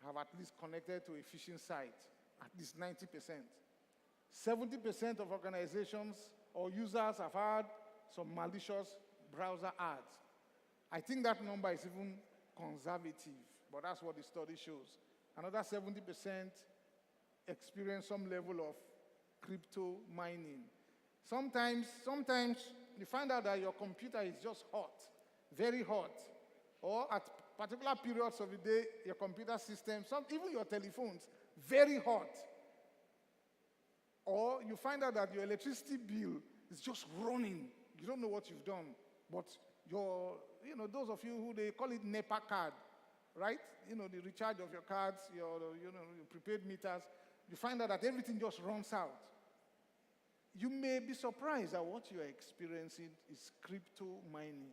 have at least connected to a phishing site, at least 90%. 70% of organizations or users have had some malicious browser ads. I think that number is even conservative, but that's what the study shows. Another 70% experience some level of crypto mining. Sometimes you find out that your computer is just hot, very hot, or at particular periods of the day, your computer system, even your telephones, very hot. Or you find out that your electricity bill is just running. You don't know what you've done, but those of you who they call it NEPA card, right? The recharge of your cards, your prepaid meters, you find out that everything just runs out. You may be surprised that what you are experiencing is crypto mining.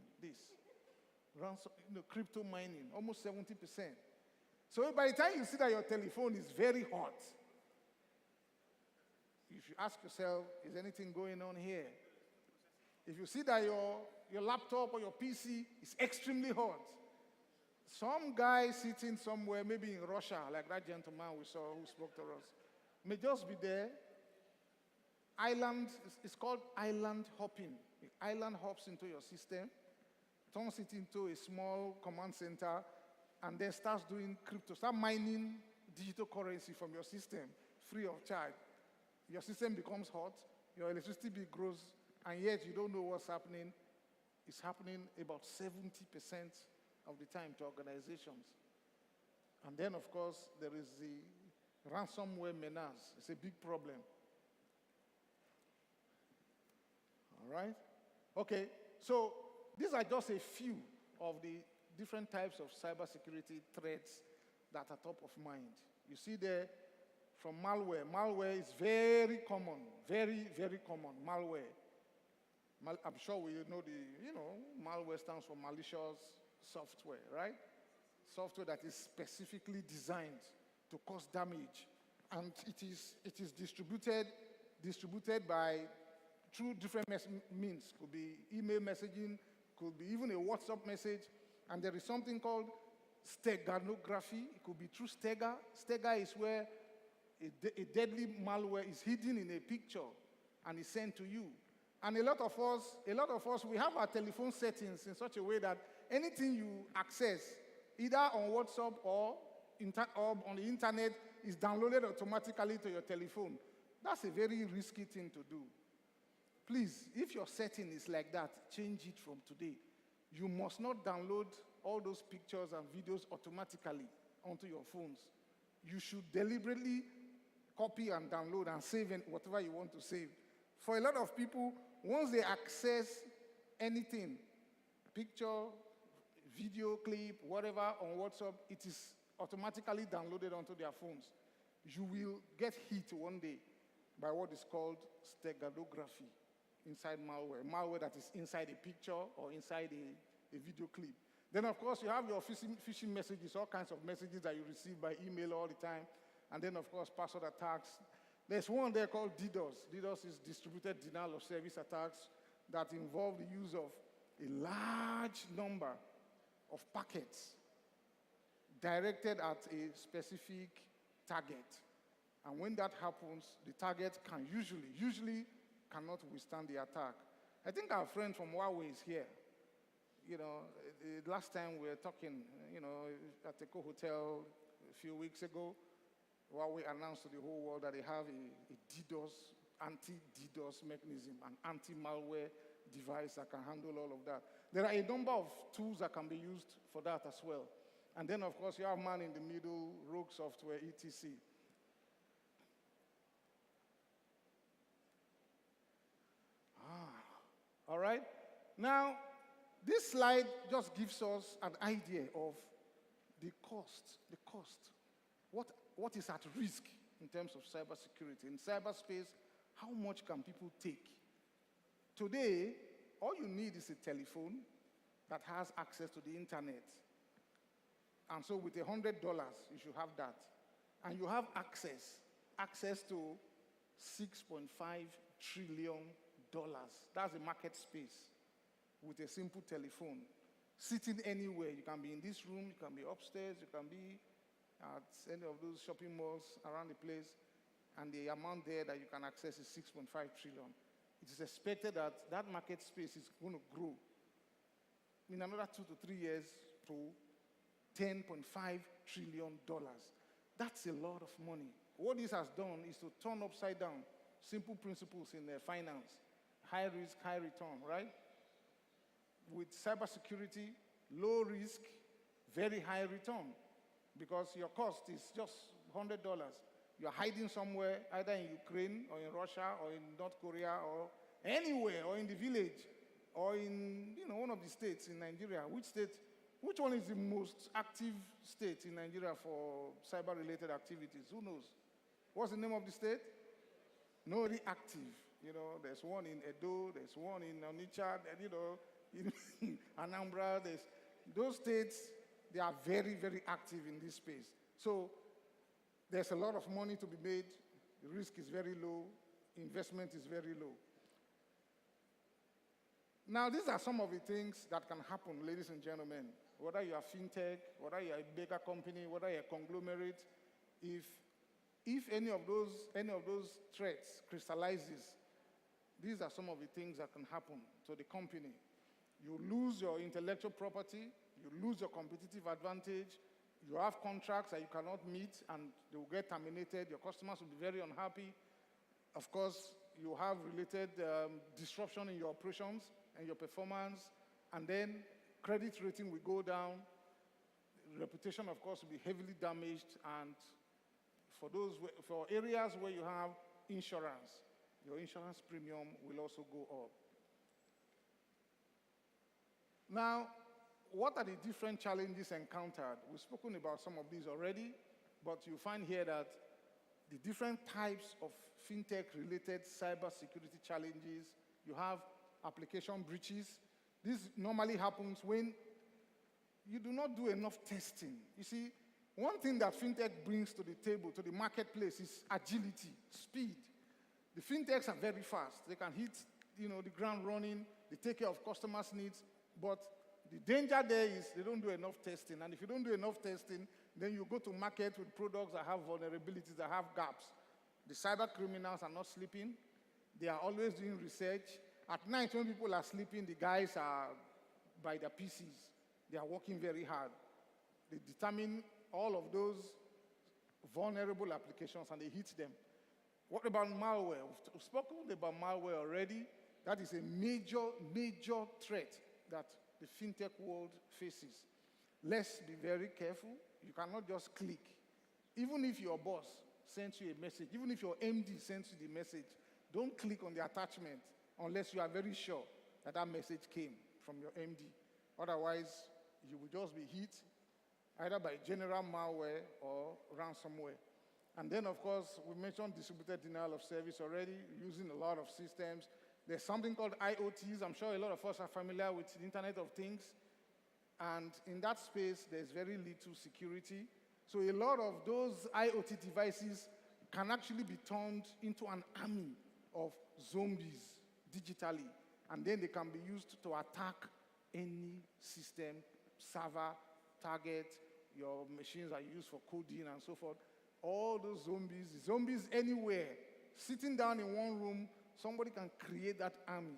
Crypto mining, almost 70%. So by the time you see that your telephone is very hot, if you ask yourself, is anything going on here? If you see that your laptop or your PC is extremely hot, some guy sitting somewhere, maybe in Russia, like that gentleman we saw who spoke to us, may just be there. It's called island hopping. The island hops into your system, turns it into a small command center, and then starts doing crypto, start mining digital currency from your system, free of charge. Your system becomes hot, your electricity bill grows, and yet you don't know what's happening. It's happening about 70% of the time to organizations. And then, of course, there is the ransomware menace. It's a big problem. All right? Okay, so these are just a few of the different types of cybersecurity threats that are top of mind. You see there, from malware. Malware is very common, very, very common, malware. I'm sure we know malware stands for malicious software, right? Software that is specifically designed to cause damage. And it is distributed by through different means. Could be email messaging, could be even a WhatsApp message. And there is something called steganography. It could be through Stega. Stega is where a deadly malware is hidden in a picture and is sent to you. And a lot of us, we have our telephone settings in such a way that anything you access, either on WhatsApp or on the internet, is downloaded automatically to your telephone. That's a very risky thing to do. Please, if your setting is like that, change it from today. You must not download all those pictures and videos automatically onto your phones. You should deliberately copy and download and save whatever you want to save. For a lot of people, once they access anything, picture, video clip, whatever on WhatsApp, it is automatically downloaded onto their phones. You will get hit one day by what is called steganography inside malware. Malware that is inside a picture or inside a video clip. Then, of course, you have your phishing messages, all kinds of messages that you receive by email all the time. And then, of course, password attacks. There's one there called DDoS. DDoS is distributed denial of service attacks that involve the use of a large number of packets directed at a specific target. And when that happens, the target can usually cannot withstand the attack. I think our friend from Huawei is here. Last time we were talking, at the hotel a few weeks ago, Huawei announced to the whole world that they have a DDoS, anti-DDoS mechanism, an anti-malware device that can handle all of that. There are a number of tools that can be used for that as well. And then, of course, you have man in the middle, rogue software, etc. All right? Now, this slide just gives us an idea of the cost. What is at risk in terms of cybersecurity? In cyberspace, how much can people take? Today, all you need is a telephone that has access to the internet. And so with $100, you should have that. And you have access to $6.5 trillion. That's the market space with a simple telephone. Sitting anywhere, you can be in this room, you can be upstairs, you can be at any of those shopping malls around the place, and the amount there that you can access is 6.5 trillion. It is expected that that market space is going to grow in another 2 to 3 years to $10.5 trillion. That's a lot of money. What this has done is to turn upside down simple principles in finance. High risk, high return, right? With cybersecurity, low risk, very high return. Because your cost is just $100. You're hiding somewhere, either in Ukraine or in Russia or in North Korea or anywhere, or in the village, or in one of the states in Nigeria. Which one is the most active state in Nigeria for cyber-related activities? Who knows? What's the name of the state? No, reactive. There's one in Edo, there's one in Onitsha, in Anambra. Those states, they are very, very active in this space. So there's a lot of money to be made. The risk is very low. Investment is very low. Now, these are some of the things that can happen, ladies and gentlemen. Whether you are fintech, whether you are a bigger company, whether you are a conglomerate, if any of those threats crystallizes, these are some of the things that can happen to the company. You lose your intellectual property, you lose your competitive advantage, you have contracts that you cannot meet and they will get terminated, your customers will be very unhappy. Of course, you have related disruption in your operations and your performance, and then credit rating will go down, reputation, of course, will be heavily damaged, and for areas where you have insurance, your insurance premium will also go up. Now, what are the different challenges encountered? We've spoken about some of these already, but you find here that the different types of fintech-related cybersecurity challenges, you have application breaches. This normally happens when you do not do enough testing. You see, one thing that fintech brings to the table, to the marketplace, is agility, speed. The fintechs are very fast. They can hit, the ground running. They take care of customers' needs. But the danger there is they don't do enough testing. And if you don't do enough testing, then you go to market with products that have vulnerabilities, that have gaps. The cyber criminals are not sleeping. They are always doing research. At night, when people are sleeping, the guys are by their PCs. They are working very hard. They determine all of those vulnerable applications and they hit them. What about malware? We've spoken about malware already. That is a major, major threat that the fintech world faces. Let's be very careful. You cannot just click. Even if your boss sends you a message, even if your MD sends you the message, don't click on the attachment unless you are very sure that that message came from your MD. Otherwise, you will just be hit either by general malware or ransomware. And then, of course, we mentioned distributed denial of service already, using a lot of systems. There's something called IoTs. I'm sure a lot of us are familiar with the Internet of Things. And in that space, there's very little security. So a lot of those IoT devices can actually be turned into an army of zombies digitally. And then they can be used to attack any system, server, target. Your machines are used for coding and so forth. All those zombies anywhere, sitting down in one room, somebody can create that army.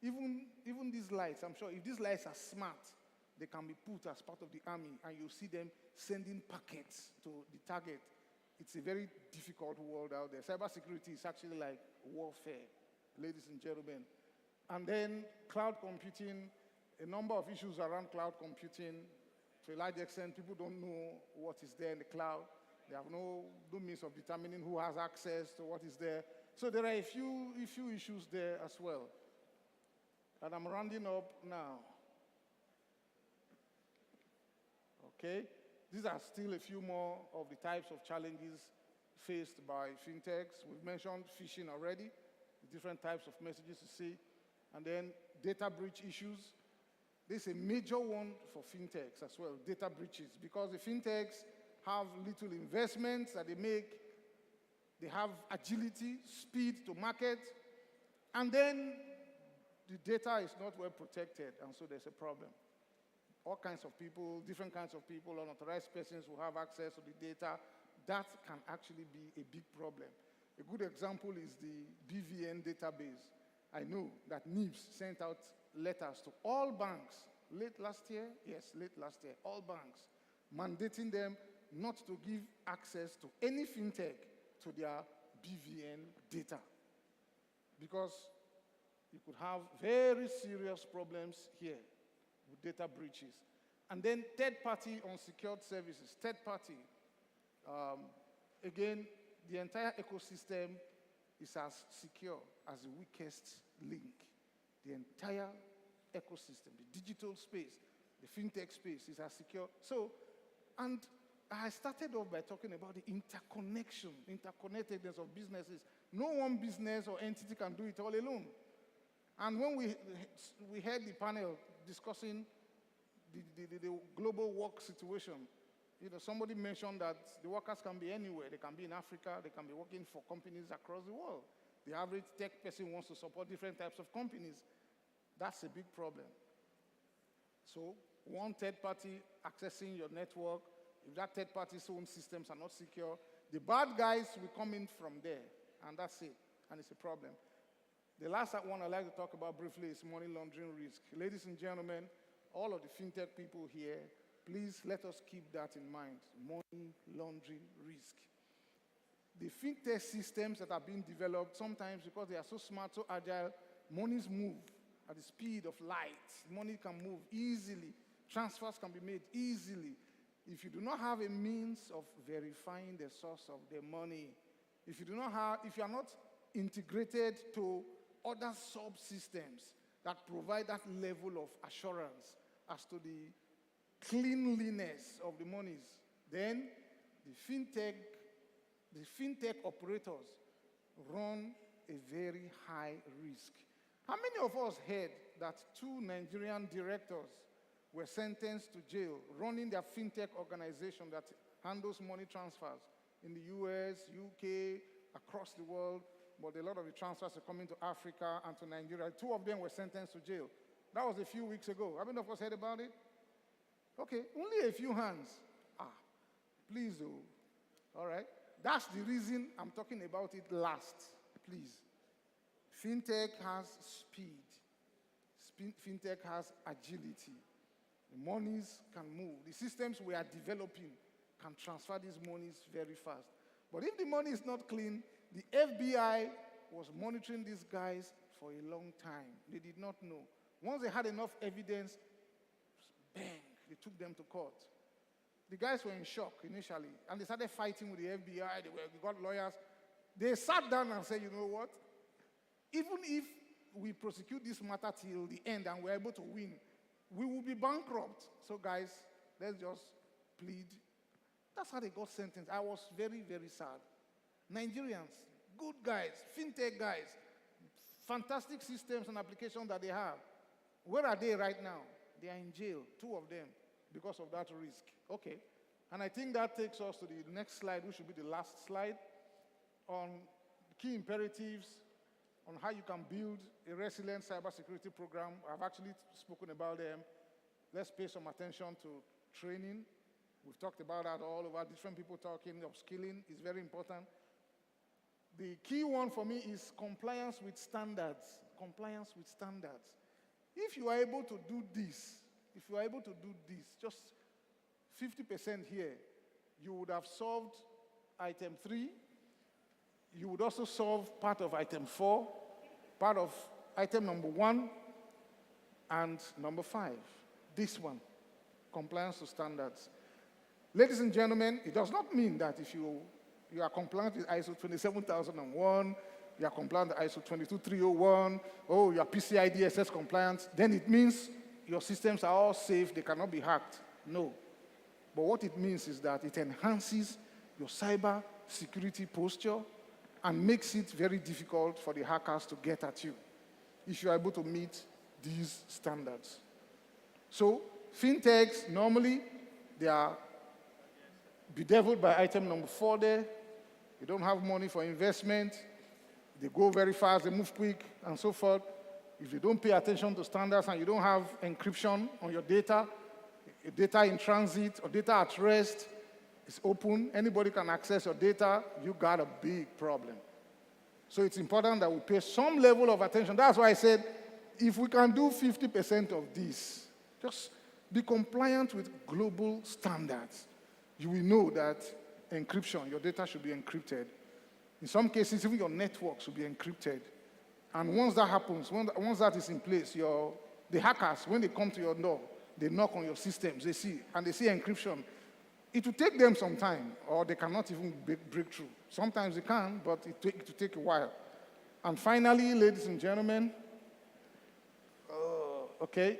Even these lights, I'm sure if these lights are smart, they can be put as part of the army, and you see them sending packets to the target. It's a very difficult world out there. Cybersecurity is actually like warfare, ladies and gentlemen. And then cloud computing, a number of issues around cloud computing. To a large extent, people don't know what is there in the cloud. They have no means of determining who has access to what is there. So there are a few issues there as well. And I'm rounding up now. Okay? These are still a few more of the types of challenges faced by fintechs. We've mentioned phishing already, the different types of messages you see. And then data breach issues. This is a major one for fintechs as well, data breaches, because the fintechs have little investments that they make. They have agility, speed to market, and then the data is not well protected, and so there's a problem. All kinds of people, different kinds of people, unauthorized persons who have access to the data, that can actually be a big problem. A good example is the BVN database. I know that NIBS sent out letters to all banks late last year, all banks, mandating them not to give access to any fintech to their BVN data, because you could have very serious problems here with data breaches. And then third-party unsecured services, again, the entire ecosystem is as secure as the weakest link. The entire ecosystem, the digital space, the fintech space is as secure. So, and I started off by talking about the interconnectedness of businesses. No one business or entity can do it all alone. And when we had the panel discussing the global work situation, somebody mentioned that the workers can be anywhere. They can be in Africa. They can be working for companies across the world. The average tech person wants to support different types of companies. That's a big problem. So one third party accessing your network, if that third party's own systems are not secure, the bad guys will come in from there, and that's it, and it's a problem. The last one I'd like to talk about briefly is money laundering risk. Ladies and gentlemen, all of the fintech people here, please let us keep that in mind, money laundering risk. The fintech systems that are being developed, sometimes because they are so smart, so agile, monies move at the speed of light. Money can move easily. Transfers can be made easily. If you do not have a means of verifying the source of the money, if you are not integrated to other subsystems that provide that level of assurance as to the cleanliness of the monies, then the fintech operators run a very high risk. How many of us heard that 2 Nigerian directors were sentenced to jail running their fintech organization that handles money transfers in the US, UK, across the world, but a lot of the transfers are coming to Africa and to Nigeria. 2 of them were sentenced to jail. That was a few weeks ago. How many of us heard about it? Okay, only a few hands. Please, oh. All right? That's the reason I'm talking about it last. Please. Fintech has speed. Fintech has agility. The monies can move. The systems we are developing can transfer these monies very fast. But if the money is not clean, the FBI was monitoring these guys for a long time. They did not know. Once they had enough evidence, bang, they took them to court. The guys were in shock initially, and they started fighting with the FBI. They got lawyers. They sat down and said, you know what? Even if we prosecute this matter till the end and we're able to win, we will be bankrupt. So guys, let's just plead. That's how they got sentenced. I was very, very sad. Nigerians, good guys, fintech guys, fantastic systems and applications that they have. Where are they right now? They are in jail, 2 of them, because of that risk. Okay. And I think that takes us to the next slide, which should be the last slide, on key imperatives, on how you can build a resilient cybersecurity program. I've actually spoken about them. Let's pay some attention to training. We've talked about that all over, different people talking. Upskilling is very important. The key one for me is compliance with standards. Compliance with standards. If you are able to do this, just 50% here, you would have solved item 3. You would also solve part of item 4, part of item number 1, and number 5. This one, compliance to standards. Ladies and gentlemen, it does not mean that if you are compliant with ISO 27001, you are compliant with ISO 22301, oh, you are PCI DSS compliant, then it means your systems are all safe, they cannot be hacked. No. But what it means is that it enhances your cyber security posture and makes it very difficult for the hackers to get at you if you are able to meet these standards. So, fintechs, normally, they are bedeviled by item number 4 there. They don't have money for investment. They go very fast, they move quick, and so forth. If you don't pay attention to standards and you don't have encryption on your data in transit or data at rest, it's open, anybody can access your data, you got a big problem. So it's important that we pay some level of attention. That's why I said, if we can do 50% of this, just be compliant with global standards. You will know that encryption, your data should be encrypted. In some cases, even your network should be encrypted. And once that happens, once that is in place, the hackers, when they come to your door, they knock on your systems, they see encryption. It will take them some time, or they cannot even break through. Sometimes they can, but it will take a while. And finally, ladies and gentlemen, okay,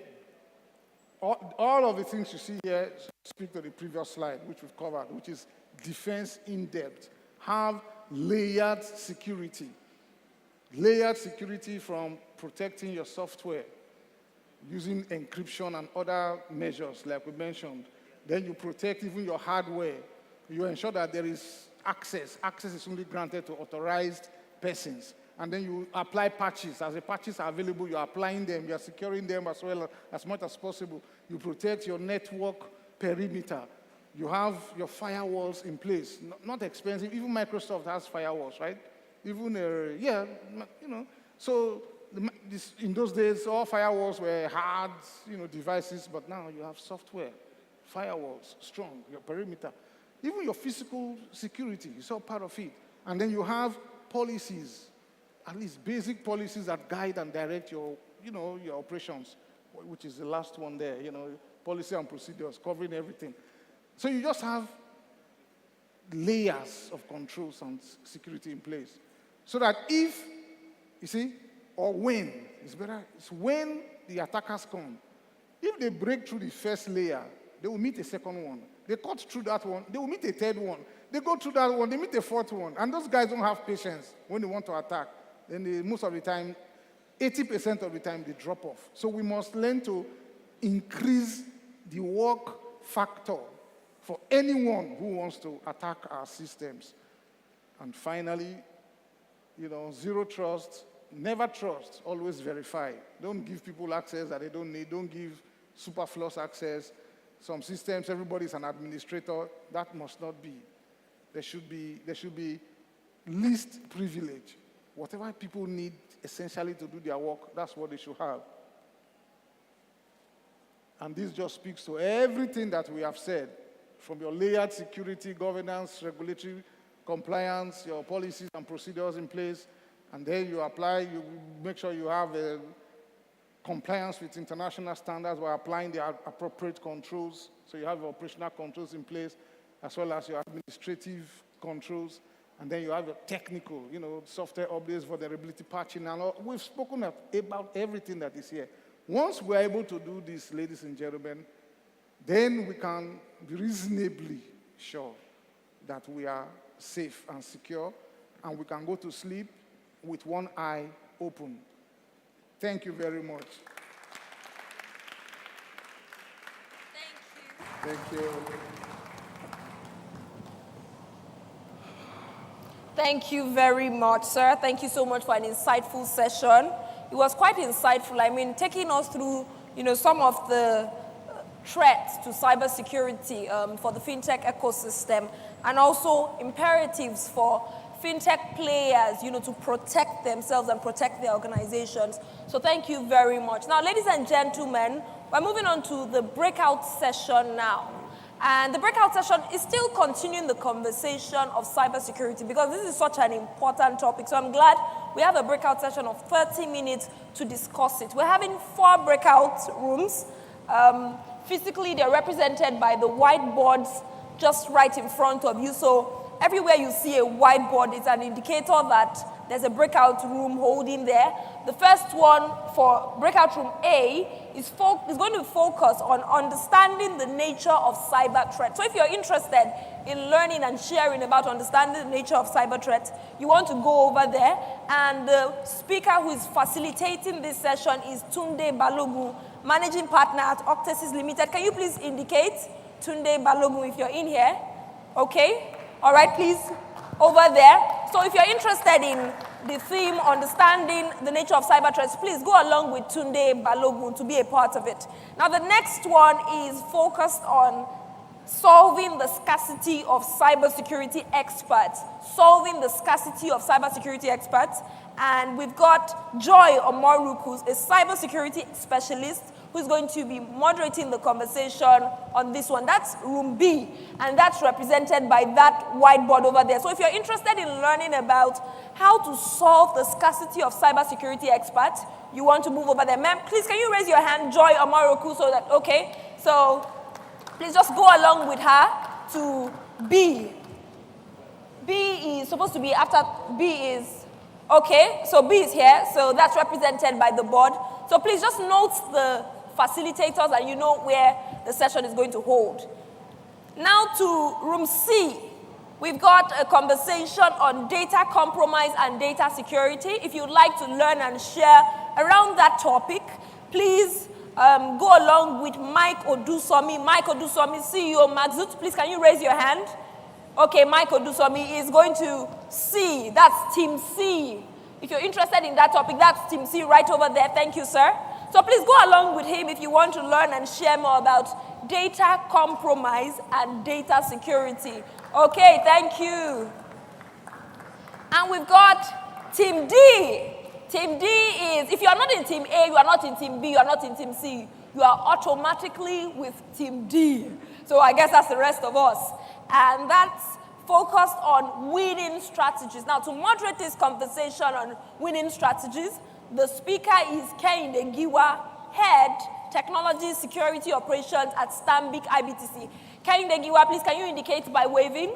all of the things you see here speak to the previous slide, which we've covered, which is defense in depth. Have layered security. Layered security from protecting your software using encryption and other measures, like we mentioned. Then you protect even your hardware. You ensure that there is access. Access is only granted to authorized persons. And then you apply patches. As the patches are available, you're applying them. You're securing them as well as much as possible. You protect your network perimeter. You have your firewalls in place. Not expensive. Even Microsoft has firewalls, right? Even, So in those days, all firewalls were hard, devices. But now you have software. Firewalls, strong, your perimeter. Even your physical security is all part of it. And then you have policies, at least basic policies that guide and direct your operations, which is the last one there, policy and procedures covering everything. So you just have layers of controls and security in place. So that if, or when, it's when the attackers come. If they break through the first layer, they will meet a second one. They cut through that one, they will meet a third one. They go through that one, they meet a fourth one. And those guys don't have patience when they want to attack. Then most of the time, 80% of the time they drop off. So we must learn to increase the work factor for anyone who wants to attack our systems. And finally, zero trust, never trust, always verify. Don't give people access that they don't need. Don't give superfluous access. Some systems, everybody's an administrator. That must not be. There should be least privilege. Whatever people need essentially to do their work, that's what they should have. And this just speaks to everything that we have said, from your layered security, governance, regulatory compliance, your policies and procedures in place, and then you apply, you make sure you have compliance with international standards by applying the appropriate controls. So you have your operational controls in place, as well as your administrative controls. And then you have your technical, software updates, vulnerability patching, and all. We've spoken about everything that is here. Once we're able to do this, ladies and gentlemen, then we can be reasonably sure that we are safe and secure, and we can go to sleep with one eye open. Thank you very much. Thank you. Thank you very much, sir. Thank you so much for an insightful session. It was quite insightful. I mean, taking us through, some of the threats to cybersecurity for the fintech ecosystem, and also imperatives for fintech players, to protect themselves and protect their organizations. So thank you very much. Now, ladies and gentlemen, we're moving on to the breakout session now. And the breakout session is still continuing the conversation of cybersecurity, because this is such an important topic. So I'm glad we have a breakout session of 30 minutes to discuss it. We're having 4 breakout rooms. Physically, they're represented by the whiteboards just right in front of you. So everywhere you see a whiteboard, it's an indicator that there's a breakout room holding there. The first one for breakout room A is going to focus on understanding the nature of cyber threats. So if you're interested in learning and sharing about understanding the nature of cyber threats, you want to go over there. And the speaker who is facilitating this session is Tunde Balogun, Managing Partner at Octasis Limited. Can you please indicate, Tunde Balogun, if you're in here? Okay. All right, please, over there. So if you're interested in the theme, understanding the nature of cyber threats, please go along with Tunde Balogun to be a part of it. Now, the next one is focused on solving the scarcity of cybersecurity experts. Solving the scarcity of cybersecurity experts. And we've got Joy Omoru, who's a cybersecurity specialist, who's going to be moderating the conversation on this one. That's room B, and that's represented by that whiteboard over there. So if you're interested in learning about how to solve the scarcity of cybersecurity experts, you want to move over there. Ma'am, please, can you raise your hand, Joy Omoru, so that, okay? So please just go along with her to B. B is supposed to be after B is, okay, so B is here, so that's represented by the board. So please just note the facilitators and you know where the session is going to hold. Now to room C. We've got a conversation on data compromise and data security. If you'd like to learn and share around that topic, please go along with Mike Odusomi. Mike Odusomi, CEO Maxut. Please, can you raise your hand? Okay, Mike Odusomi is going to C. That's Team C. If you're interested in that topic, that's Team C right over there. Thank you, sir. So please go along with him if you want to learn and share more about data compromise and data security. Okay, thank you. And we've got Team D. Team D is, if you are not in Team A, you are not in Team B, you are not in Team C, you are automatically with Team D. So I guess that's the rest of us. And that's focused on winning strategies. Now, to moderate this conversation on winning strategies, the speaker is Kehinde Giwa, Head, Technology Security Operations at Stanbic IBTC. Kehinde Giwa, please, can you indicate by waving?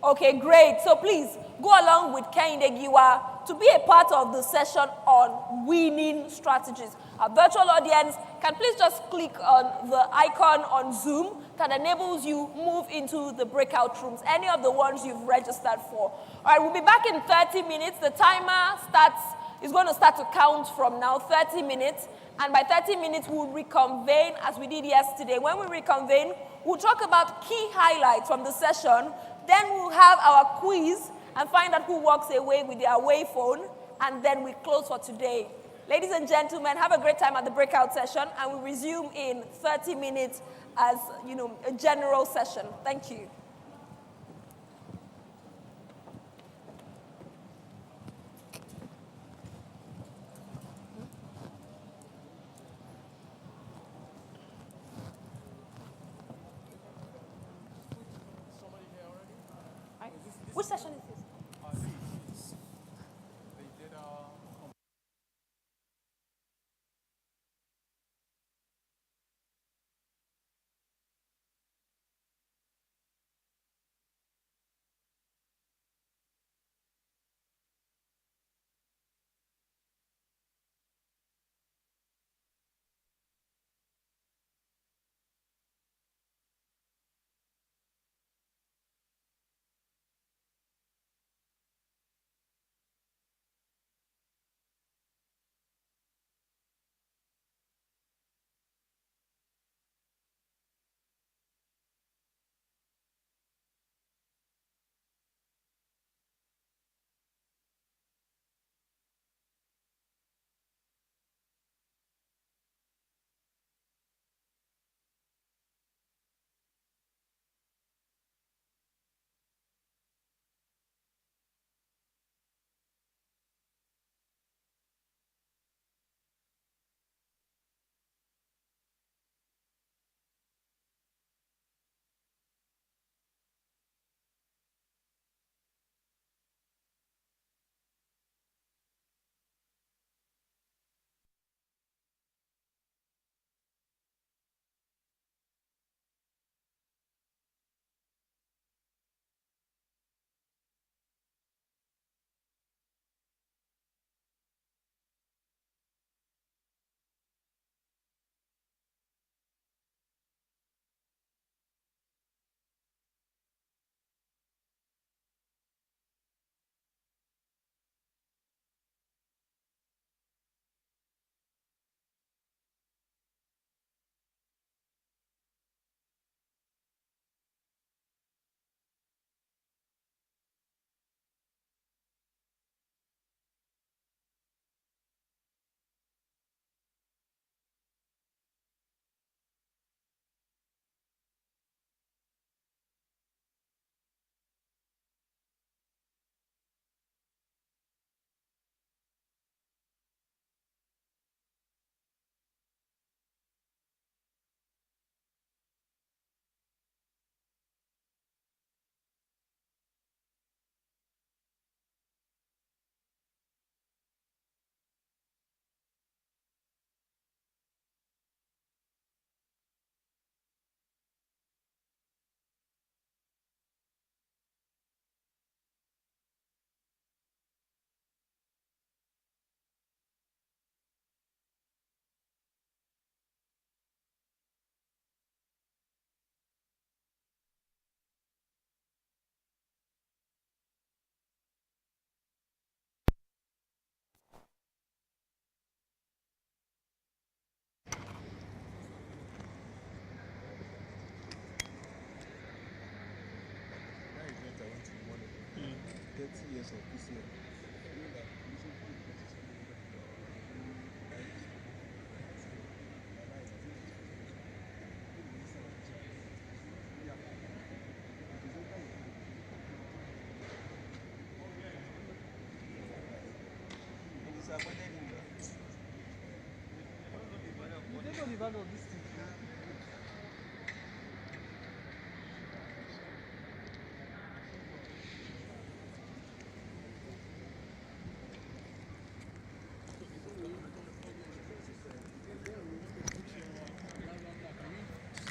Okay, great. So please, go along with Kehinde Giwa to be a part of the session on winning strategies. Our virtual audience can please just click on the icon on Zoom that enables you move into the breakout rooms, any of the ones you've registered for. All right, we'll be back in 30 minutes. The timer starts is going to start to count from now, 30 minutes. And by 30 minutes, we'll reconvene as we did yesterday. When we reconvene, we'll talk about key highlights from the session. Then we'll have our quiz and find out who walks away with their away phone. And then we close for today. Ladies and gentlemen, have a great time at the breakout session. And we'll resume in 30 minutes as, a general session. Thank you. Which session is this?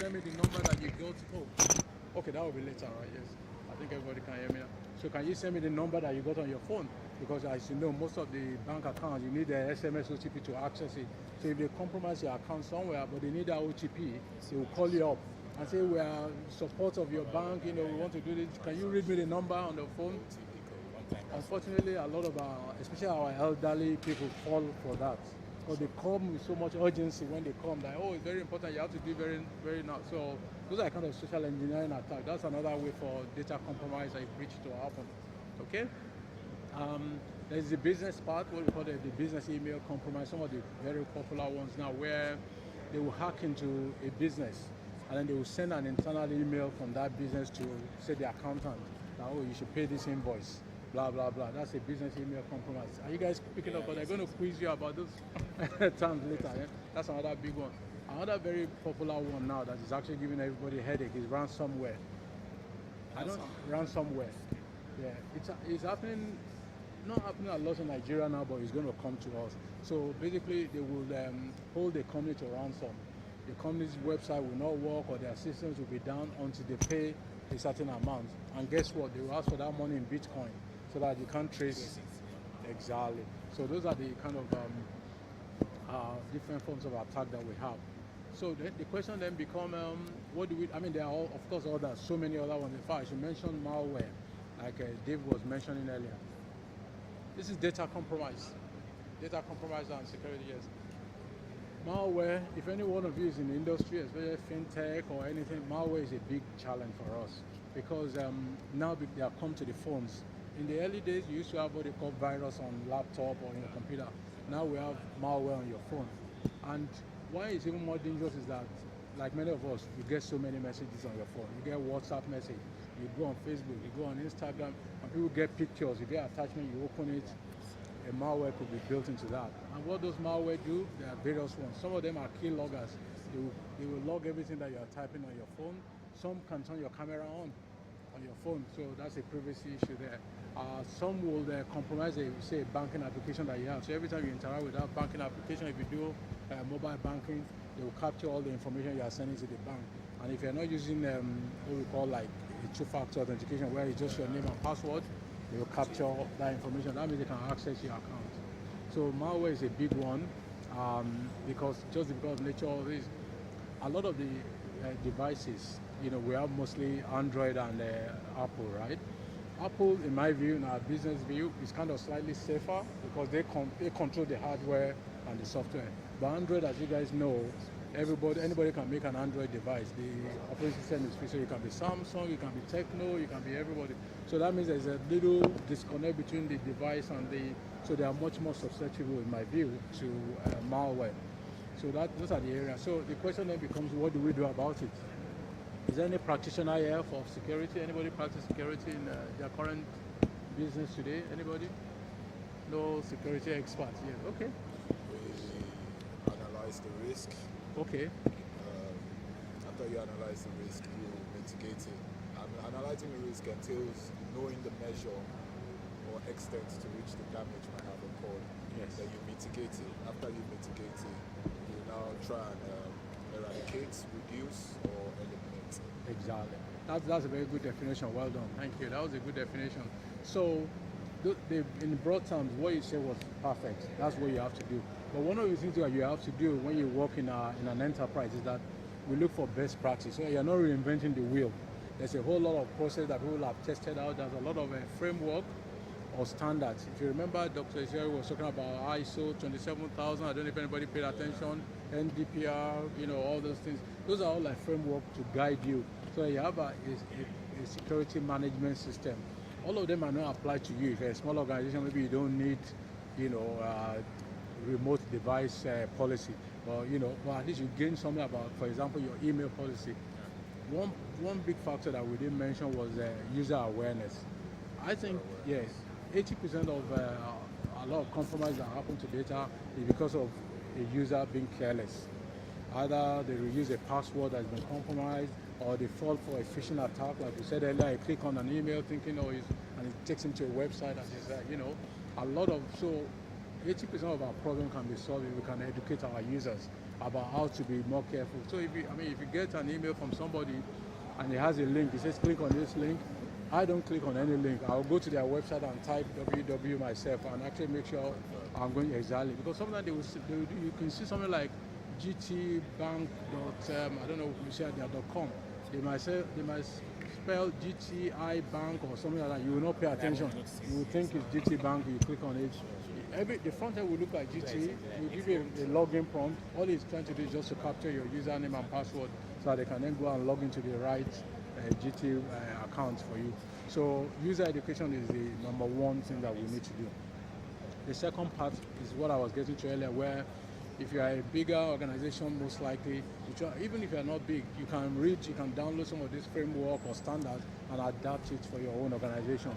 Send me the number that you got. Oh, okay, that will be later, right? Yes. I think everybody can hear me now. So can you send me the number that you got on your phone? Because as you know, most of the bank accounts, you need the SMS OTP to access it. So if they compromise your account somewhere, but they need that OTP, they will call you up and say, we are in support of your bank, we want to do this. Can you read me the number on the phone? Unfortunately, a lot of especially our elderly people fall for that. Or they come with so much urgency when they come that, oh, it's very important, you have to do very, very now. So those are kind of social engineering attack. That's another way for data compromise and breach to happen. Okay? There's the business part, what we call the business email compromise, some of the very popular ones now where they will hack into a business and then they will send an internal email from that business to, say, the accountant that, oh, you should pay this invoice, blah, blah, blah. That's a business email compromise. Are you guys picking up? But they're going to quiz you about those terms later. Yeah? That's another big one. Another very popular one now that is actually giving everybody a headache is ransomware. Ransomware. Yeah, it's happening, not happening a lot in Nigeria now, but it's going to come to us. So basically, they will hold the company to ransom. The company's website will not work or their systems will be down until they pay a certain amount. And guess what? They will ask for that money in Bitcoin so that you can't trace it. Exactly. So those are the kind of different forms of attack that we have. So the question then become, what do we, I mean, there are, of course, others, so many other ones. In fact, I should mention malware, like Dave was mentioning earlier. This is data compromise. Data compromise and security, yes. Malware, if any one of you is in the industry, especially fintech or anything, malware is a big challenge for us because now they have come to the phones. In the early days, you used to have what they call virus on laptop or in your computer. Now we have malware on your phone. And why it's even more dangerous is that, like many of us, you get so many messages on your phone. You get WhatsApp message, you go on Facebook, you go on Instagram, and people get pictures, you get attachment, you open it, a malware could be built into that. And what those malware do, there are various ones. Some of them are key loggers. They will log everything that you are typing on your phone. Some can turn your camera on your phone, so that's a privacy issue there. Some will compromise, say, a banking application that you have. So every time you interact with that banking application, if you do mobile banking, they will capture all the information you are sending to the bank. And if you're not using what we call like a two-factor authentication, where it's just your name and password, they will capture that information. That means they can access your account. So malware is a big one because of nature of this. A lot of the devices, we have mostly Android and Apple, right? Apple, in my view, in our business view, is kind of slightly safer because they control the hardware and the software. But Android, as you guys know, anybody can make an Android device. The operating system is free, so you can be Samsung, you can be Techno, you can be everybody. So that means there's a little disconnect between the device and so they are much more susceptible, in my view, to malware. So those are the areas. So the question then becomes, what do we do about it? Is there any practitioner here for security? Anybody practice security in their current business today? Anybody? No security experts yet. Okay. We analyze the risk. Okay. After you analyze the risk, you mitigate it. Analyzing the risk entails knowing the measure or extent to which the damage might have occurred. Yes. Then you mitigate it. After you mitigate it, you now try and eradicate, reduce, or eliminate. Exactly. That's a very good definition. Well done. Thank you. That was a good definition. So, in broad terms, what you said was perfect. That's what you have to do. But one of the things that you have to do when you work in an enterprise is that we look for best practice. So you're not reinventing the wheel. There's a whole lot of process that people have tested out. There's a lot of framework or standards. If you remember, Dr. Israel was talking about ISO 27000. I don't know if anybody paid attention. NDPR, all those things. Those are all like framework to guide you. So you have a security management system. All of them are not applied to you. If you're a small organization, maybe you don't need, remote device policy. But at least you gain something about, for example, your email policy. One big factor that we didn't mention was user awareness. I think, yes, 80% of a lot of compromise that happen to data is because of a user being careless. Either they use a password that's been compromised, or they fall for a phishing attack. Like we said earlier, I click on an email thinking, and it takes them to a website that is, a lot of, so 80% of our problem can be solved if we can educate our users about how to be more careful. So if you get an email from somebody and it has a link, it says click on this link, I don't click on any link. I'll go to their website and type www myself and actually make sure I'm going exactly. Because sometimes you can see something like gtbank. I don't know if you say .com. They might spell GTI Bank or something like that, you will not pay attention. You will think it's GT Bank, you click on it. The front end will look like GT, it will give you a login prompt. All it's trying to do is just to capture your username and password so that they can then go and log into the right GT account for you. So user education is the number one thing that we need to do. The second part is what I was getting to earlier, where if you are a bigger organization, most likely, even if you are not big, you can download some of this framework or standards and adapt it for your own organization.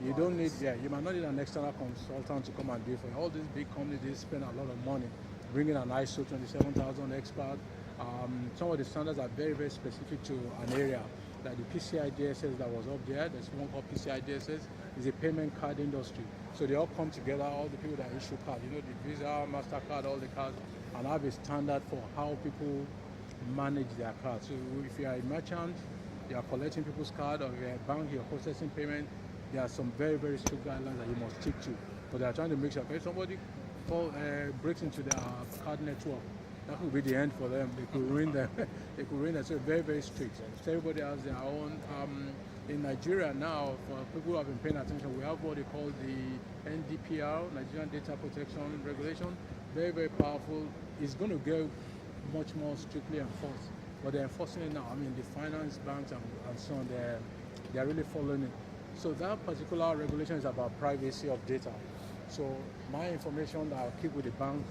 You don't need, you might not need an external consultant to come and do it for you. All these big companies, they spend a lot of money bringing an ISO 27000 expert. Some of the standards are very, very specific to an area. Like the PCI DSS that was up there's one called PCI DSS, is a payment card industry. So they all come together, all the people that issue cards, the Visa, MasterCard, all the cards, and have a standard for how people manage their cards. So if you are a merchant, you are collecting people's card, or you're a bank, you're processing payment, there are some very, very strict guidelines that you must stick to. But they are trying to make sure if somebody breaks into their card network, that could be the end for them. They could ruin them. They could ruin them. So very, very strict. So everybody has their own. In Nigeria now, for people who have been paying attention, we have what they call the NDPR, Nigerian Data Protection Regulation. Very, very powerful. It's going to get much more strictly enforced. But they're enforcing it now. I mean, the finance banks and so on, they're really following it. So that particular regulation is about privacy of data. So my information that I'll keep with the bank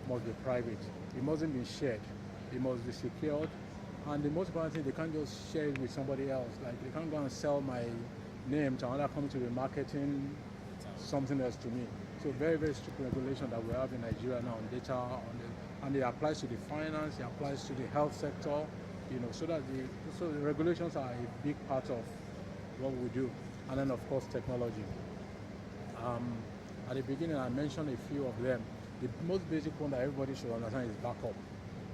must be private. It mustn't be shared. It must be secured. And the most important thing, they can't just share it with somebody else. Like, they can't go and sell my name to another company to be marketing something else to me. So very, very strict regulation that we have in Nigeria now on data, and it applies to the finance, it applies to the health sector, so that the regulations are a big part of what we do. And then, of course, technology. At the beginning, I mentioned a few of them. The most basic one that everybody should understand is backup.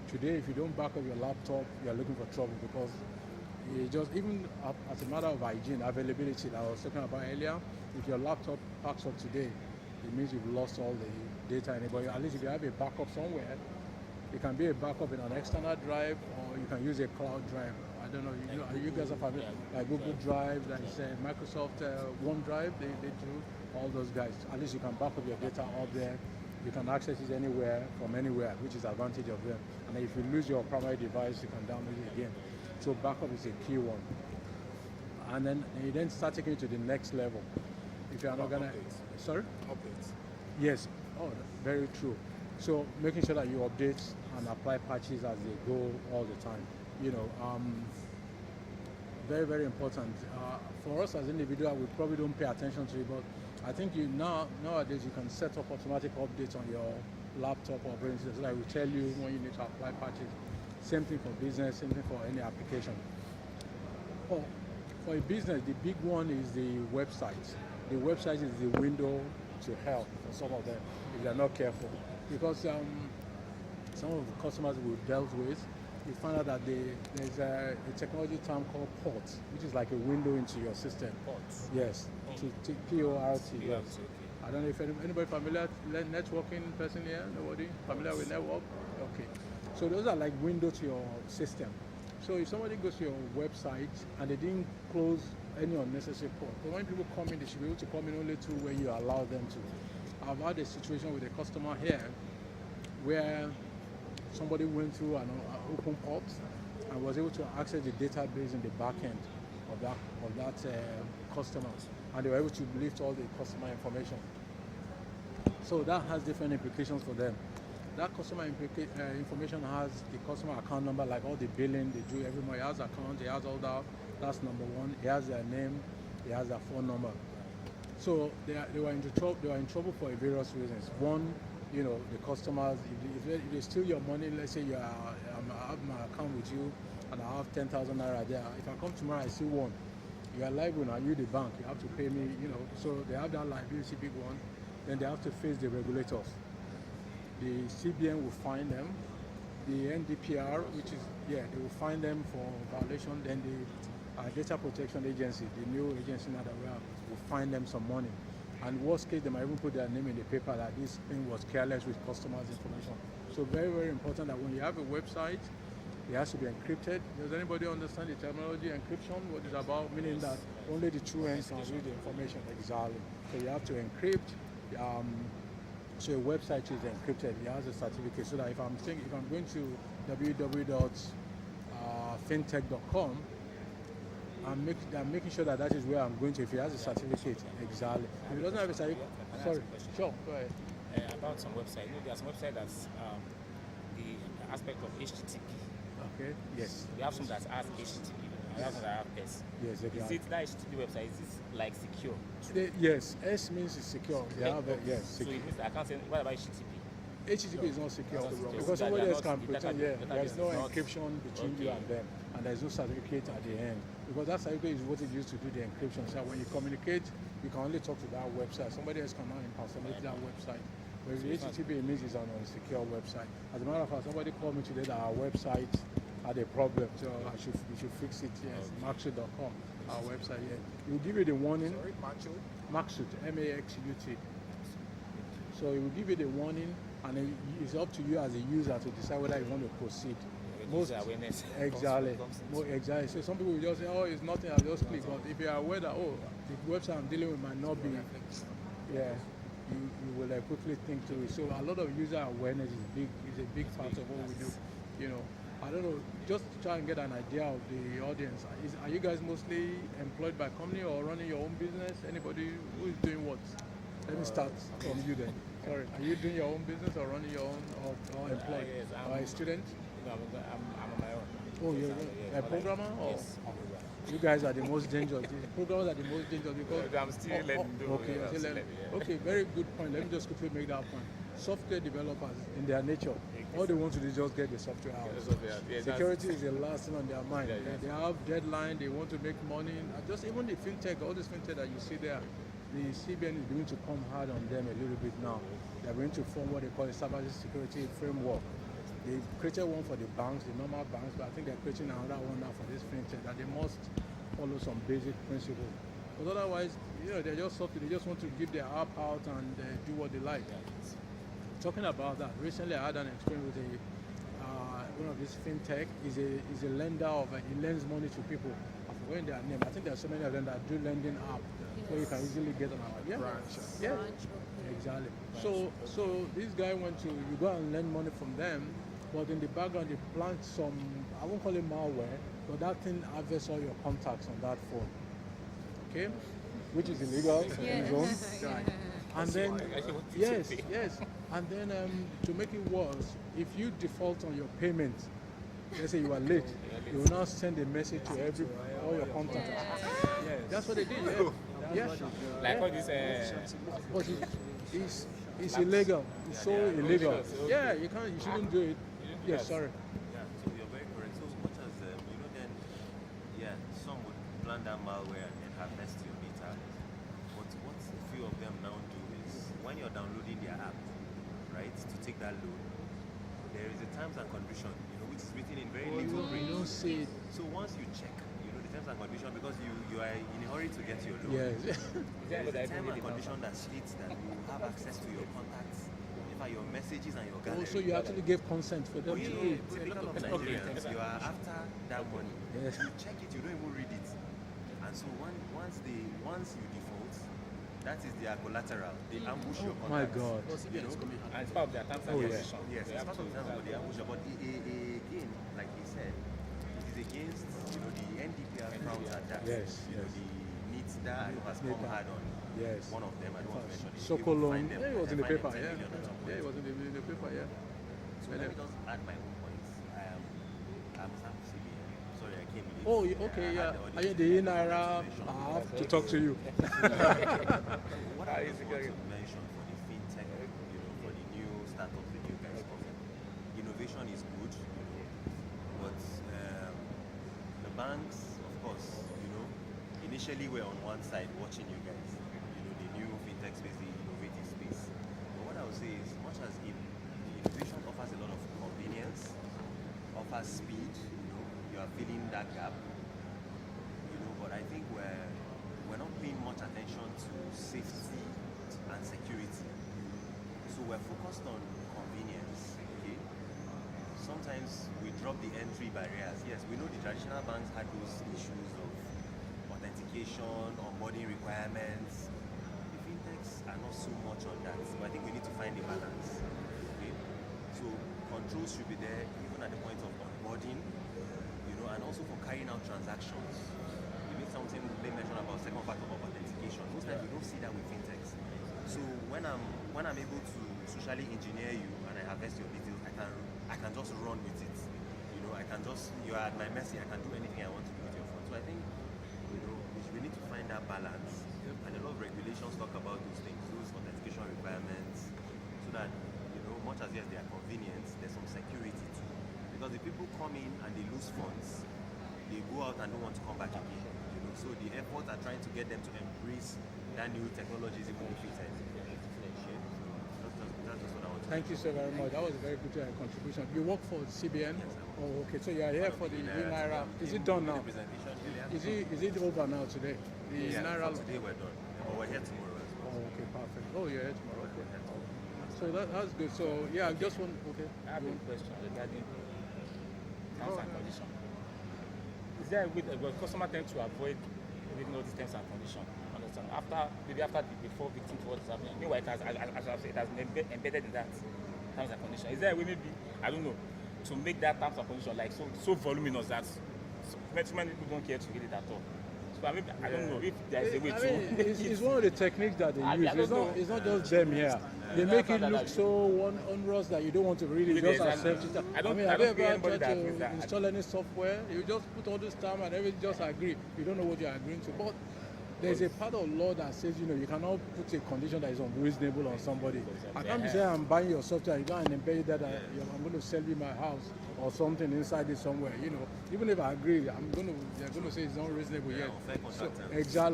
Today, if you don't back up your laptop, you're looking for trouble, because even as a matter of hygiene, availability that I was talking about earlier, if your laptop packs up today, it means you've lost all the data in it. But at least if you have a backup somewhere, it can be a backup in an external drive, or you can use a cloud drive. I don't know, you guys are familiar, like Google Drive, like Microsoft OneDrive, they do all those guys. At least you can back up your data up there. You can access it anywhere, from anywhere, which is the advantage of them. And if you lose your primary device, you can download it again. So backup is a key one. And then you then start taking it to the next level. If you are not gonna, sorry? Updates. Yes. Oh, very true. So making sure that you update and apply patches as they go all the time. Very, very important. For us as individuals, we probably don't pay attention to it, but I think nowadays you can set up automatic updates on your laptop or operating system, so that it will tell you when you need to apply patches. Same thing for business, same thing for any application. For a business, the big one is the website. The website is the window to hell for some of them if they're not careful. Because some of the customers we've dealt with, you find out that there's a technology term called port, which is like a window into your system. Ports? Yes, P-O-R-T, yes. I don't know if anybody familiar with networking person here? Nobody familiar with network? Okay. So those are like windows to your system. So if somebody goes to your website and they didn't close any unnecessary port, but when people come in, they should be able to come in only to where you allow them to. I've had a situation with a customer here where somebody went through an open port and was able to access the database in the back end of that customer, and they were able to lift all the customer information. So that has different implications for them. That customer information has the customer account number, like all the billing they do every month. He has account, he has all that. That's number one. He has their name, he has their phone number. So they were in trouble for various reasons. One, the customers, if they steal your money, let's say I have my account with you and I have 10,000 naira there. If I come tomorrow, I see one. You are liable now, you the bank, you have to pay me, So they have that liability, big one. Then they have to face the regulators. The CBN will fine them. The NDPR, they will fine them for violation. Then the Data Protection Agency, the new agency now that we have, will fine them some money. And worst case, they might even put their name in the paper that this thing was careless with customers' information. So very, very important that when you have a website, It has to be encrypted. Does anybody understand the terminology encryption? What it's about? Meaning that only the true end can read the information exactly. So you have to encrypt. So a website is encrypted. It has a certificate, so that if I'm going to www.fintech.com, I'm making sure that is where I'm going to. If it has a certificate, exactly. If it doesn't have a certificate, sorry, sure, go ahead. About some website, there's some website that's the aspect of HTTP. Okay. Yes. We have some that has HTTP. We have some that have S. Yes, exactly. Is it that HTTP website? Is it like secure? Yes. S means it's secure. Yes. So it means I can't say. What about HTTP? HTTP is not secure because somebody else can pretend. There's no encryption between you and them, and there's no certificate at the end because that certificate is what is used to do the encryption. So when you communicate, you can only talk to that website. Somebody else cannot impersonate that website. But the HTTP means it's an unsecure website. As a matter of fact, somebody called me today that our website had a problem, so we should fix it. Yes, maxut.com, our website. Yeah, it will give you the warning. Sorry, Maxut, M-A-X-U-T. So it will give you the warning, and it's up to you as a user to decide whether you want to proceed. Most awareness. Exactly. Exactly. So some people will just say, "Oh, it's nothing. I'll just click." But if you are aware that the website I'm dealing with might not be, you will quickly think through it. So a lot of user awareness is a big part of what we do. I don't know, just to try and get an idea of the audience. Are you guys mostly employed by company or running your own business? Anybody who is doing what? Let me start from you then. Sorry, are you doing your own business or running your own or employed? Yes, or a student? No, I'm on my own. Oh, you're a programmer? Or? Yes. You guys are the most dangerous. The programmers are the most dangerous because... I'm still learning. Okay, you're still learning. Okay, very good point. Let me just quickly make that point. Software developers, in their nature, all they want to do is just get the software out. Security is the last thing on their mind. They have deadline, they want to make money. Just even the fintech, all this fintech that you see there, the CBN is going to come hard on them a little bit now. They're going to form what they call a cybersecurity framework. They created one for the banks, the normal banks, but I think they're creating another one now for this fintech that they must follow some basic principles. Because otherwise, they're just software, they just want to give their app out and do what they like. Talking about that, recently I had an experience with one of these fintech. Is a lender he lends money to people. I forgot their name. I think there are so many of them that do lending app, so you can easily get on our exactly. So this guy you go and lend money from them, but in the background they plant some, I won't call it malware, but that thing harvests all your contacts on that phone. Okay, which is illegal on its own. Right. And then, yes, and then to make it worse, if you default on your payment, let's say you are late, you will now send a message to all your contacts. Yes. That's what they did. Yeah. Like all this. But it's illegal. It's so illegal. Yeah, you shouldn't do it. Yes, sorry. Yeah, so you're very correct. So much as then, some would plan that malware and then harvest your data. But what a few of them now do is when you're downloading their app, right, to take that loan, there is a terms and condition, which is written in very little print. You don't see it. So once you check, the terms and condition, because you are in a hurry to get your loan. Yes. There is a term and condition that states that you have access to your contacts, your messages and your gallery. So you actually gave consent for them to read. A lot of Nigerians, you are after that money. Yes. You check it, you don't even read it. And so once you default, that is their collateral. They ambush your contacts. My God. And it's part of their terms and conditions. Yes, it's part of the terms and they ambush. But again, like he said, it is against the NDPR frowns at that. Yes. The needs that has come hard on. Yes. One of them, I don't want to mention it. Sokolon. Yeah, it was in the paper. Yeah, it was in the paper. Yeah. So let me just add my own points. I'm Sam CBN. Sorry, I came late. Oh, okay, yeah. I am the Naira. I have to talk to you. What I want to mention for the fintech, for the new startups, the new guys coming, innovation is good, but the banks, of course, initially were on one side watching you guys, the new fintech space, the innovative space. But what I would say is, much as the innovation offers a lot of convenience, offers speed, you are filling that gap, but I think we're not paying much attention to safety and security. So we're focused on convenience, okay? sometimes we drop the entry barriers. Yes, we know the traditional banks had those issues of authentication, onboarding requirements. The fintechs are not so much on that, but I think we need to find a balance. Okay, so controls should be there even at the point of onboarding, and also for carrying out transactions. You made something they mentioned about second factor of authentication. Most times we don't see that with fintechs. So when I'm able to socially engineer you and I harvest your details, I can just run with it. You're at my mercy. I can do anything I want to do with your phone. So I think we need to find that balance. And a lot of regulations talk about those things, those authentication requirements, so that much as yes they are convenient, there's some security too. Because if people come in and they lose funds, they go out and don't want to come back again. So the efforts are trying to get them to embrace that new technologies even if it's differentiate. That's just what I want to Thank you so very much. That was a very good contribution. You work for CBN? Yes, oh, okay. So you are here for the Naira. Is it done now? Is it over now today? The Naira. Today we're done. But we're here tomorrow as well. Oh, okay, perfect. Oh, you're here tomorrow. Okay. So that's good. So yeah, I just want. Okay. I have a question regarding terms and conditions. Is there a way that customer tend to avoid reading all these terms and conditions? Understand? After before victim to what is happening. Meanwhile, as I've said, it has been embedded in that terms and conditions. Is there a way maybe, I don't know, to make that terms and condition like so voluminous that so many people don't care to read it at all? So I don't know if there's a way to. It's one of the techniques that they use. It's not just them here. They make it look so onerous that you don't want to read it. Just accept it. I don't have you ever tried to that. install any software? You just put all this term and everything, just agree. You don't know what you're agreeing to. But there's a part of law that says, you cannot put a condition that is unreasonable on somebody. I can't be saying I'm buying your software, you go and embed that I'm going to sell you my house or something inside it somewhere. Even if I agree, they're going to say it's not reasonable yet. So,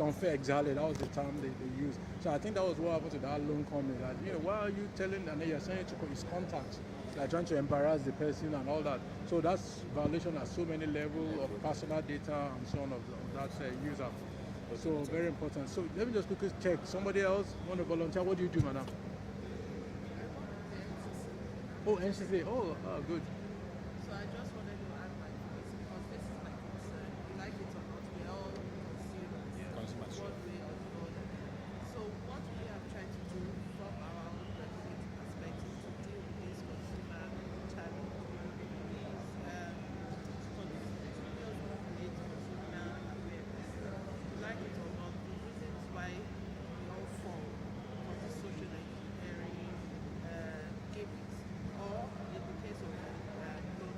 unfair exile, that was the term they used. So I think that was what happened to that loan company. That, why are you telling, and then you're saying to his contacts, they're trying to embarrass the person and all that. So that's violation at so many levels of personal data and so on of that user. So very important. So let me just quickly check. Somebody else want to volunteer? What do you do, madam? Oh, NCC. Oh, good. So I just wanted to add my voice because this is my concern. We like it or not, we're all consumers. One way or the other. So what we have tried to do from our own regulated perspective to deal with this consumer challenge is like it or not, the reasons why we all fall for the social engineering gimmicks, or in the case of loan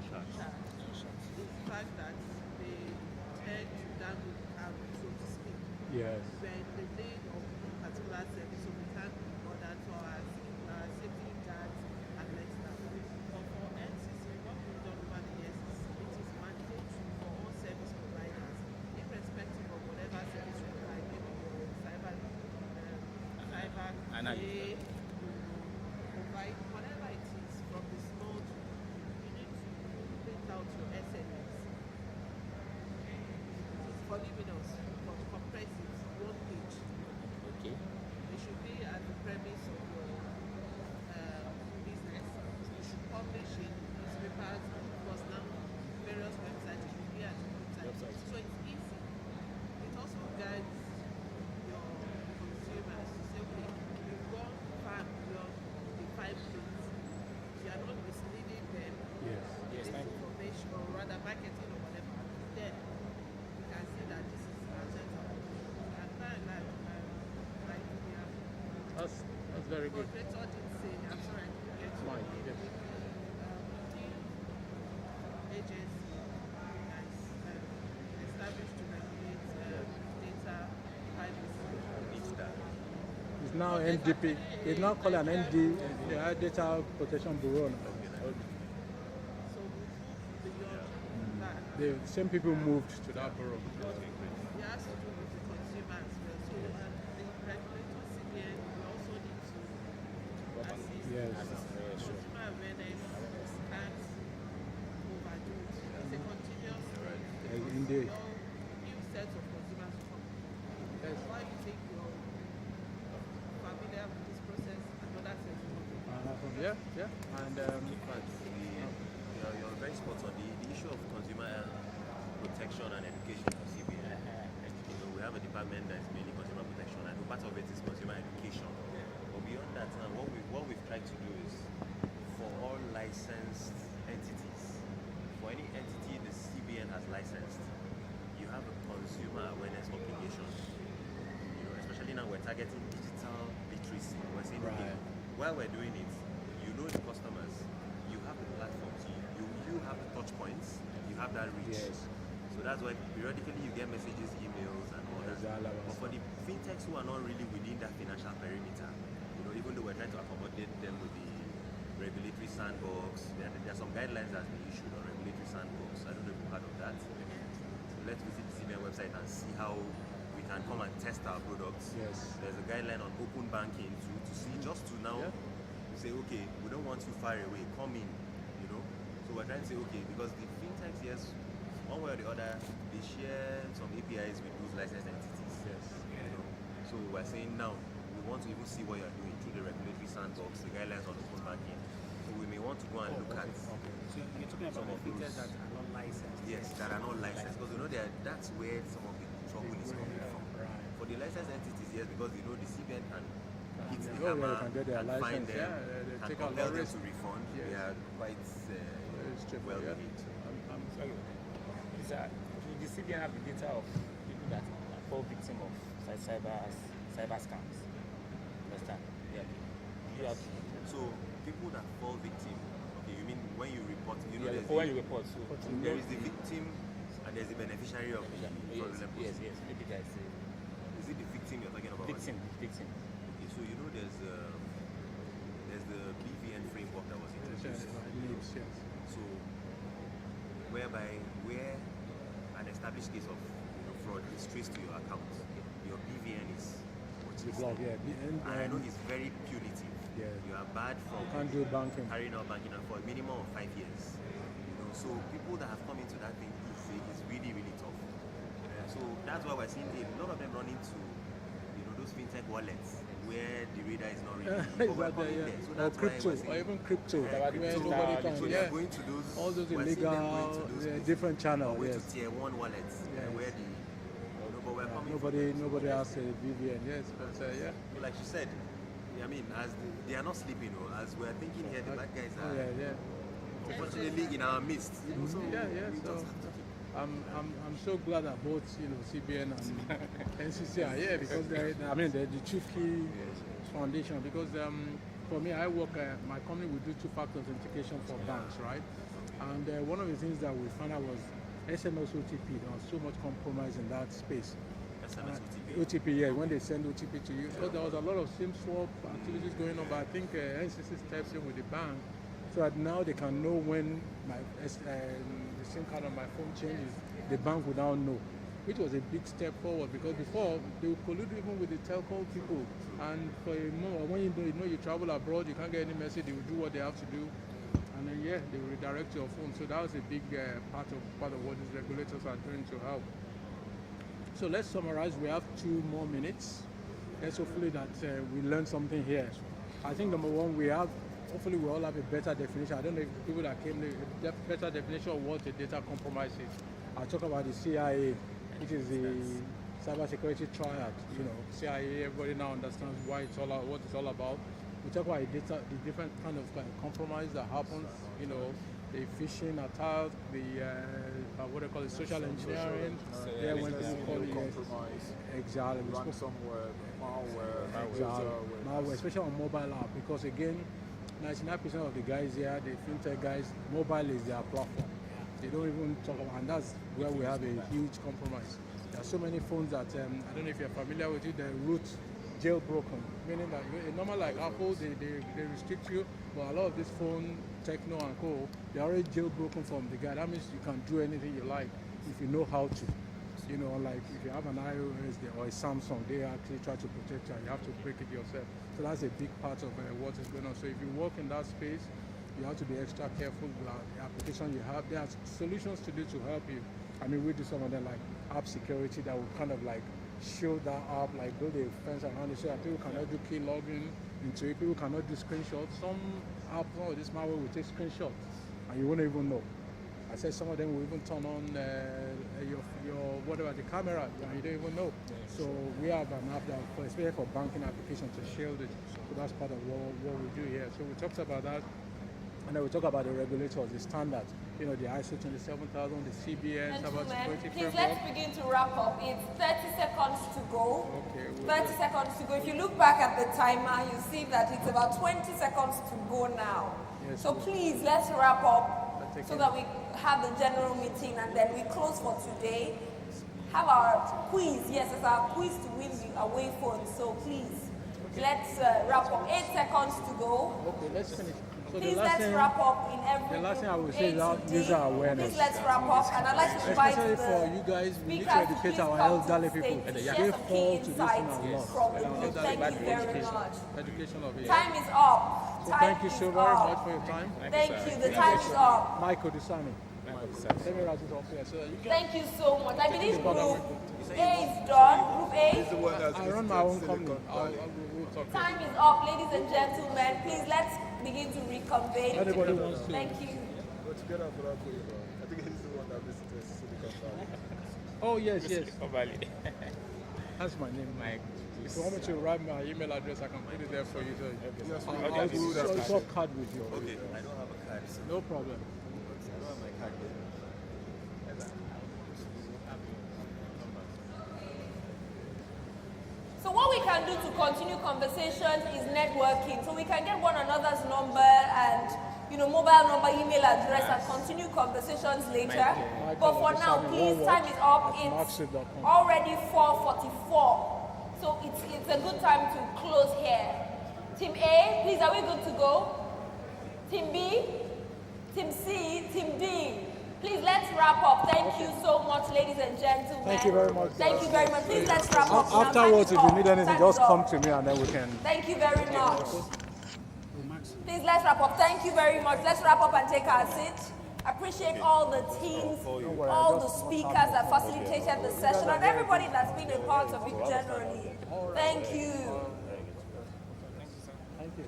sharks, is the fact that they tend to dangle the carrot, so to speak. Yes. When the need of a particular service, so we can't be bothered for our safety guards and less that. But for NCC, what we've done over the years is it is mandatory for all service providers, irrespective of whatever service you provide, maybe your cyber pay, provide whatever it is from the small to you need to print out your SMS. It's voluminous, but compress it, 1 page. Okay. It should be at the premise of your business. You should publish in newspapers, because now various websites, it should be at the website. So it's easy. It also guides your consumers to say, okay, you've gone far beyond the 5 minutes. You are not misleading them with this information, or rather marketing or whatever. Then you can see that this is acceptable. And That's very good. Moderator did say, I'm sorry, I didn't get to Mine, it. yes. New agency that's established to regulate data privacy. It's now NDP. It's now called an ND, Data Protection Bureau. So we move beyond that. The same people moved to that bureau. It has to do with the consumer as well. So the regulator CBN, we also need to assist consumer awareness and overdo it. It's a continuous thing. Indeed. New sets of consumers to come. That's why you think you're familiar with this process, another set of consumers. Yeah. And spots on the issue of consumer protection and education for CBN. We have a department that is mainly consumer protection, and part of it is consumer education. But beyond that, what we've tried to do is for all licensed entities, for any entity the CBN has licensed, you have a consumer awareness obligation. Especially now we're targeting digital literacy. We're saying, okay, while we're doing it, you know the customers, you have the platforms, you have the touch points, you have that reach. Yes. So that's why periodically you get messages, emails, and all that. But for the fintechs who are not really within that financial perimeter, even though we're trying to accommodate them with the regulatory sandbox, there are some guidelines that have been issued on regulatory sandbox. I don't know if you've heard of that. So let's visit the CBN website and see how we can come and test our products. Yes. There's a guideline on open banking to see, just to now say, okay, we don't want you far away, come in, So we're trying to say, okay, because the fintechs, yes, one way or the other, they share some APIs with those licensed entities. Yes. So we're saying now, we want to even see what you're doing through the regulatory sandbox, the guidelines on open banking. So we may want to go and look at So you're talking about the fintechs that are not licensed? Yes, that are not licensed, because that's where some of the trouble is coming from. For the licensed entities, yes, because the CBN can hit the hammer and find them, and compel them to refund. They are quite well behaved. I'm sorry. The CBN have the data of people that fall victim of cyber scams. Understand? Yeah. So people that fall victim. Okay, you mean when you report? When you report. So there is the victim and there's the beneficiary of the fraudulent process. Yes. Maybe there's a. Is it the victim you're talking about? Victim. Okay, so there's the BVN framework that was introduced. So whereby where an established case of fraud is traced to your account, your BVN is block, and I know it's very punitive. Yeah. You are barred from can't do banking. carrying out banking for a minimum of 5 years. So people that have come into that thing is really, really tough. So that's why we're seeing a lot of them run into those fintech wallets where the radar is not really. So that's crypto, or even crypto, where nobody can. So they're going to those, all those illegal, different channels. Going to tier 1 wallets, where the but we're coming nobody has a BVN. Yes, but So like you said, I mean, they are not sleeping. As we're thinking here, the bad guys are unfortunately in our midst. So I'm so glad that both CBN and NCC are here because they're the chief key foundation. Because for me, I work. My company will do two-factor authentication for banks, right? And one of the things that we found out was SMS OTP. There was so much compromise in that space. SMS OTP. OTP, yeah, when they send OTP to you. So there was a lot of SIM swap activities going on, but I think NCC steps in with the bank so that now they can know when the SIM card on my phone changes, the bank would now know, which was a big step forward because before they would collude even with the telco people, and for a moment, when you travel abroad, you can't get any message, they will do what they have to do, and then they will redirect your phone. So that was a big part of what these regulators are doing to help. So let's summarize. We have 2 more minutes. Let's hopefully that we learn something here. I think number one, hopefully we all have a better definition. I don't know if people that came, a better definition of what a data compromise is. I'll talk about the CIA, which is the cybersecurity triad. CIA, everybody now understands what it's all about. We talk about the different kind of compromise that happens, the phishing attack, the social engineering, when people call it compromise, exactly, ransomware, malware, especially on mobile app, because again, 99% of the guys here, the fintech guys, mobile is their platform. They don't even talk about, and that's where we have a huge compromise. There are so many phones that I don't know if you're familiar with it. The root jailbroken, meaning that normal like Apple, they restrict you, but a lot of this phone, Techno and Co, they're already jailbroken from the guy. That means you can do anything you like if you know how to. Like if you have an iOS or a Samsung, they actually try to protect you and you have to break it yourself. So that's a big part of what is going on. So if you work in that space, you have to be extra careful with the application you have. There are solutions to do to help you. I mean, we do some of them like app security that will kind of like shield that app, like build a fence around it so that people cannot do key login into it. People cannot do screenshots. Some apps or this malware will take screenshots and you won't even know. I said some of them will even turn on your whatever the camera, and you don't even know. So we have an app that, especially for banking application, to shield it. So that's part of what we do here. So we talked about that, and then we talk about the regulators, the standards. You know, the ISO 27000, the CBN, cybersecurity Please framework. let's begin to wrap up. It's 30 seconds to go. Okay. 30 seconds to go. If you look back at the timer, you see that it's about 20 seconds to go now. Yes, so please, let's wrap up so that we have the general meeting and then we close for today. Have our quiz. Yes, it's our quiz to win the away phone. So please, let's wrap up. 8 seconds to go. Okay, let's finish. So Please let's wrap up in every The last thing I would group say is A about to D. user awareness. Please let's wrap up, and I'd like to invite Especially the for you guys, we need to speakers educate please our come to elderly the people. stage to They share some fall key to this thing insights a lot. from the group. Thank you very Education. much. Education of it. Time is up. So Time thank you is so very up. much for your time. Thank you. The time is up. Michael Dusani. Let me write it up here. So you can Thank you so much. I believe Group group A is done. Group A. I run my own company. We'll talk. Time is up, ladies and gentlemen. Please let's begin to reconvene. Anybody wants to? Thank you. But together for that, I think he's the one that visited Silicon Valley. Oh, yes, yes. Silicon Valley. That's my name, Mike. If you want me to write my email address, I can put it there for you. So Yes, I'll swap card with you. Okay, I don't have a card. So No problem. I don't have my card yet. So what we can do to continue conversations is networking. So we can get one another's number and mobile number, email address, and continue conversations later. But for now, please, time is up. It's already 4:44. So it's a good time to close here. Team A, please, are we good to go? Team B, Team C, Team D. Please, let's wrap up. Thank you so much, ladies and gentlemen. Thank you very much. Thank you very much. Please, let's wrap up. now. Afterwards, if Time is you need up. anything, Time just is come up. to me and then we can. Thank you very much. Please, let's wrap up. Thank you very much. Let's wrap up and take our seat. Appreciate all the teams, all the speakers that facilitated the session, and everybody that's been a part of it generally. Thank you. Thank you.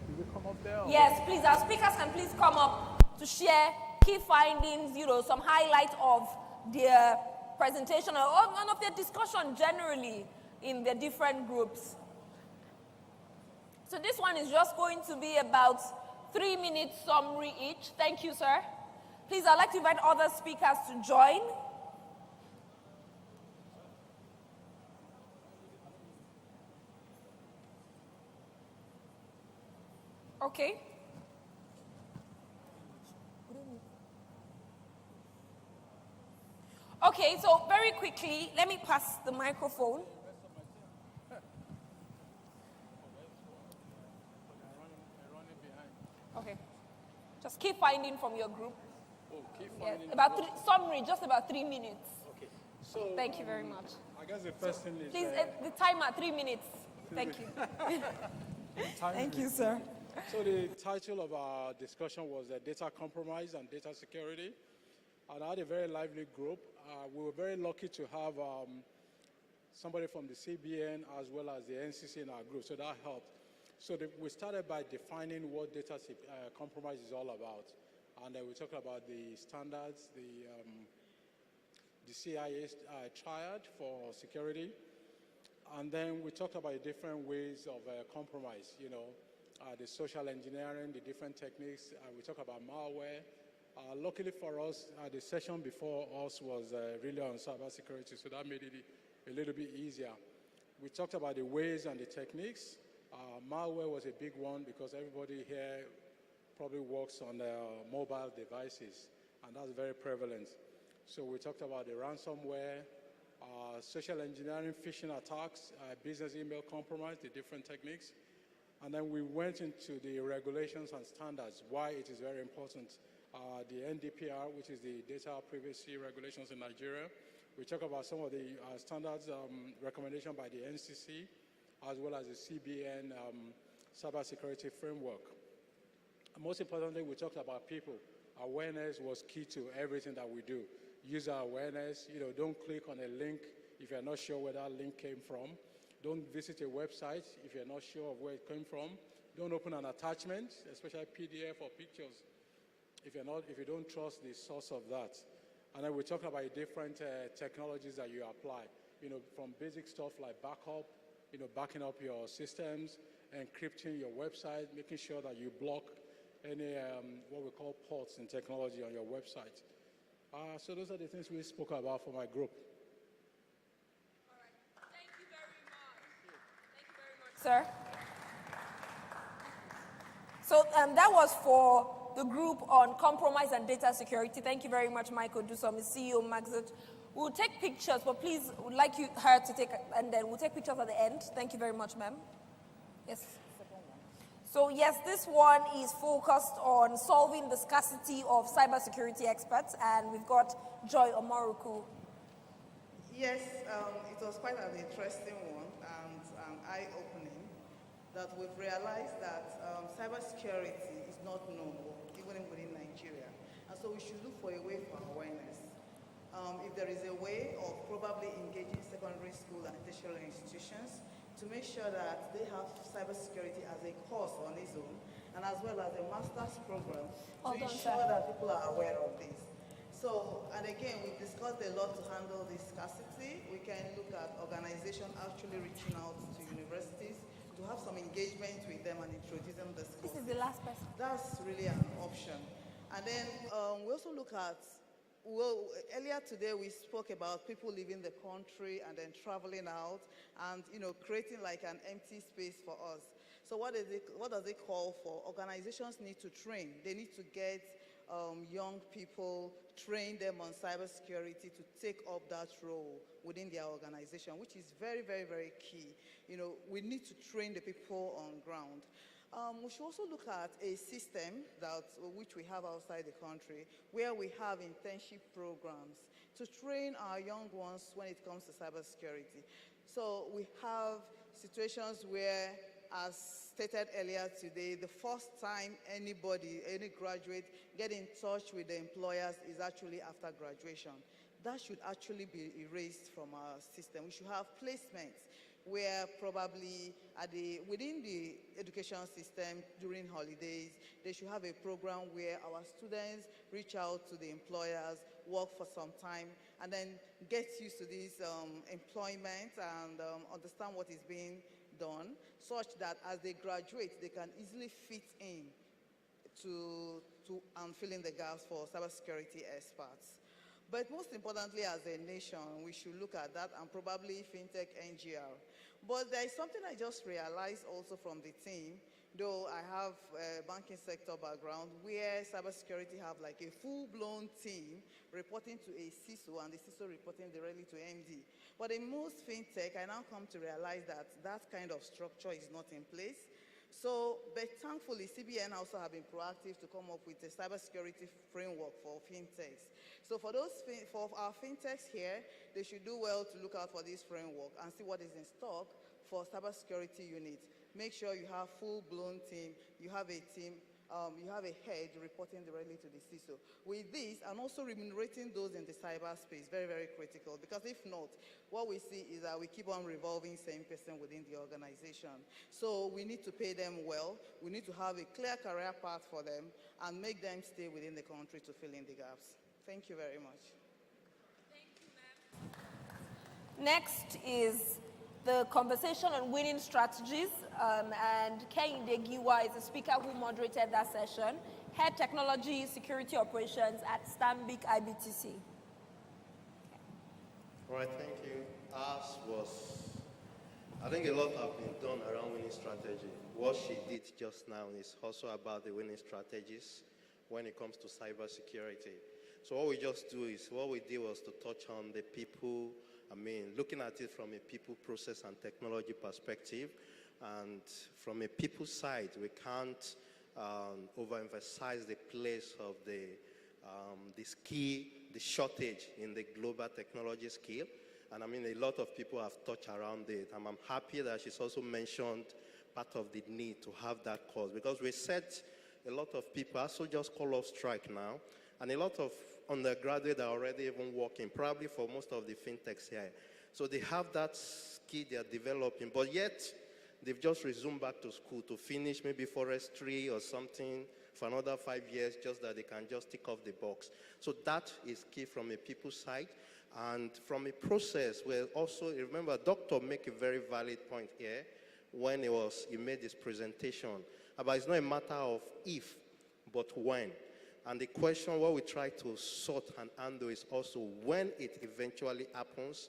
Will you come up there? Yes, please, our speakers can please come up to share key findings, some highlights of their presentation or one of their discussion generally in the different groups. So this one is just going to be about 3-minute summary each. Thank you, sir. Please, I'd like to invite other speakers to join. Okay. Okay, so very quickly, let me pass the microphone. Okay. Just keep finding from your group. Oh, keep Yes, finding. summary, just about 3 minutes. Okay. So Thank you very much. I guess the first thing is. Please, the timer, 3 minutes. Thank you. Thank you, sir. So the title of our discussion was Data Compromise and Data Security. And I had a very lively group. We were very lucky to have somebody from the CBN as well as the NCC in our group, so that helped. So we started by defining what data compromise is all about. And we talked about the standards, the CIA triad for security. And then we talked about the different ways of compromise, the social engineering, the different techniques. We talked about malware. Luckily for us, the session before us was really on cybersecurity, so that made it a little bit easier. We talked about the ways and the techniques. Malware was a big one because everybody here probably works on mobile devices, and that's very prevalent. So we talked about the ransomware, social engineering, phishing attacks, business email compromise, the different techniques. And then we went into the regulations and standards, why it is very important. The NDPR, which is the data privacy regulations in Nigeria. We talk about some of the standards recommendation by the NCC, as well as the CBN cybersecurity framework. And most importantly, we talked about people. Awareness was key to everything that we do. User awareness, don't click on a link if you're not sure where that link came from. Don't visit a website if you're not sure of where it came from. Don't open an attachment, especially PDF or pictures, if you don't trust the source of that. And then we're talking about different technologies that you apply, from basic stuff like backup, backing up your systems, encrypting your website, making sure that you block any what we call ports in technology on your website. So those are the things we spoke about for my group. All right. Thank you very much. Thank you very much, sir. So that was for the group on compromise and data security. Thank you very much, Michael Dusom, CEO Maxit. We'll take pictures, but please, would like her to take, and then we'll take pictures at the end. Thank you very much, ma'am. Yes. So yes, this one is focused on solving the scarcity of cybersecurity experts, and we've got Joy Omoruku. Yes, it was quite an interesting one and eye-opening that we've realized that cybersecurity is not known, even within Nigeria. And so we should look for a way for awareness. If there is a way of probably engaging secondary school and tertiary institutions to make sure that they have cybersecurity as a course on its own, and as well as a master's program to ensure that people are aware of this. So, and again, we've discussed a lot to handle this scarcity. We can look at organizations actually reaching out to universities to have some engagement with them and introducing the skills. This is the last person. That's really an option. And then we also look at, well, earlier today we spoke about people leaving the country and then traveling out and, creating like an empty space for us. So what does it call for? Organizations need to train. They need to get young people, train them on cybersecurity to take up that role within their organization, which is very, very, very key. We need to train the people on ground. We should also look at a system which we have outside the country, where we have internship programs to train our young ones when it comes to cybersecurity. So we have situations where, as stated earlier today, the first time any graduate get in touch with the employers is actually after graduation. That should actually be erased from our system. We should have placements where probably within the education system during holidays, they should have a program where our students reach out to the employers, work for some time, and then get used to this employment and understand what is being done, such that as they graduate, they can easily fit in to fill in the gaps for cybersecurity experts. But most importantly, as a nation, we should look at that and probably Fintech NGR. But there is something I just realized also from the team, though I have a banking sector background, where cybersecurity have like a full-blown team reporting to a CISO and the CISO reporting directly to MD. But in most Fintech, I now come to realize that that kind of structure is not in place. So, but thankfully, CBN also have been proactive to come up with a cybersecurity framework for fintechs. So for our fintechs here, they should do well to look out for this framework and see what is in stock for cybersecurity units. Make sure you have full-blown team, you have a team, you have a head reporting directly to the CISO. With this, and also remunerating those in the cyberspace, very, very critical, because if not, what we see is that we keep on revolving same person within the organization. So we need to pay them well, we need to have a clear career path for them, and make them stay within the country to fill in the gaps. Thank you very much. Thank you, ma'am. Next is the conversation on winning strategies, and Kehinde Giwa is the speaker who moderated that session, Head Technology Security Operations at Stanbic IBTC. Okay. All right, thank you. I think a lot have been done around winning strategy. What she did just now is also about the winning strategies when it comes to cybersecurity. So what we did was to touch on the people, looking at it from a people, process, and technology perspective. And from a people side, we can't overemphasize the place of the shortage in the global technology skill. And a lot of people have touched around it. And I'm happy that she's also mentioned part of the need to have that course, because we set a lot of people also just call off strike now. And a lot of undergraduates are already even working, probably for most of the fintechs here. So they have that skill they are developing, but yet they've just resumed back to school to finish maybe forestry or something for another 5 years, just that they can just tick off the box. So that is key from a people side. And from a process where also, remember, Dr. make a very valid point here when he made his presentation about it's not a matter of if, but when. And the question, what we try to sort and handle is also when it eventually happens,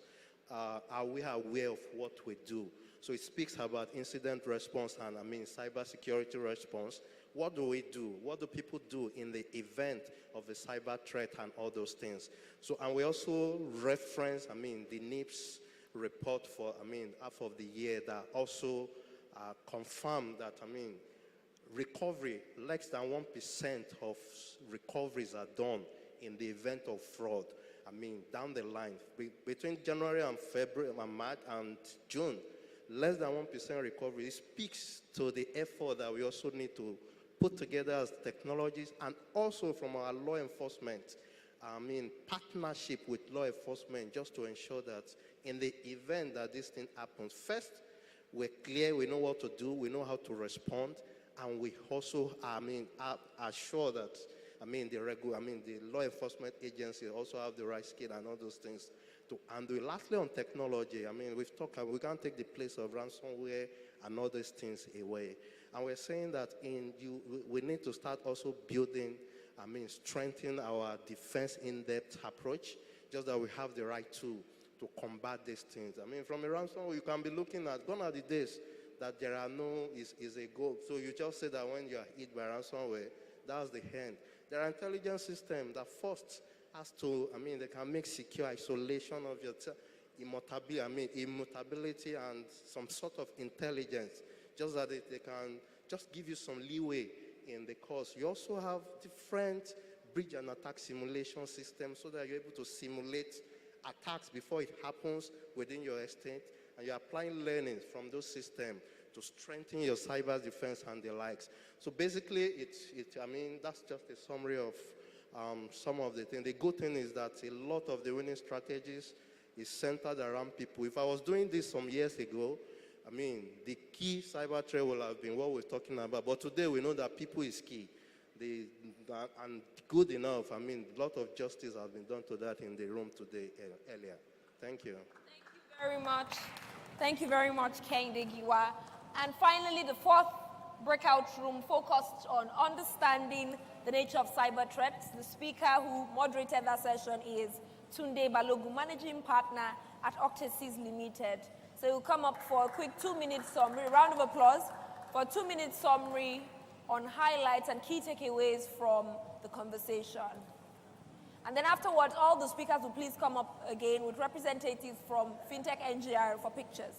are we aware of what we do? So it speaks about incident response and cybersecurity response. What do we do? What do people do in the event of a cyber threat and all those things? So, and we also reference, the NIPS report for, half of the year that also confirmed that, recovery, less than 1% of recoveries are done in the event of fraud. Down the line, between January and February and March and June, less than 1% recovery. It speaks to the effort that we also need to put together as technologies and also from our law enforcement, partnership with law enforcement just to ensure that in the event that this thing happens, first, we're clear, we know what to do, we know how to respond, and we also, are sure that, the law enforcement agencies also have the right skill and all those things to handle it. Lastly, on technology, we've talked, we can't take the place of ransomware and all these things away. And we're saying that we need to start also building, strengthening our defense in-depth approach, just that we have the right tool to combat these things. From a ransomware, you can be looking at, gone are the days that there are no, is a goal. So you just say that when you are hit by ransomware, that's the end. There are intelligence systems that first has to, they can make secure isolation of your immutability and some sort of intelligence, just that they can just give you some leeway in the course. You also have different breach and attack simulation systems so that you're able to simulate attacks before it happens within your estate, and you're applying learnings from those systems to strengthen your cyber defense and the likes. So basically, that's just a summary of some of the things. The good thing is that a lot of the winning strategies is centered around people. If I was doing this some years ago, the key cyber threat will have been what we're talking about. But today we know that people is key. And good enough, a lot of justice has been done to that in the room today earlier. Thank you. Thank you very much. Thank you very much, Kehinde Giwa. And finally, the fourth breakout room focused on understanding the nature of cyber threats. The speaker who moderated that session is Tunde Balogun, Managing Partner at Octasis Limited. So he'll come up for a quick 2-minute summary, round of applause, for a 2-minute summary on highlights and key takeaways from the conversation. And then afterwards, all the speakers will please come up again with representatives from Fintech NGR for pictures.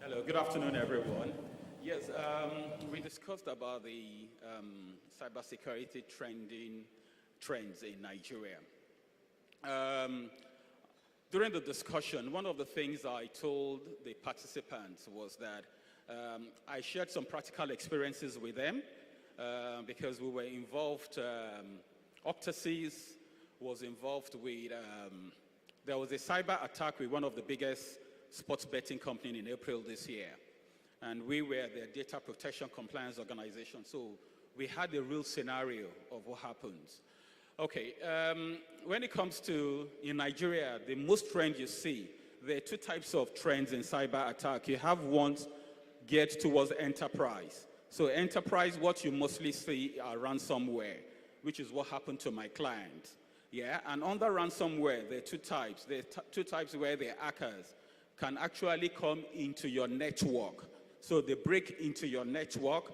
Hello, good afternoon, everyone. Yes, we discussed about the cybersecurity trends in Nigeria. During the discussion, one of the things I told the participants was that I shared some practical experiences with them because we were involved, Octasis was involved with, there was a cyber attack with one of the biggest sports betting company in April this year. And we were their data protection compliance organization. So we had a real scenario of what happens. Okay, when it comes to, in Nigeria, the most trend you see, there are two types of trends in cyber attack. You have ones geared towards enterprise. So enterprise, what you mostly see are ransomware, which is what happened to my client. Yeah, and under ransomware, there are two types. There are two types where the hackers can actually come into your network. So they break into your network,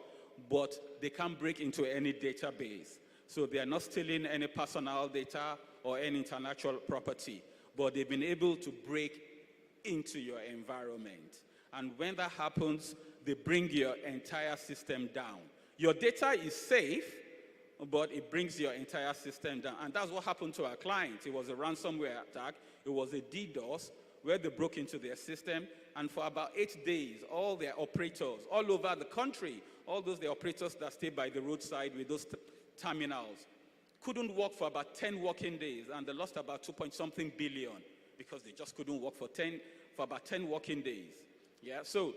but they can't break into any database. So they are not stealing any personal data or any intellectual property, but they've been able to break into your environment. And when that happens, they bring your entire system down. Your data is safe, but it brings your entire system down. And that's what happened to our client. It was a ransomware attack. It was a DDoS where they broke into their system. And for about 8 days, all their operators all over the country, all those the operators that stay by the roadside with those terminals, couldn't work for about 10 working days, and they lost about 2 point something billion because they just couldn't work for 10 for about 10 working days. Yeah, so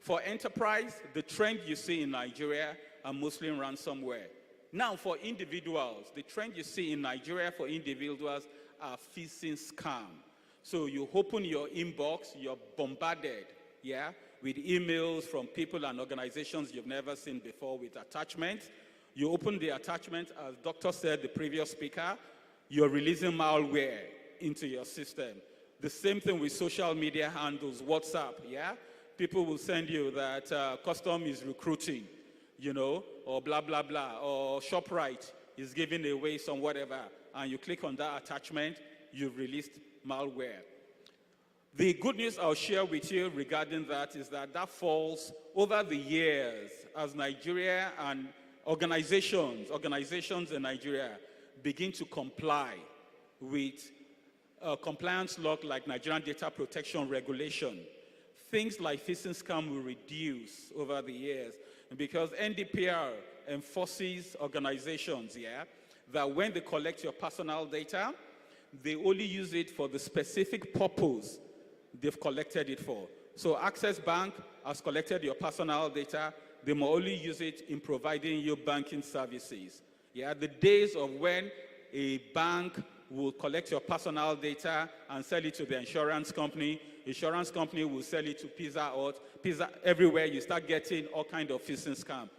for enterprise, the trend you see in Nigeria are mostly ransomware. Now, for individuals, the trend you see in Nigeria for individuals are phishing scam. So you open your inbox, you're bombarded, yeah, with emails from people and organizations you've never seen before with attachments. You open the attachment, as Doctor said, the previous speaker, you're releasing malware into your system. The same thing with social media handles, WhatsApp, yeah? People will send you that custom is recruiting, you know, or blah, blah, blah, or ShopRite is giving away some whatever, and you click on that attachment, you've released malware. The good news I'll share with you regarding that is that that falls over the years as Nigeria and organizations in Nigeria begin to comply with compliance law like Nigerian Data Protection Regulation. Things like phishing scam will reduce over the years because NDPR enforces organizations, yeah, that when they collect your personal data, they only use it for the specific purpose they've collected it for. So Access Bank has collected your personal data. They may only use it in providing you banking services. Yeah, the days of when a bank will collect your personal data and sell it to the insurance company will sell it to Pizza Hut. Pizza, everywhere you start getting all kind of phishing scam.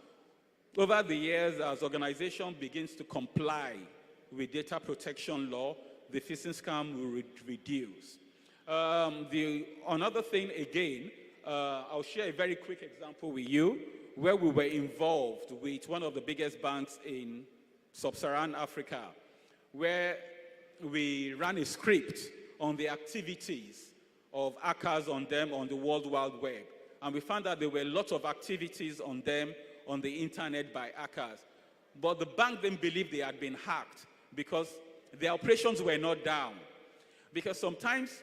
Over the years, as organization begins to comply with data protection law, the phishing scam will reduce. Another thing again, I'll share a very quick example with you where we were involved with one of the biggest banks in sub-Saharan Africa, where we ran a script on the activities of hackers on them on the World Wide Web. And we found that there were lots of activities on them on the internet by hackers. But the bank didn't believe they had been hacked because their operations were not down. Because sometimes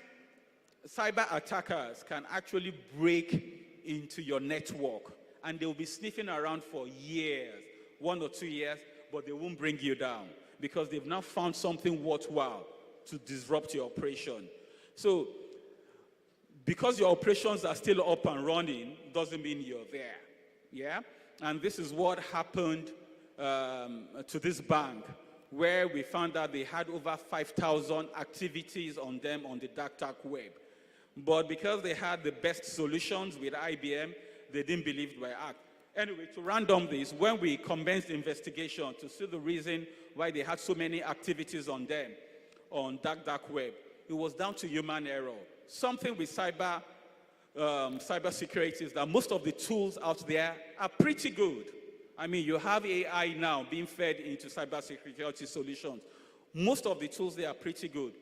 cyber attackers can actually break into your network and they'll be sniffing around for years, 1 or 2 years, but they won't bring you down because they've now found something worthwhile to disrupt your operation. So, because your operations are still up and running doesn't mean you're there, yeah? And this is what happened to this bank, where we found that they had over 5,000 activities on them on the dark web. But because they had the best solutions with IBM, they didn't believe they were hacked. Anyway, to random this, when we commenced the investigation to see the reason why they had so many activities on them on dark web, it was down to human error. Something with cyber security is that most of the tools out there are pretty good. I mean, you have AI now being fed into cyber security solutions. Most of the tools there are pretty good.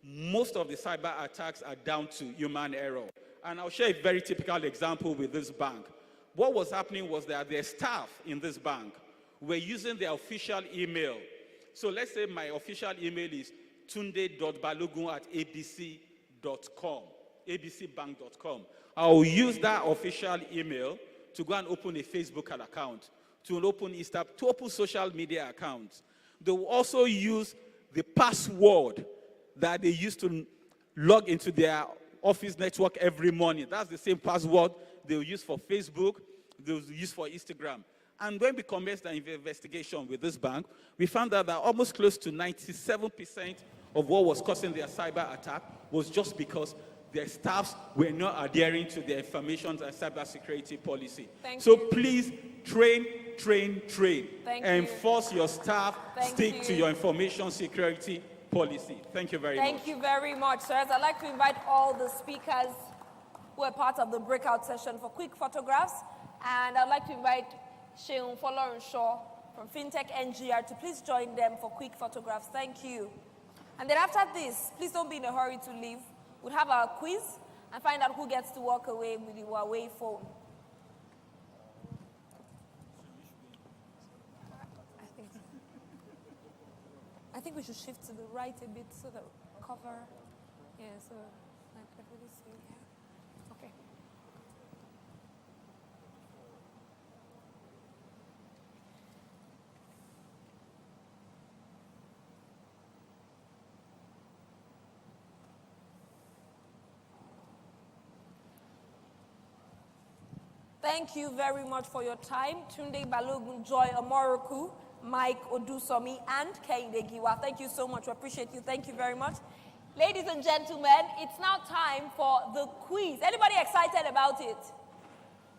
Most of the cyber attacks are down to human error. And I'll share a very typical example with this bank. What was happening was that their staff in this bank were using their official email. So let's say my official email is tunde.balogun@abc.com, abcbank.com. I'll use that official email to go and open a Facebook account, to open Insta, to open social media accounts. They will also use the password that they use to log into their office network every morning. That's the same password they'll use for Facebook, they'll use for Instagram. And when we commenced the investigation with this bank, we found out that almost close to 97% of what was causing their cyber attack was just because their staffs were not adhering to their information and cyber security policy. So please train. Enforce your staff, stick to your information security policy. Thank you very much. Thank you very much, sirs. I'd like to invite all the speakers who are part of the breakout session for quick photographs. And I'd like to invite Sheung Folorunshaw from Fintech NGR to please join them for quick photographs. Thank you. And then after this, please don't be in a hurry to leave. We'll have our quiz and find out who gets to walk away with the Huawei phone. I think we should shift to the right a bit so that cover. Yeah, so like this. Yeah. Okay. Thank you very much for your time. Tunde Balogun, Joy Omoroku, Mike Odusomi, and Kehinde Giwa. Thank you so much. We appreciate you. Thank you very much. Ladies and gentlemen, it's now time for the quiz. Anybody excited about it?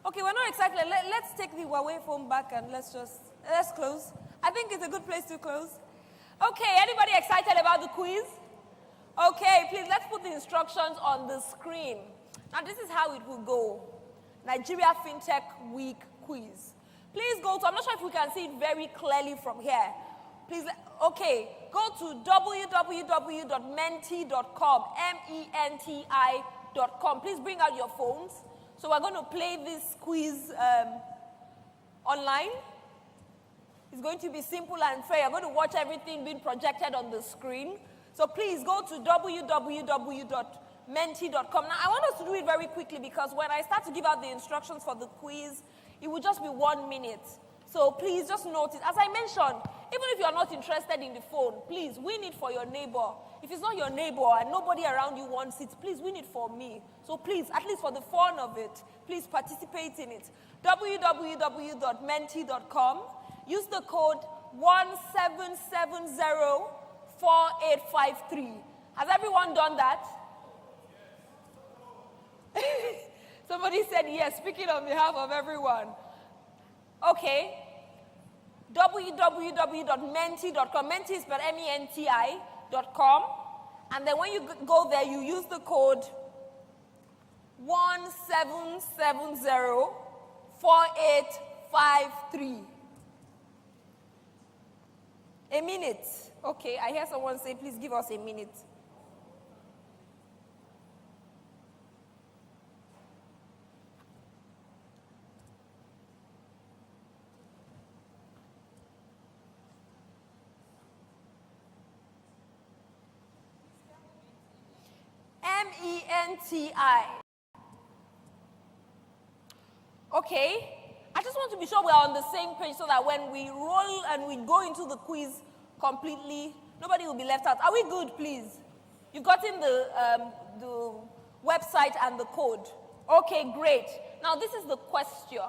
Okay, we're not excited. Let's take the Huawei phone back and let's close. I think it's a good place to close. Okay, anybody excited about the quiz? Okay, please, let's put the instructions on the screen. Now, this is how it will go. Nigeria Fintech Week quiz. Please go to, I'm not sure if we can see it very clearly from here. Please, okay, go to www.menti.com, MENTI.com. Please bring out your phones. So we're going to play this quiz online. It's going to be simple and fair. You're going to watch everything being projected on the screen. So please go to www.menti.com. Now, I want us to do it very quickly because when I start to give out the instructions for the quiz, it will just be 1 minute. So please just note it. As I mentioned, even if you are not interested in the phone, please win it for your neighbor. If it's not your neighbor and nobody around you wants it, please win it for me. So please, at least for the fun of it, please participate in it. www.menti.com. Use the code 17704853. Has everyone done that? Somebody said yes, speaking on behalf of everyone. Okay. www.menti.com. Menti is spelled MENTI.com. And then when you go there, you use the code 17704853. A minute. Okay, I hear someone say, please give us a minute. MENTI. Okay. I just want to be sure we're on the same page so that when we roll and we go into the quiz completely, nobody will be left out. Are we good, please? You've gotten the website and the code. Okay, great. Now, this is the question.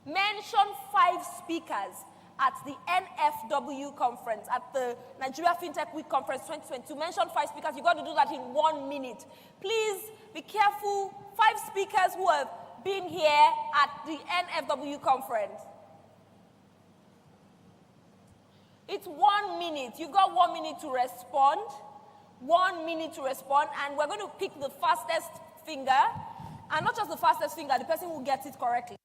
Mention 5 speakers at the NFW conference, at the Nigeria Fintech Week Conference 2022. Mention 5 speakers. You've got to do that in 1 minute. Please be careful. 5 speakers who have been here at the NFW conference. It's 1 minute. You've got 1 minute to respond. 1 minute to respond. And we're going to pick the fastest finger. And not just the fastest finger, the person who gets it correctly.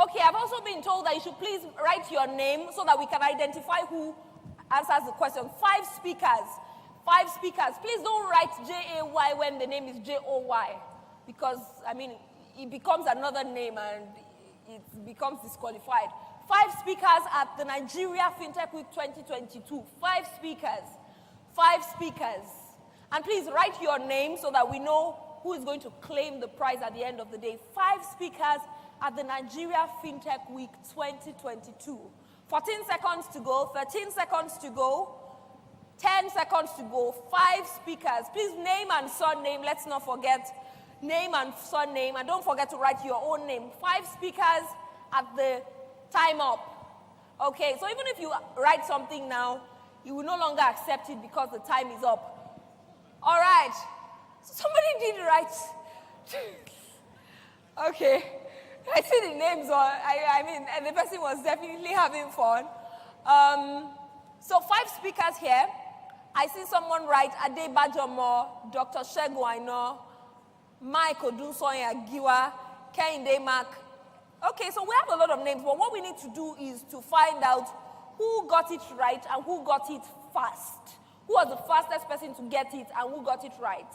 Okay, I've also been told that you should please write your name so that we can identify who answers the question. 5 speakers. 5 speakers. Please don't write J-A-Y when the name is J-O-Y. Because, I mean, it becomes another name and it becomes disqualified. 5 speakers at the Nigeria Fintech Week 2022. 5 speakers. 5 speakers. And please write your name so that we know who is going to claim the prize at the end of the day. 5 speakers at the Nigeria Fintech Week 2022. 14 seconds to go, 13 seconds to go, 10 seconds to go, 5 speakers. Please name and surname, let's not forget name and surname, and don't forget to write your own name. 5 speakers at the time up. Okay, so even if you write something now, you will no longer accept it because the time is up. All right, somebody did write. Okay. I see the names on, I mean, and the person was definitely having fun. So 5 speakers here. I see someone write Ade Bajomo, Dr. Shegu Aino, Mike Odusonya Giwa, Kehinde Mark. Okay, so we have a lot of names, but what we need to do is to find out who got it right and who got it fast. Who was the fastest person to get it and who got it right?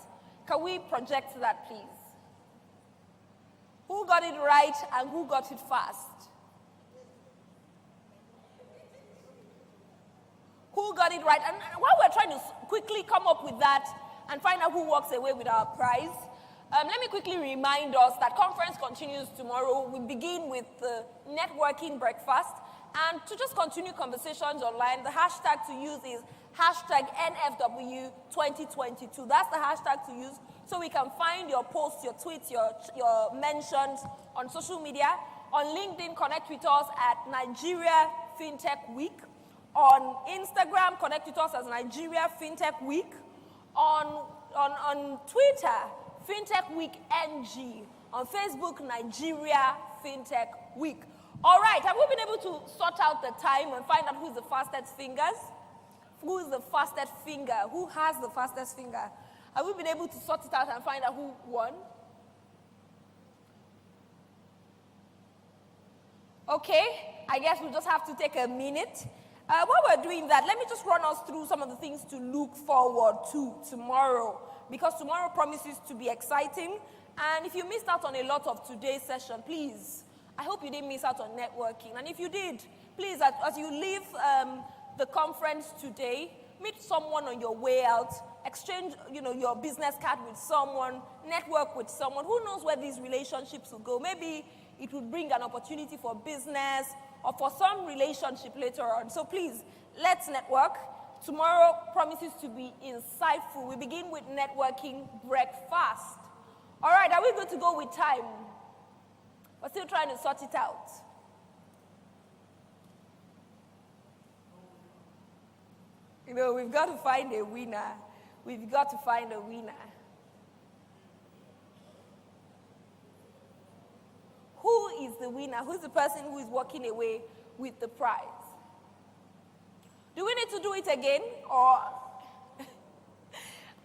Can we project that, please? Who got it right and who got it fast? Who got it right? And while we're trying to quickly come up with that and find out who walks away with our prize, let me quickly remind us that conference continues tomorrow. We begin with the networking breakfast, And to just continue conversations online, the hashtag to use is hashtag NFW2022. That's the hashtag to use so we can find your posts, your tweets, your mentions on social media. On LinkedIn, connect with us at Nigeria Fintech Week. On Instagram, connect with us as Nigeria Fintech Week. On Twitter, Fintech Week NG. On Facebook, Nigeria Fintech Week. All right, have we been able to sort out the time and find out who's the fastest fingers? Who is the fastest finger? Who has the fastest finger? Have we been able to sort it out and find out who won? Okay, I guess we'll just have to take a minute. While we're doing that, let me just run us through some of the things to look forward to tomorrow, because tomorrow promises to be exciting. And if you missed out on a lot of today's session, please, I hope you didn't miss out on networking. And if you did, please, as you leave the conference today, meet someone on your way out, exchange your business card with someone, network with someone. Who knows where these relationships will go? Maybe it would bring an opportunity for business or for some relationship later on. So please, let's network. Tomorrow promises to be insightful. We begin with networking breakfast. All right, are we good to go with time? We're still trying to sort it out. We've got to find a winner. We've got to find a winner. Who is the winner? Who's the person who is walking away with the prize? Do we need to do it again? Or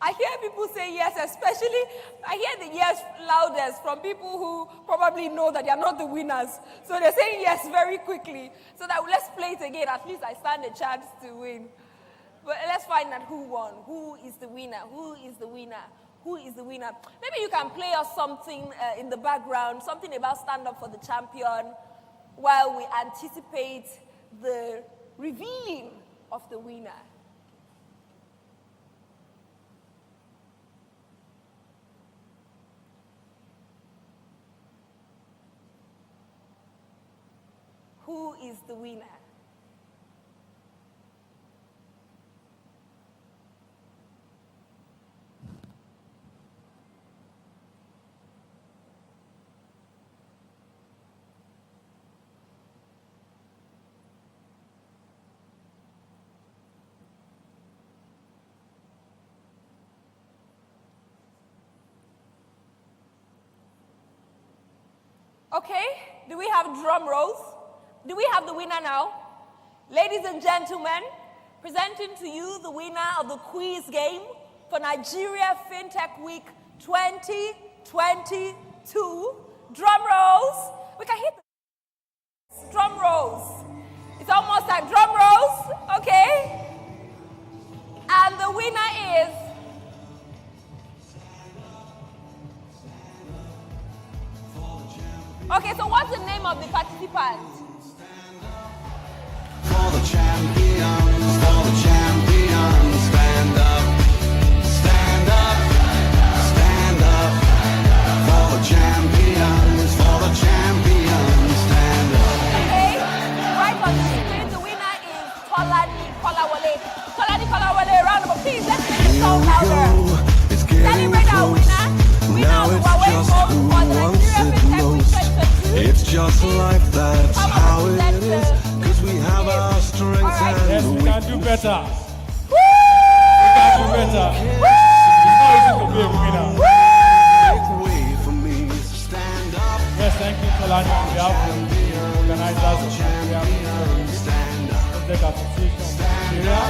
I hear people say yes, especially, I hear the yes loudest from people who probably know that they are not the winners. So they're saying yes very quickly. So that let's play it again. At least I stand a chance to win. But let's find out who won. Who is the winner? Who is the winner? Who is the winner? Maybe you can play us something in the background, something about Stand Up for the Champion, while we anticipate the revealing of the winner. Who is the winner? Okay, do we have drum rolls? Do we have the winner now? Ladies and gentlemen, presenting to you the winner of the quiz game for Nigeria Fintech Week 2022. Drum rolls. We can hit the drum rolls. It's almost like drum rolls, okay? And the winner is okay, so what's the name of the participant? For the champions, stand up, stand up, stand up. For the champions, stand up. Okay, right on the screen, the winner is Kolani Kolawole. Kolani Kolawole, round of applause. Let's make it sound louder. Celebrate our winner. Winner of the Huawei phone for the Nigeria Fintech Week 2022. It's just like that's how it is. Cause we have our strengths and yes, we can do better. Woo! We can do better. Woo! It's not easy to be a winner. Yes, thank you, Tolani, on behalf of the organizers of Nigeria Fintech Association of Nigeria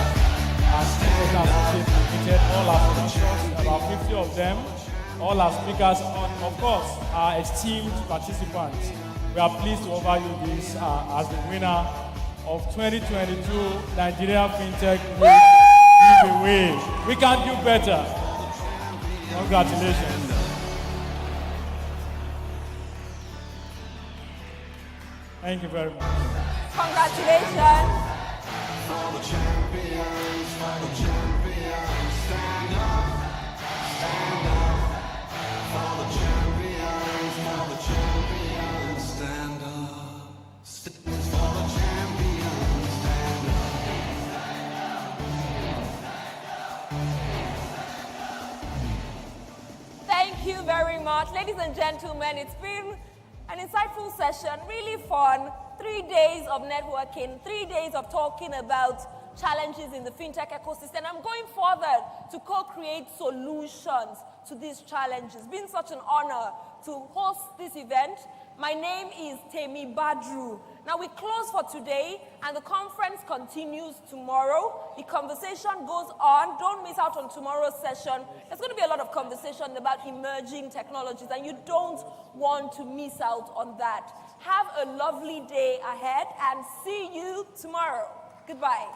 and Fintech Association Limited, all our sponsors, about 50 of them, all our speakers, and of course, our esteemed participants. We are pleased to offer you this as the winner of 2022 Nigeria Fintech Week giveaway. We can do better. Congratulations. Thank you very much. Congratulations. For the champions, stand up, stand up. For the champions, stand up. For the champions. ladies and gentlemen, it's been an insightful session, really fun. 3 days of networking, 3 days of talking about challenges in the fintech ecosystem. I'm going further to co-create solutions to these challenges. It's been such an honor to host this event. My name is Temi Badru. Now we close for today and the conference continues tomorrow. The conversation goes on. Don't miss out on tomorrow's session. There's going to be a lot of conversation about emerging technologies and you don't want to miss out on that. Have a lovely day ahead and see you tomorrow. Goodbye.